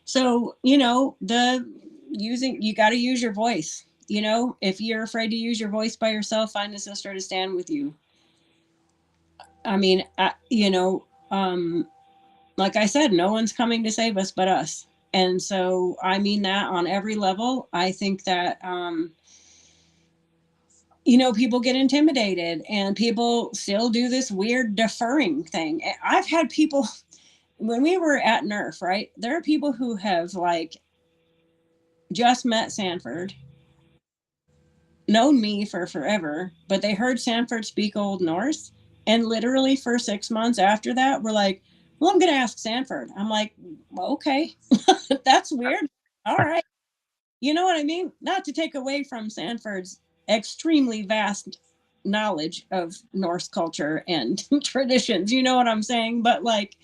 So, you know, you got to use your voice. You know, if you're afraid to use your voice by yourself, find a sister to stand with you. I mean, like I said, no one's coming to save us but us. And so I mean that on every level. I think that, people get intimidated and people still do this weird deferring thing. I've had people, when we were at NERF, right? There are people who have like just met Sanford, known me for forever, but they heard Sanford speak Old Norse. And literally for 6 months after that, we're like, well, I'm going to ask Sanford. I'm like, well, okay, that's weird. All right. You know what I mean? Not to take away from Sanford's extremely vast knowledge of Norse culture and traditions. You know what I'm saying? But like,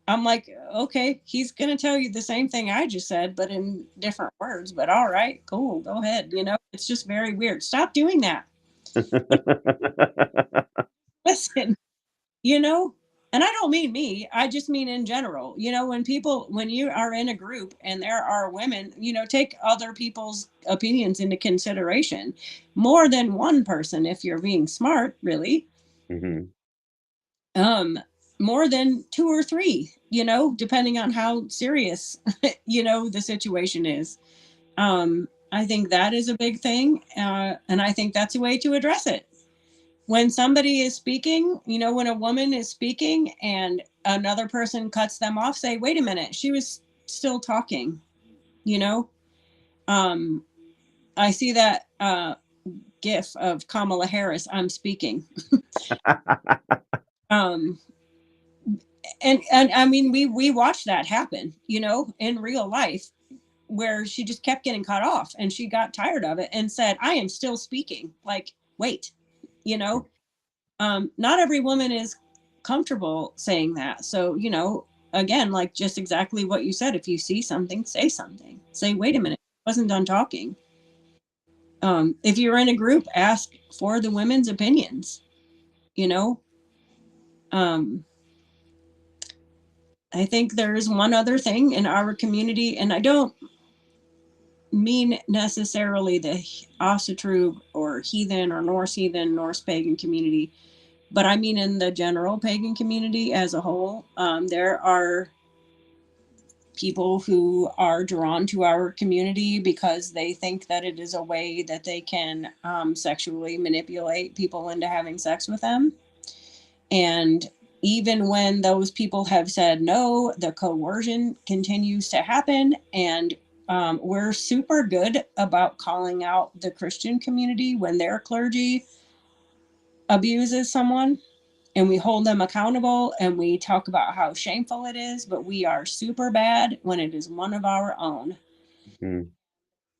I'm like, okay, he's going to tell you the same thing I just said, but in different words. But all right, cool, go ahead. It's just very weird. Stop doing that. Listen, you know, and I don't mean me, I just mean in general. When you are in a group and there are women, take other people's opinions into consideration. More than one person, if you're being smart, really. Mm-hmm. More than two or three, depending on how serious, the situation is. I think that is a big thing. And I think that's a way to address it. When somebody is speaking, when a woman is speaking and another person cuts them off, say, wait a minute, she was still talking, I see that gif of Kamala Harris, I'm speaking. And I mean, we watched that happen, in real life, where she just kept getting cut off and she got tired of it and said, I am still speaking. Like, wait, not every woman is comfortable saying that. So, again, like just exactly what you said, if you see something, say something. Say, wait a minute, I wasn't done talking. If you're in a group, ask for the women's opinions, I think there's one other thing in our community, and I don't mean necessarily the Asatru or heathen or Norse pagan community, but I mean in the general pagan community as a whole. There are people who are drawn to our community because they think that it is a way that they can sexually manipulate people into having sex with them. And even when those people have said no, the coercion continues to happen. And we're super good about calling out the Christian community when their clergy abuses someone, and we hold them accountable and we talk about how shameful it is, but we are super bad when it is one of our own. Mm.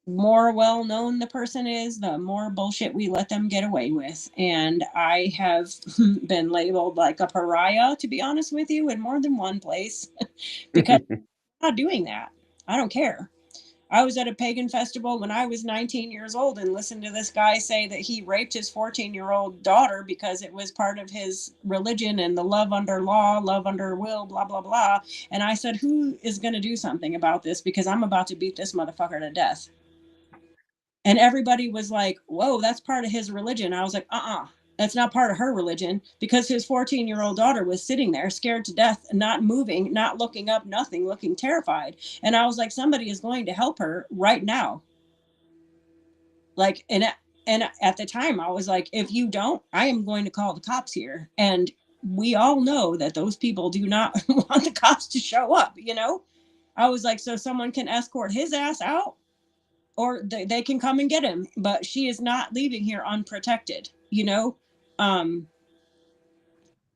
More well known the person is, the more bullshit we let them get away with. And I have been labeled like a pariah, to be honest with you, in more than one place because I'm not doing that. I don't care. I was at a pagan festival when I was 19 years old and listened to this guy say that he raped his 14-year-old daughter because it was part of his religion and the love under law, love under will, blah, blah, blah. And I said, who is going to do something about this? Because I'm about to beat this motherfucker to death. And everybody was like, whoa, that's part of his religion. I was like, that's not part of her religion, because his 14-year-old daughter was sitting there scared to death, not moving, not looking up, nothing, looking terrified. And I was like, somebody is going to help her right now. Like, and at the time I was like, if you don't, I am going to call the cops here. And we all know that those people do not want the cops to show up, I was like, so someone can escort his ass out, or they can come and get him, but she is not leaving here unprotected.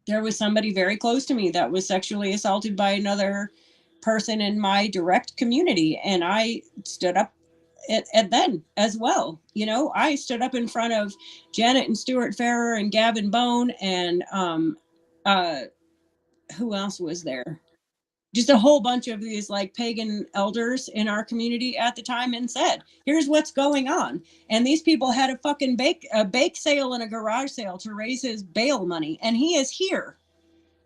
There was somebody very close to me that was sexually assaulted by another person in my direct community, and I stood up at then as well. I stood up in front of Janet and Stuart Farrer and Gavin Bone and who else was there? Just a whole bunch of these like pagan elders in our community at the time, and said, here's what's going on. And these people had a fucking bake sale and a garage sale to raise his bail money. And he is here.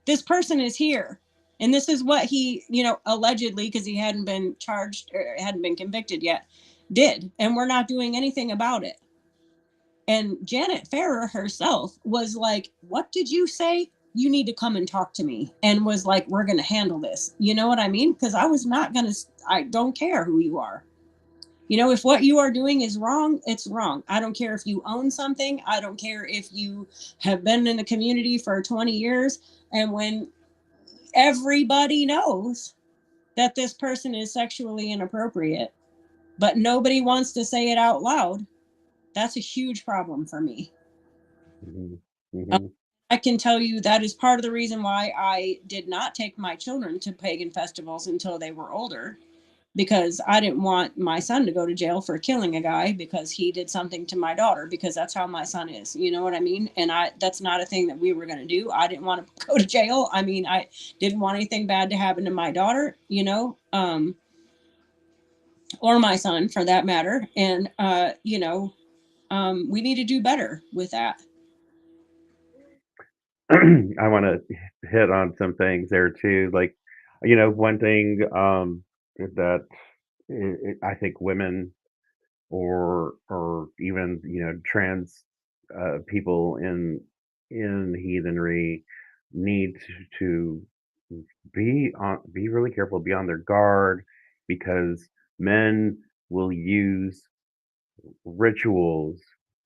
This person is here. And this is what he, allegedly, because he hadn't been charged or hadn't been convicted yet, did. And we're not doing anything about it. And Janet Farrer herself was like, "What did you say? You need to come and talk to me." And was like, "We're going to handle this." You know what I mean? Because I was not going to, I don't care who you are. If what you are doing is wrong, it's wrong. I don't care if you own something. I don't care if you have been in the community for 20 years. And when everybody knows that this person is sexually inappropriate, but nobody wants to say it out loud, that's a huge problem for me. Mm-hmm. Mm-hmm. I can tell you that is part of the reason why I did not take my children to pagan festivals until they were older, because I didn't want my son to go to jail for killing a guy because he did something to my daughter, because that's how my son is. You know what I mean? And that's not a thing that we were going to do. I didn't want to go to jail. I mean, I didn't want anything bad to happen to my daughter, or my son for that matter. And, we need to do better with that. I want to hit on some things there too. Like, one thing that I think women or even trans people in heathenry need to be really careful, be on their guard, because men will use rituals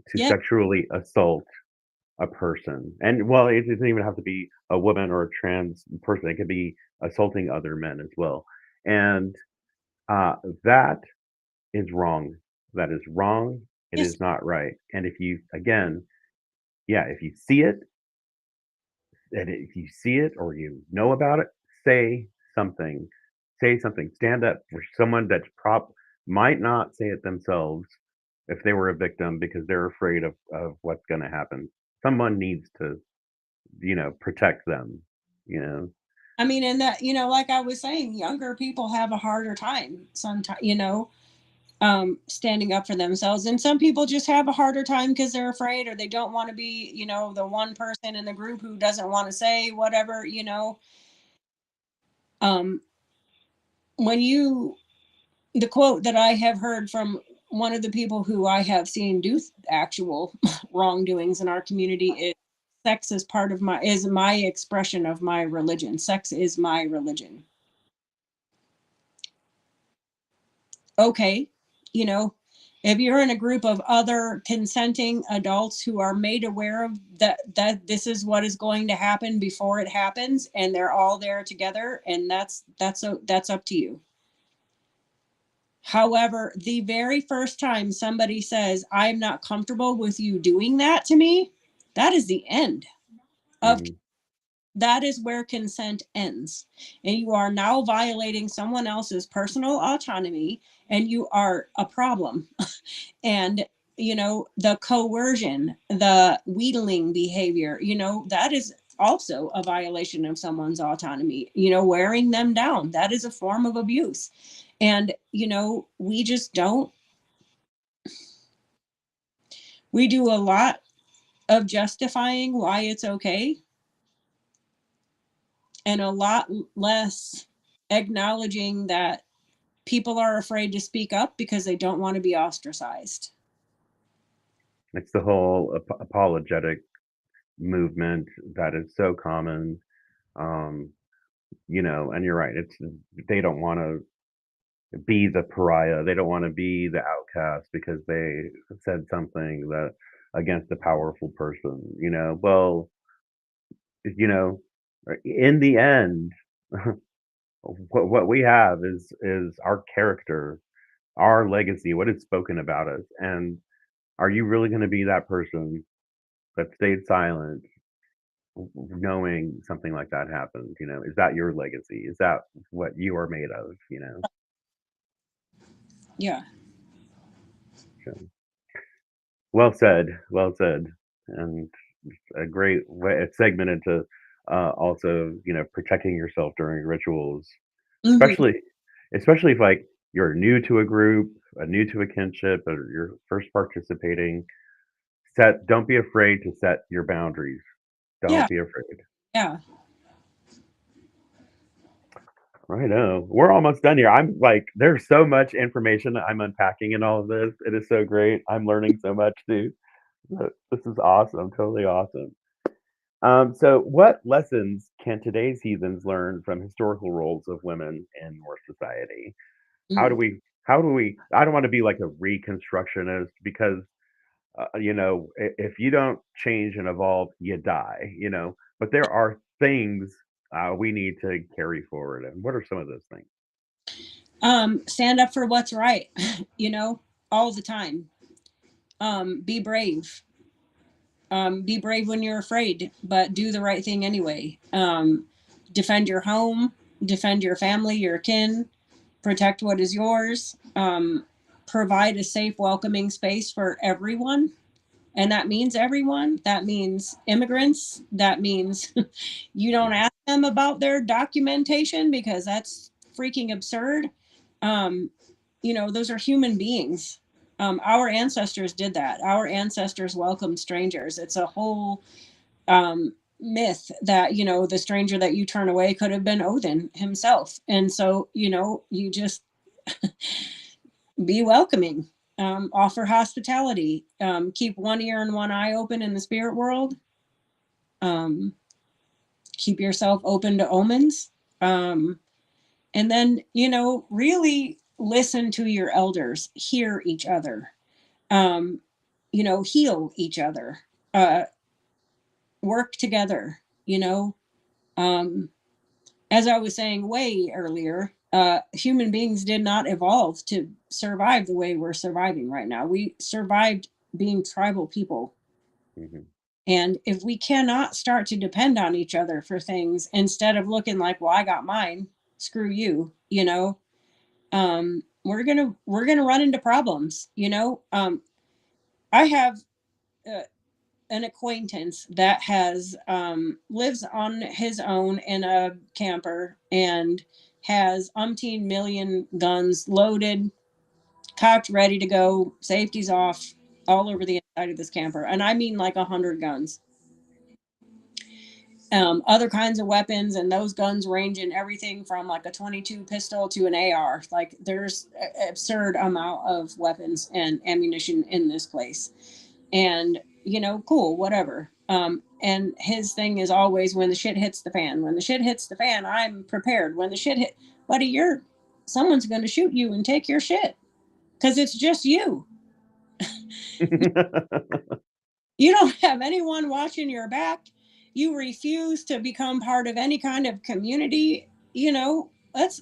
to Yeah. sexually assault a person. And well, it doesn't even have to be a woman or a trans person. It could be assaulting other men as well. And that is wrong. That is wrong. It Yes. is not right. And if you, again, yeah, if you see it, and if you see it or you know about it, say something. Say something. Stand up for someone that's might not say it themselves if they were a victim because they're afraid of what's going to happen. Someone needs to protect them, you know. I mean, and that, like I was saying, younger people have a harder time sometimes, standing up for themselves. And some people just have a harder time because they're afraid, or they don't want to be, the one person in the group who doesn't want to say whatever, um, when the quote that I have heard from one of the people who I have seen do actual wrongdoings in our community is, sex is is my expression of my religion. Sex is my religion. Okay, if you're in a group of other consenting adults who are made aware of that this is what is going to happen before it happens, and they're all there together, and that's up to you. However, the very first time somebody says, "I'm not comfortable with you doing that to me," that is the end of Mhm. that is where consent ends. And you are now violating someone else's personal autonomy, and you are a problem. And the coercion, the wheedling behavior, that is also a violation of someone's autonomy. Wearing them down, that is a form of abuse. And we just don't we do a lot of justifying why it's okay, and a lot less acknowledging that people are afraid to speak up because they don't want to be ostracized. It's the whole apologetic movement that is so common. Um, and you're right. It's they don't want to be the pariah. They don't want to be the outcast because they said something that against a powerful person. Well, you know, in the end, what we have is our character, our legacy, what is spoken about us. And are you really going to be that person that stayed silent knowing something like that happened? Is that your legacy? Is that what you are made of? Yeah. So, well said, well said. And a great way, a segment into also protecting yourself during rituals, Mm-hmm. especially if like you're new to a group, new to a kinship, or you're first participating. Don't be afraid to set your boundaries. Yeah. Don't be afraid. Yeah. I know. We're almost done here. I'm like, there's so much information that I'm unpacking in all of this. It is so great. I'm learning so much too. This is awesome. Totally awesome. So, what lessons can today's heathens learn from historical roles of women in Norse society? How do Mhm. we? How do we? I don't want to be like a reconstructionist because if you don't change and evolve, you die. But there are things we need to carry forward. And what are some of those things? Stand up for what's right, you know, all the time. Be brave. Be brave when you're afraid, but do the right thing anyway. Defend your home, defend your family, your kin, protect what is yours, provide a safe, welcoming space for everyone. And that means everyone. That means immigrants. That means you don't Mhm. ask them about their documentation because that's freaking absurd. Um, those are human beings. Our ancestors did that. Our ancestors welcomed strangers. It's a whole myth that, the stranger that you turn away could have been Odin himself. And so, you just be welcoming, offer hospitality, keep one ear and one eye open in the spirit world, um, keep yourself open to omens. Um, and then, really listen to your elders, hear each other, um, heal each other, uh, work together, um, as I was saying way earlier, human beings did not evolve to survive the way we're surviving right now. We survived being tribal people. Mhm. And if we cannot start to depend on each other for things instead of looking like, well, I got mine, screw you, we're gonna run into problems. I have uh, an acquaintance that has lives on his own in a camper and has umpteen million guns loaded, cocked, ready to go, safeties off, all over the inside of this camper, and I mean like 100 guns. Other kinds of weapons, and those guns range in everything from like a 22 pistol to an AR. Like there's absurd amount of weapons and ammunition in this place, and cool, whatever. And his thing is always, when the shit hits the fan. When the shit hits the fan, I'm prepared. When the shit hit, buddy, someone's going to shoot you and take your shit because it's just you. You don't have anyone watching your back. You refuse to become part of any kind of community. That's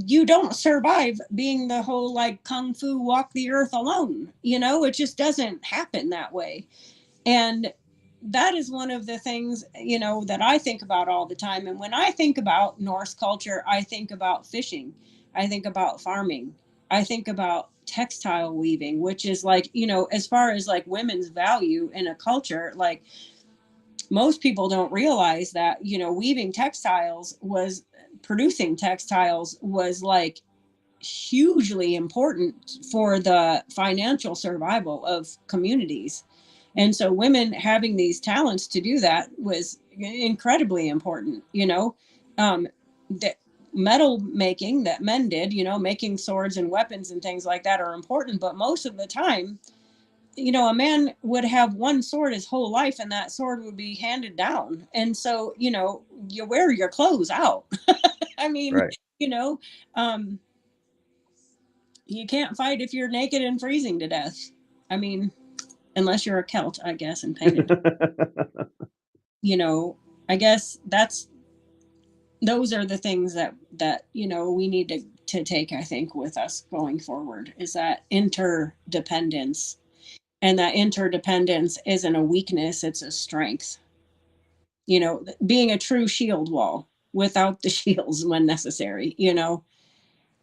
You don't survive being the whole like kung fu walk the earth alone. It just doesn't happen that way. And that is one of the things, that I think about all the time. And when I think about Norse culture, I think about fishing, I think about farming, I think about textile weaving, which is like, as far as like women's value in a culture, like most people don't realize that, weaving textiles was producing textiles was like hugely important for the financial survival of communities. And so women having these talents to do that was incredibly important. The metal making that men did, making swords and weapons and things like that are important, but most of the time, a man would have one sword his whole life and that sword would be handed down. And so, you wear your clothes out. I mean, Right. you know, um, you can't fight if you're naked and freezing to death. I mean, unless you're a Celt, I guess, and painted. You know, I guess those are the things that we need to take, I think, with us going forward, is that interdependence. And that interdependence isn't a weakness, it's a strength. Being a true shield wall without the shields when necessary.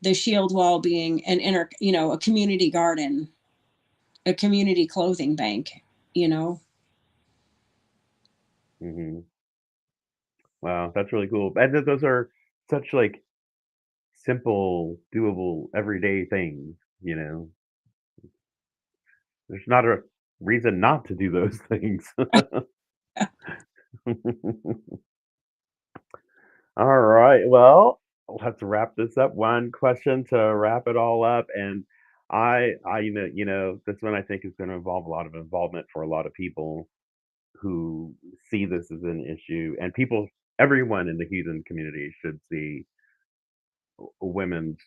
The shield wall being a community garden, a community clothing bank, you know. Mhm. Wow, that's really cool. And those are such like simple, doable, everyday things. There's not a reason not to do those things. All right. Well, let's wrap this up. One question to wrap it all up, and this one I think is going to involve a lot of involvement for a lot of people who see this as an issue, and everyone in the heathen community should see women's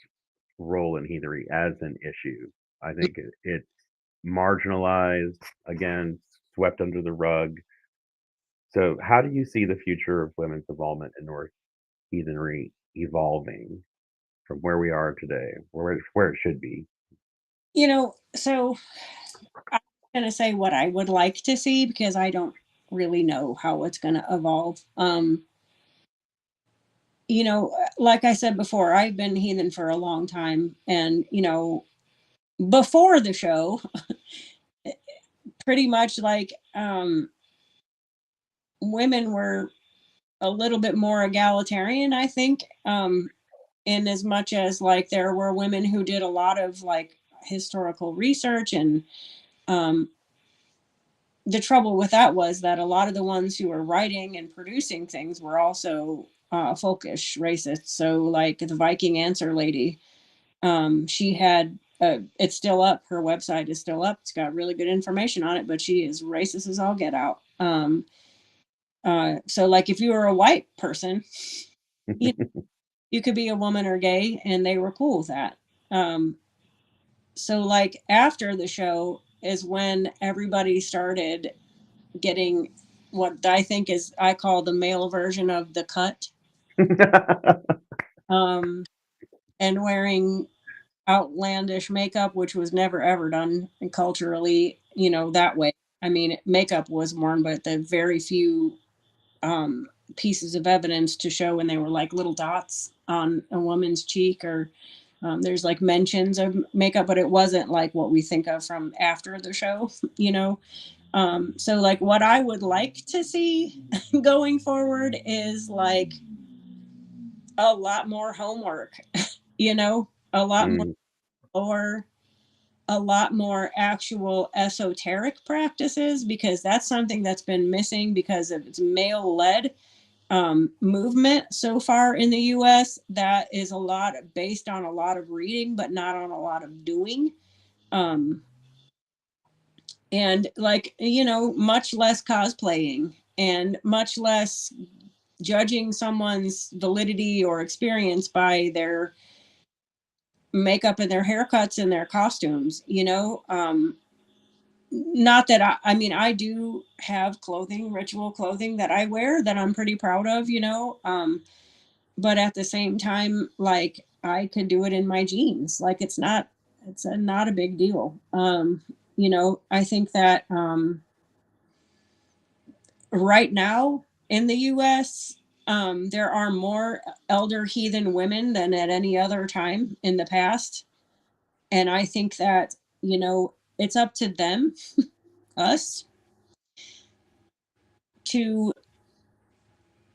role in heathery as an issue. I think it's marginalized, again, swept under the rug. So, how do you see the future of women's involvement in North heathenry evolving from where we are today, where it should be? So I'm going to say what I would like to see because I don't really know how it's going to evolve. Like I said before, I've been heathen for a long time. And, before the show, pretty much like women were a little bit more egalitarian, I think, in as much as like there were women who did a lot of like historical research. And um, the trouble with that was that a lot of the ones who were writing and producing things were also folkish racists. So, like the Viking Answer lady, she had it's still up. Her website is still up. It's got really good information on it, but she is racist as all get out. So, like, if you were a white person, you, you could be a woman or gay, and they were cool with that. So, like, after the show is when everybody started getting what I think is I call the male version of the cut, um, and wearing outlandish makeup, which was never ever done culturally, that way. I mean, makeup was worn, but the very few um, pieces of evidence to show when they were like little dots on a woman's cheek, or there's like mentions of makeup, but it wasn't like what we think of from after the show, you know. So like what I would like to see going forward is like a lot more homework, a lot more Mm. or a lot more actual esoteric practices, because that's something that's been missing because of its male led movement so far in the US. That is a lot based on a lot of reading, but not on a lot of doing. Um, and like, much less cosplaying and much less judging someone's validity or experience by their makeup and their haircuts and their costumes, not that I mean, I do have clothing, ritual clothing that I wear that I'm pretty proud of, but at the same time, like I could do it in my jeans. Like not a big deal. I think that right now in the US, there are more elder heathen women than at any other time in the past. And I think that, it's up to them, us, to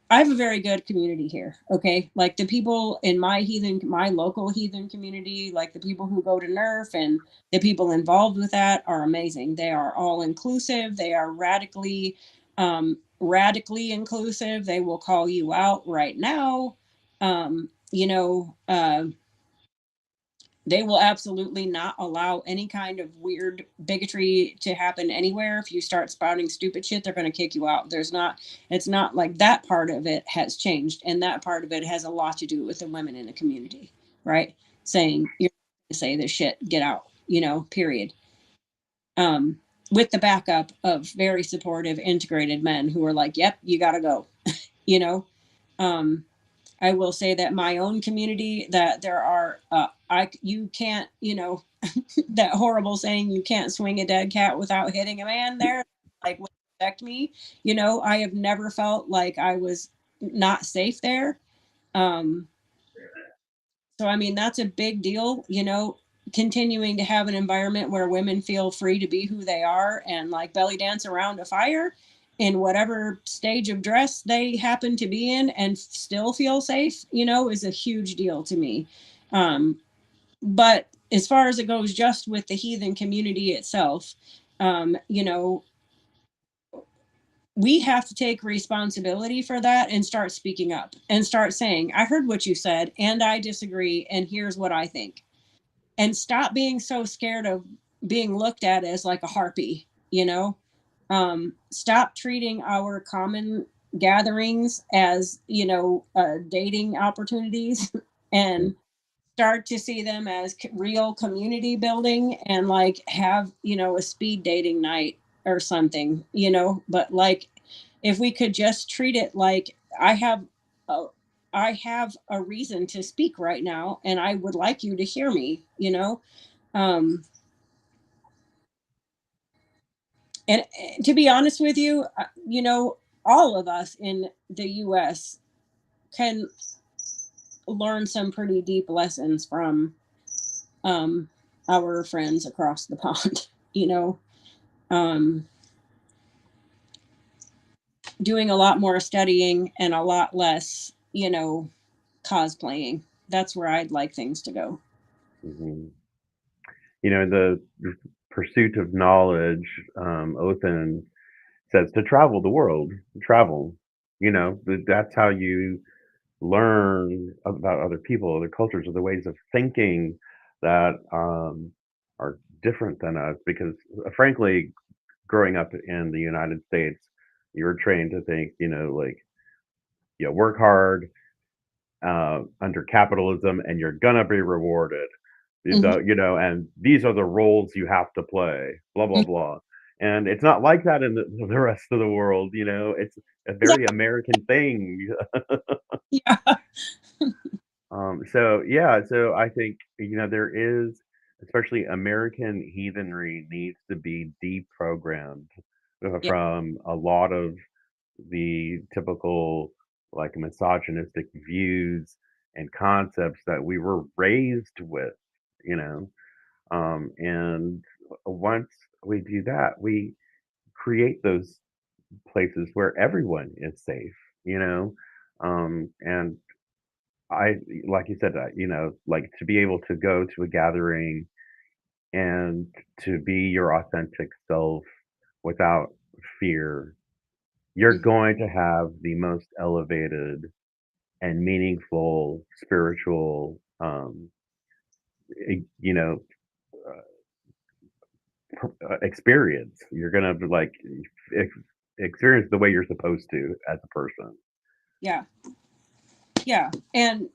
I have a very good community here. Okay. Like the people in my local heathen community, like the people who go to NERF and the people involved with that are amazing. They are all inclusive. They are radically inclusive. They will call you out right now. Um, you know, uh, they will absolutely not allow any kind of weird bigotry to happen anywhere. If you start spouting stupid shit, they're going to kick you out. It's not like that part of it has changed. And that part of it has a lot to do with the women in the community, right? Saying, you're going to say this shit, get out, period. Um, with the backup of very supportive, integrated men who are like, yep, you got to go, you know? Um, I will say that my own community, that there are you can't, that horrible saying, you can't swing a dead cat without hitting a man there, like would affect me. I have never felt like I was not safe there. Um, so I mean that's a big deal, continuing to have an environment where women feel free to be who they are and like belly dance around a fire in whatever stage of dress they happen to be in and still feel safe, is a huge deal to me. But as far as it goes just with the heathen community itself, we have to take responsibility for that and start speaking up and start saying, I heard what you said and I disagree, and here's what I think. And stop being so scared of being looked at as like a harpy, you know? Stop treating our common gatherings as, dating opportunities and start to see them as real community building, and like have, a speed dating night or something, but like if we could just treat it like a, I have a reason to speak right now and I would like you to hear me, um and to be honest with you, all of us in the US can learn some pretty deep lessons from um, our friends across the pond, you know, um, doing a lot more studying and a lot less, cosplaying. That's where I'd like things to go. Mhm. The pursuit of knowledge, Othan says to travel the world, travel. That's how you learn about other people, other cultures, other ways of thinking that are different than us. Because, frankly, growing up in the United States, you were trained to think, like, work hard under capitalism, and you're gonna be rewarded. Mhm. And these are the roles you have to play, blah blah Mhm. blah. And it's not like that in the rest of the world. It's a Yeah, very American thing. yeah, So yeah, so I think there is, especially American heathenry needs to be deprogrammed yeah, from a lot of the typical like misogynistic views and concepts that we were raised with, you know. And once we do that, we create those places where everyone is safe, you know. And I, like you said, like to be able to go to a gathering and to be your authentic self without fear, you're mhm, going to have the most elevated and meaningful spiritual, e- you know, experience. You're gonna like ex- experience the way you're supposed to as a person. yeah, yeah. And,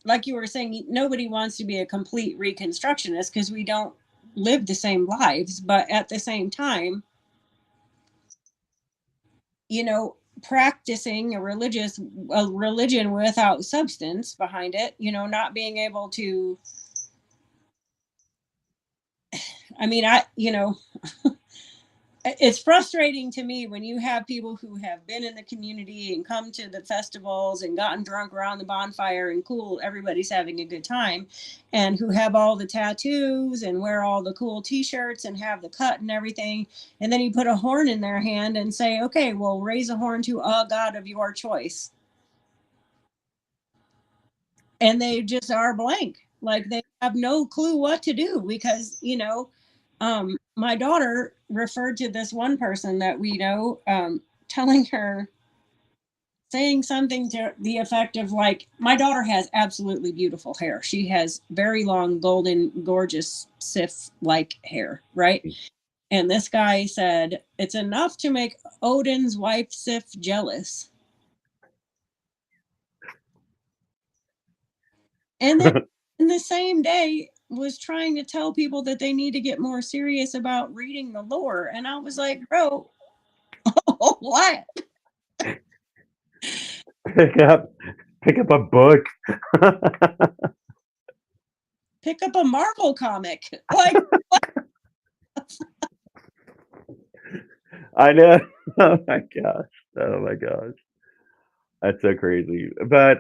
like you were saying, nobody wants to be a complete reconstructionist because we don't live the same lives. But at the same time, practicing a religion without substance behind it, not being able to, I mean, it's frustrating to me when you have people who have been in the community and come to the festivals and gotten drunk around the bonfire and cool, everybody's having a good time, and who have all the tattoos and wear all the cool t-shirts and have the cut and everything, and then you put a horn in their hand and say, okay, well, raise a horn to a god of your choice, and they just are blank, like they have no clue what to do because my daughter referred to this one person that we know, telling her, saying something to the effect of like, my daughter has absolutely beautiful hair, she has very long golden gorgeous sif like hair, right? And this guy said it's enough to make Odin's wife Sif jealous, and then in the same day was trying to tell people that they need to get more serious about reading the lore, and I was like, bro, what? pick up pick up a book. Pick up a Marvel comic. Like, I know. Oh my gosh. Oh my gosh. That's so crazy. But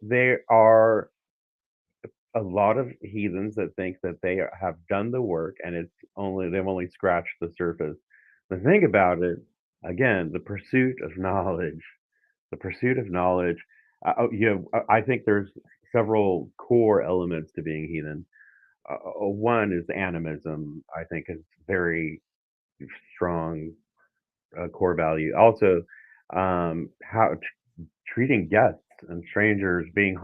there are a lot of heathens that think that they have done the work and they've only scratched the surface. The thing about it, again, the pursuit of knowledge, the pursuit of knowledge. I think there's several core elements to being heathen. One is animism. I think is very strong core value. Also, how treating guests and strangers, being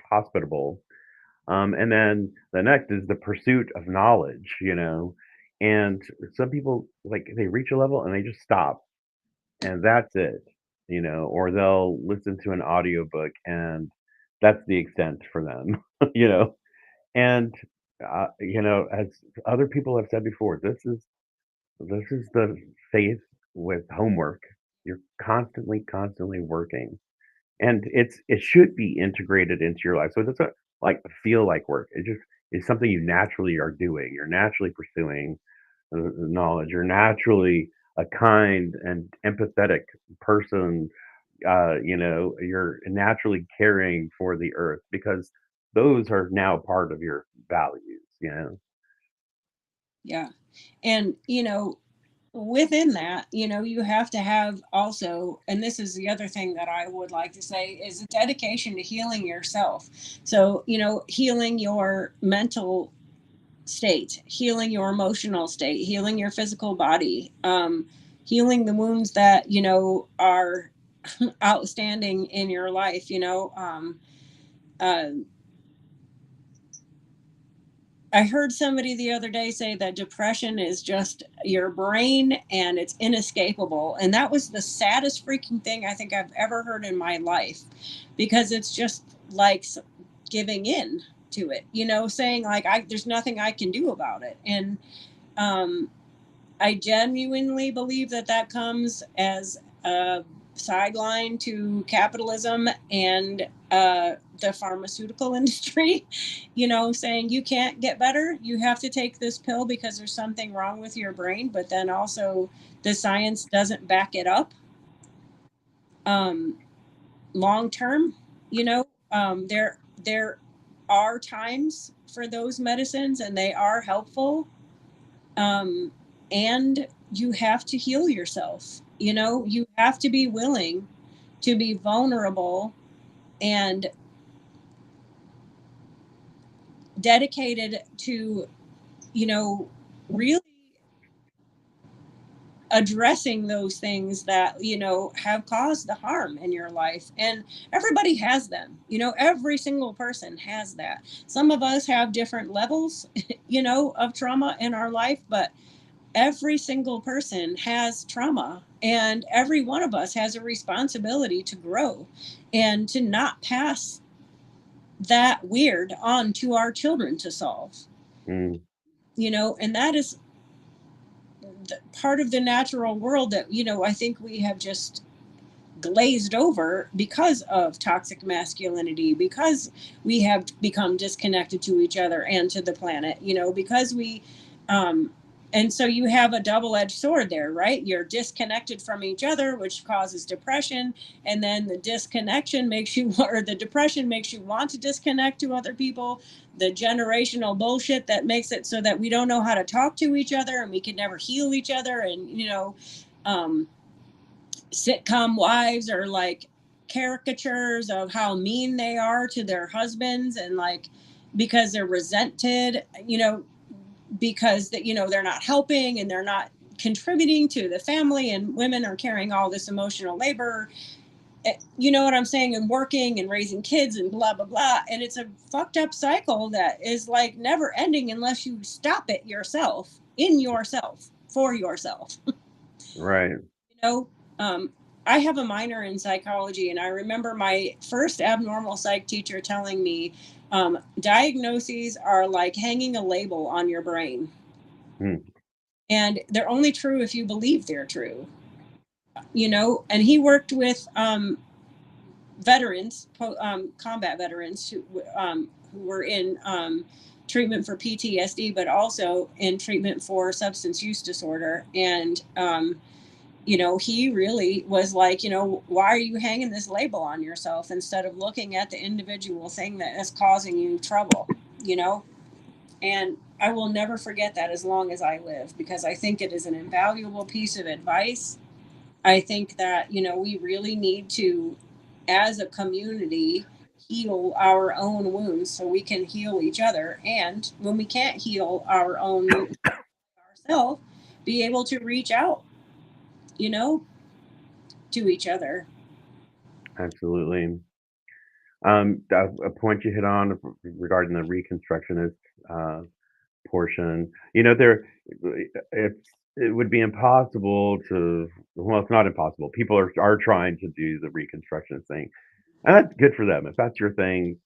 hospitable. And then the next is the pursuit of knowledge, and some people, like, they reach a level and they just stop, and that's it, or they'll listen to an audiobook and that's the extent for them, you know. And as other people have said before, this is the faith with homework. You're constantly working, and it should be integrated into your life. So it doesn't like feel like work. It just is something you naturally are doing. You're naturally pursuing the knowledge. You're naturally a kind and empathetic person. You're naturally caring for the earth because those are now part of your values. Yeah. And, within that, you have to have also, and this is the other thing that I would like to say, is a dedication to healing yourself. So, healing your mental state, healing your emotional state, healing your physical body, healing the wounds that, are outstanding in your life, uh, I heard somebody the other day say that depression is just your brain and it's inescapable. And that was the saddest freaking thing I think I've ever heard in my life, because it's just like giving in to it, saying like, there's nothing I can do about it. And um, I genuinely believe that that comes as a sideline to capitalism and the pharmaceutical industry, saying you can't get better. You have to take this pill because there's something wrong with your brain. But then also the science doesn't back it up long term. There are times for those medicines and they are helpful. And you have to heal yourself. You have to be willing to be vulnerable and dedicated to, really addressing those things that, have caused the harm in your life. And everybody has them, every single person has that. Some of us have different levels, of trauma in our life, but every single person has trauma, and every one of us has a responsibility to grow and to not pass that weird on to our children to solve. Mm. And that is part of the natural world that, I think we have just glazed over because of toxic masculinity, because we have become disconnected to each other and to the planet, because we and so you have a double-edged sword there, right? You're disconnected from each other, which causes depression, and then the disconnection makes you, or the depression makes you want to disconnect to other people. The generational bullshit that makes it so that we don't know how to talk to each other and we can never heal each other. And um, sitcom wives are like caricatures of how mean they are to their husbands, and like because they're resented, because that they're not helping and they're not contributing to the family, and women are carrying all this emotional labor, you know what I'm saying, and working and raising kids and blah blah blah. And it's a fucked up cycle that is like never ending unless you stop it yourself, in yourself, for yourself. Right. know, I have a minor in psychology, and I remember my first abnormal psych teacher telling me diagnoses are like hanging a label on your brain, Mm. and they're only true if you believe they're true. And he worked with veterans, combat veterans who were in treatment for PTSD, but also in treatment for substance use disorder. And he really was like, why are you hanging this label on yourself instead of looking at the individual thing that is causing you trouble, you know? And I will never forget that as long as I live, because I think it is an invaluable piece of advice. I think that, we really need to, as a community, heal our own wounds so we can heal each other. And when we can't heal our own wounds ourselves, be able to reach out, you know, to each other. Absolutely. A point you hit on regarding the Reconstructionist uh, portion, it would be impossible to. Well, it's not impossible. People are trying to do the Reconstructionist thing, and that's good for them. If that's your thing,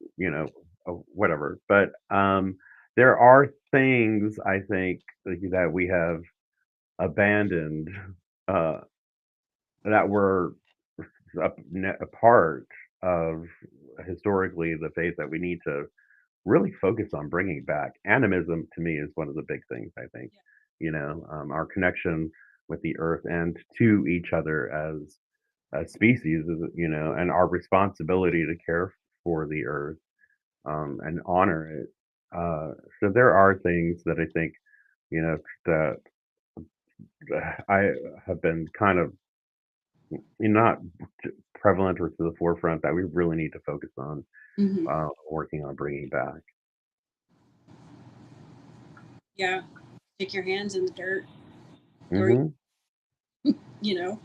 whatever. But there are things I think that we have abandoned uh, that were a part of historically the faith that we need to really focus on bringing back. Animism to me is one of the big things, I think. Our connection with the earth and to each other as species, and our responsibility to care for the earth, and honor it. So there are things that I think, that I have been kind of not prevalent or to the forefront that we really need to focus on Mm-hmm. working on bringing back. Yeah. Stick your hands in the dirt, or, Hmm. you know,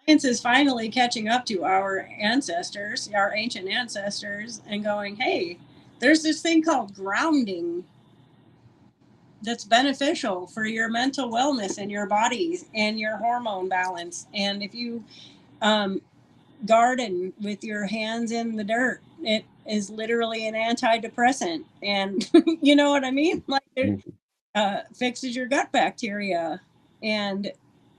science is finally catching up to our ancestors, our ancient ancestors, and going, hey, there's this thing called grounding that's beneficial for your mental wellness and your bodies and your hormone balance. And if you um, garden with your hands in the dirt, it is literally an antidepressant. And you know what I mean? Like it fixes your gut bacteria. And,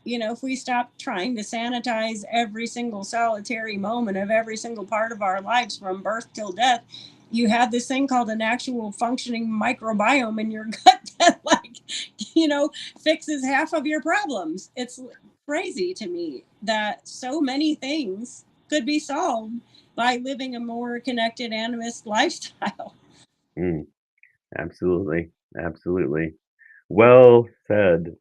if we stop trying to sanitize every single solitary moment of every single part of our lives from birth till death, you have this thing called an actual functioning microbiome in your gut that, like, fixes half of your problems. It's crazy to me that so many things could be solved by living a more connected animist lifestyle. Mm, absolutely, absolutely. Well said.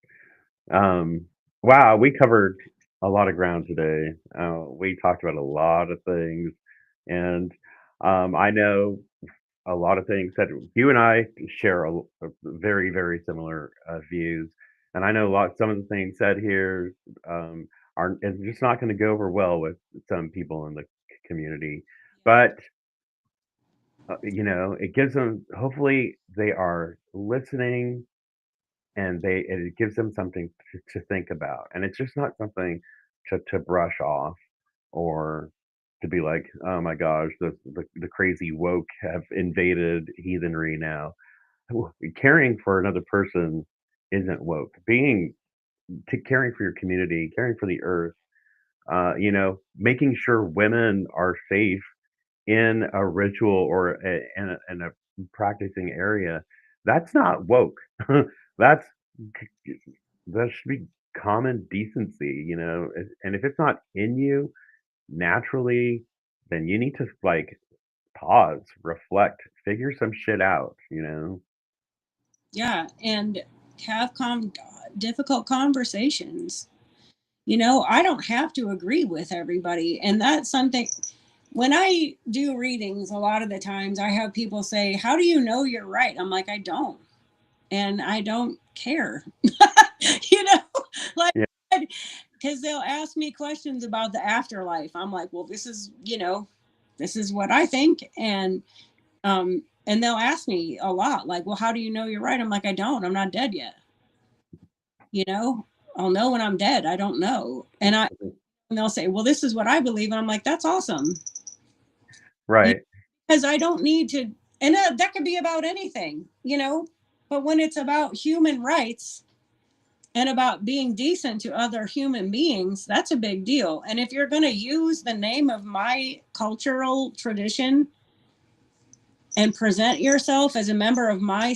Um, wow, we covered a lot of ground today. We talked about a lot of things, and I know a lot of things that you and I share a very, very similar views. And I know some of the things said here are it's just not going to go over well with some people in the community. But it gives them. Hopefully, they are listening, and it gives them something to think about. And it's just not something to brush off or to be like, oh my gosh, the crazy woke have invaded heathenry now. Caring for another person isn't woke. Caring for your community, caring for the earth, making sure women are safe in a ritual or in a practicing area, that's not woke. that's that should be common decency, and if it's not in you naturally, then you need to like pause, reflect, figure some shit out. Yeah, and have difficult conversations. I don't have to agree with everybody, and that's something. When I do readings, a lot of the times I have people say, "How do you know you're right?" I'm like, "I don't, and I don't care." you know, like, Yeah. because they'll ask me questions about the afterlife. I'm like, "Well, this is what I think," and they'll ask me a lot, like, "Well, how do you know you're right?" I'm like, "I don't. I'm not dead yet." you know I'll know when I'm dead. I don't know. And they'll say, well, this is what I believe, and I'm like, that's awesome. You- Right. because I don't need to. And that could be about anything. But when it's about human rights and about being decent to other human beings, that's a big deal. And if you're going to use the name of my cultural tradition and present yourself as a member of my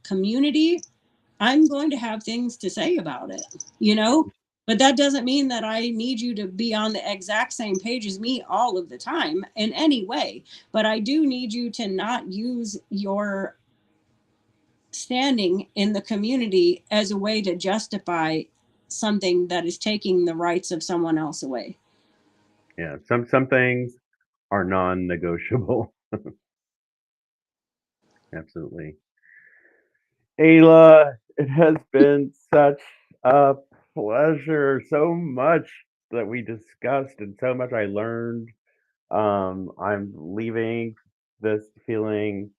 community, I'm going to have things to say about it, you know? But that doesn't mean that I need you to be on the exact same page as me all of the time in any way. But I do need you to not use your standing in the community as a way to justify something that is taking the rights of someone else away. Yeah, some things are non-negotiable. Absolutely. Ayla, It has been such a pleasure. So much that we discussed and so much I learned. I'm leaving this feeling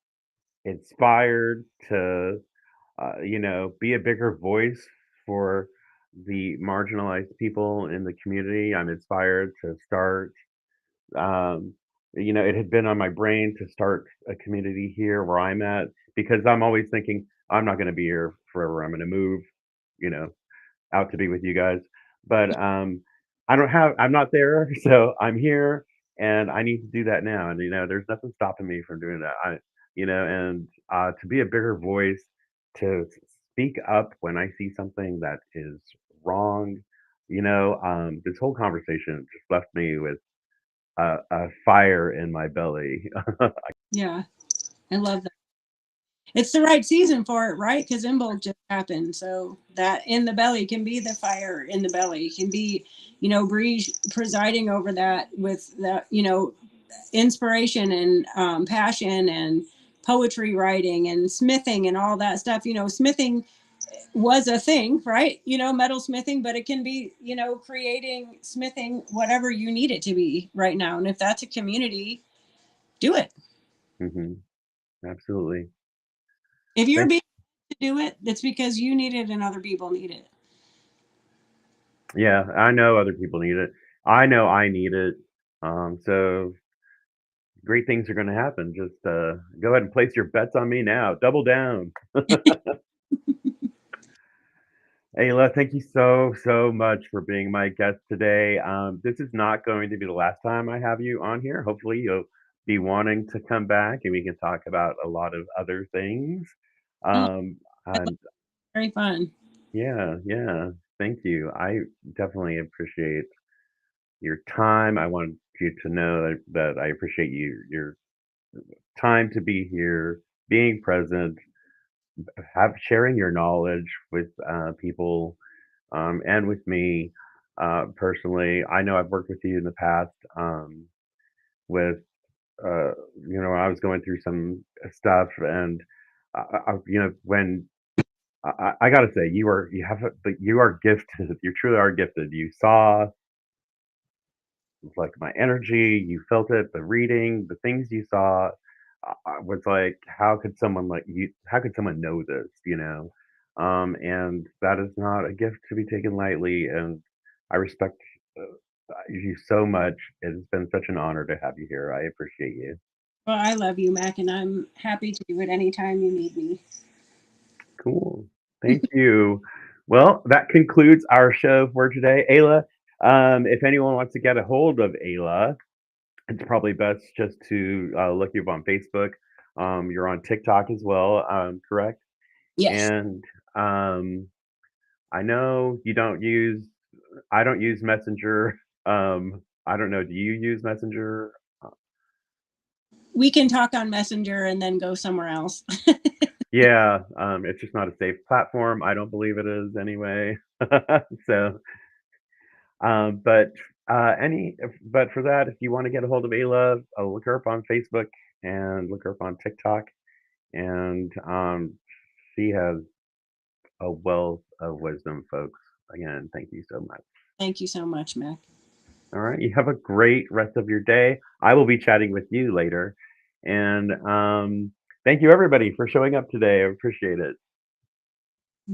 inspired to, be a bigger voice for the marginalized people in the community. I'm inspired to start. Um, it had been on my brain to start a community here where I'm at because I'm always thinking I'm not going to be here forever. I'm going to move, you know, out to be with you guys. But I'm not there, so I'm here and I need to do that now. And there's nothing stopping me from doing that. And to be a bigger voice, to speak up when I see something that is wrong. This whole conversation just left me with a fire in my belly. Yeah, I love that. It's the right season for it, right? Because Imbolc just happened. So that in the belly can be the fire in the belly, can be, Bree presiding over that with the, inspiration and passion and poetry writing and smithing and all that stuff. Smithing was a thing, right? Metal smithing, but it can be, creating smithing, whatever you need it to be right now. And if that's a community, do it. Hmm. Absolutely. If you're Thank being to do it, that's because you need it and other people need it. Yeah, I know other people need it. I know I need it. So great things are going to happen. Just go ahead and place your bets on me now. Double down. Ayla, thank you so, so much for being my guest today. This is not going to be the last time I have you on here. Hopefully, you'll be wanting to come back and we can talk about a lot of other things. Oh, Um, I love and very fun. yeah, yeah, thank you. I definitely appreciate your time. I want you to know that I appreciate your time to be here, being present, have sharing your knowledge with people and with me personally. I know I've worked with you in the past with when I was going through some stuff, and when I gotta say you are gifted. You truly are gifted. You saw like my energy, you felt it, the reading, the things you saw. I was like, how could someone like you? How could someone know this? And that is not a gift to be taken lightly. And I respect you so much. It's been such an honor to have you here. I appreciate you. Well, I love you, Mac, and I'm happy to do it anytime you need me. Cool. Thank you. Well, that concludes our show for today. Ayla, if anyone wants to get a hold of Ayla, it's probably best just to look you up on Facebook. You're on TikTok as well, correct? Yes. And um, I know you don't use. I don't use Messenger. I don't know. Do you use Messenger? We can talk on Messenger and then go somewhere else. Yeah, it's just not a safe platform. I don't believe it is anyway. So, but but for that, if you want to get a hold of Ayla, look her up on Facebook and look her up on TikTok. And she has a wealth of wisdom, folks. Again, thank you so much. Thank you so much, Mac. All right, you have a great rest of your day. I will be chatting with you later. And thank you, everybody, for showing up today. I appreciate it.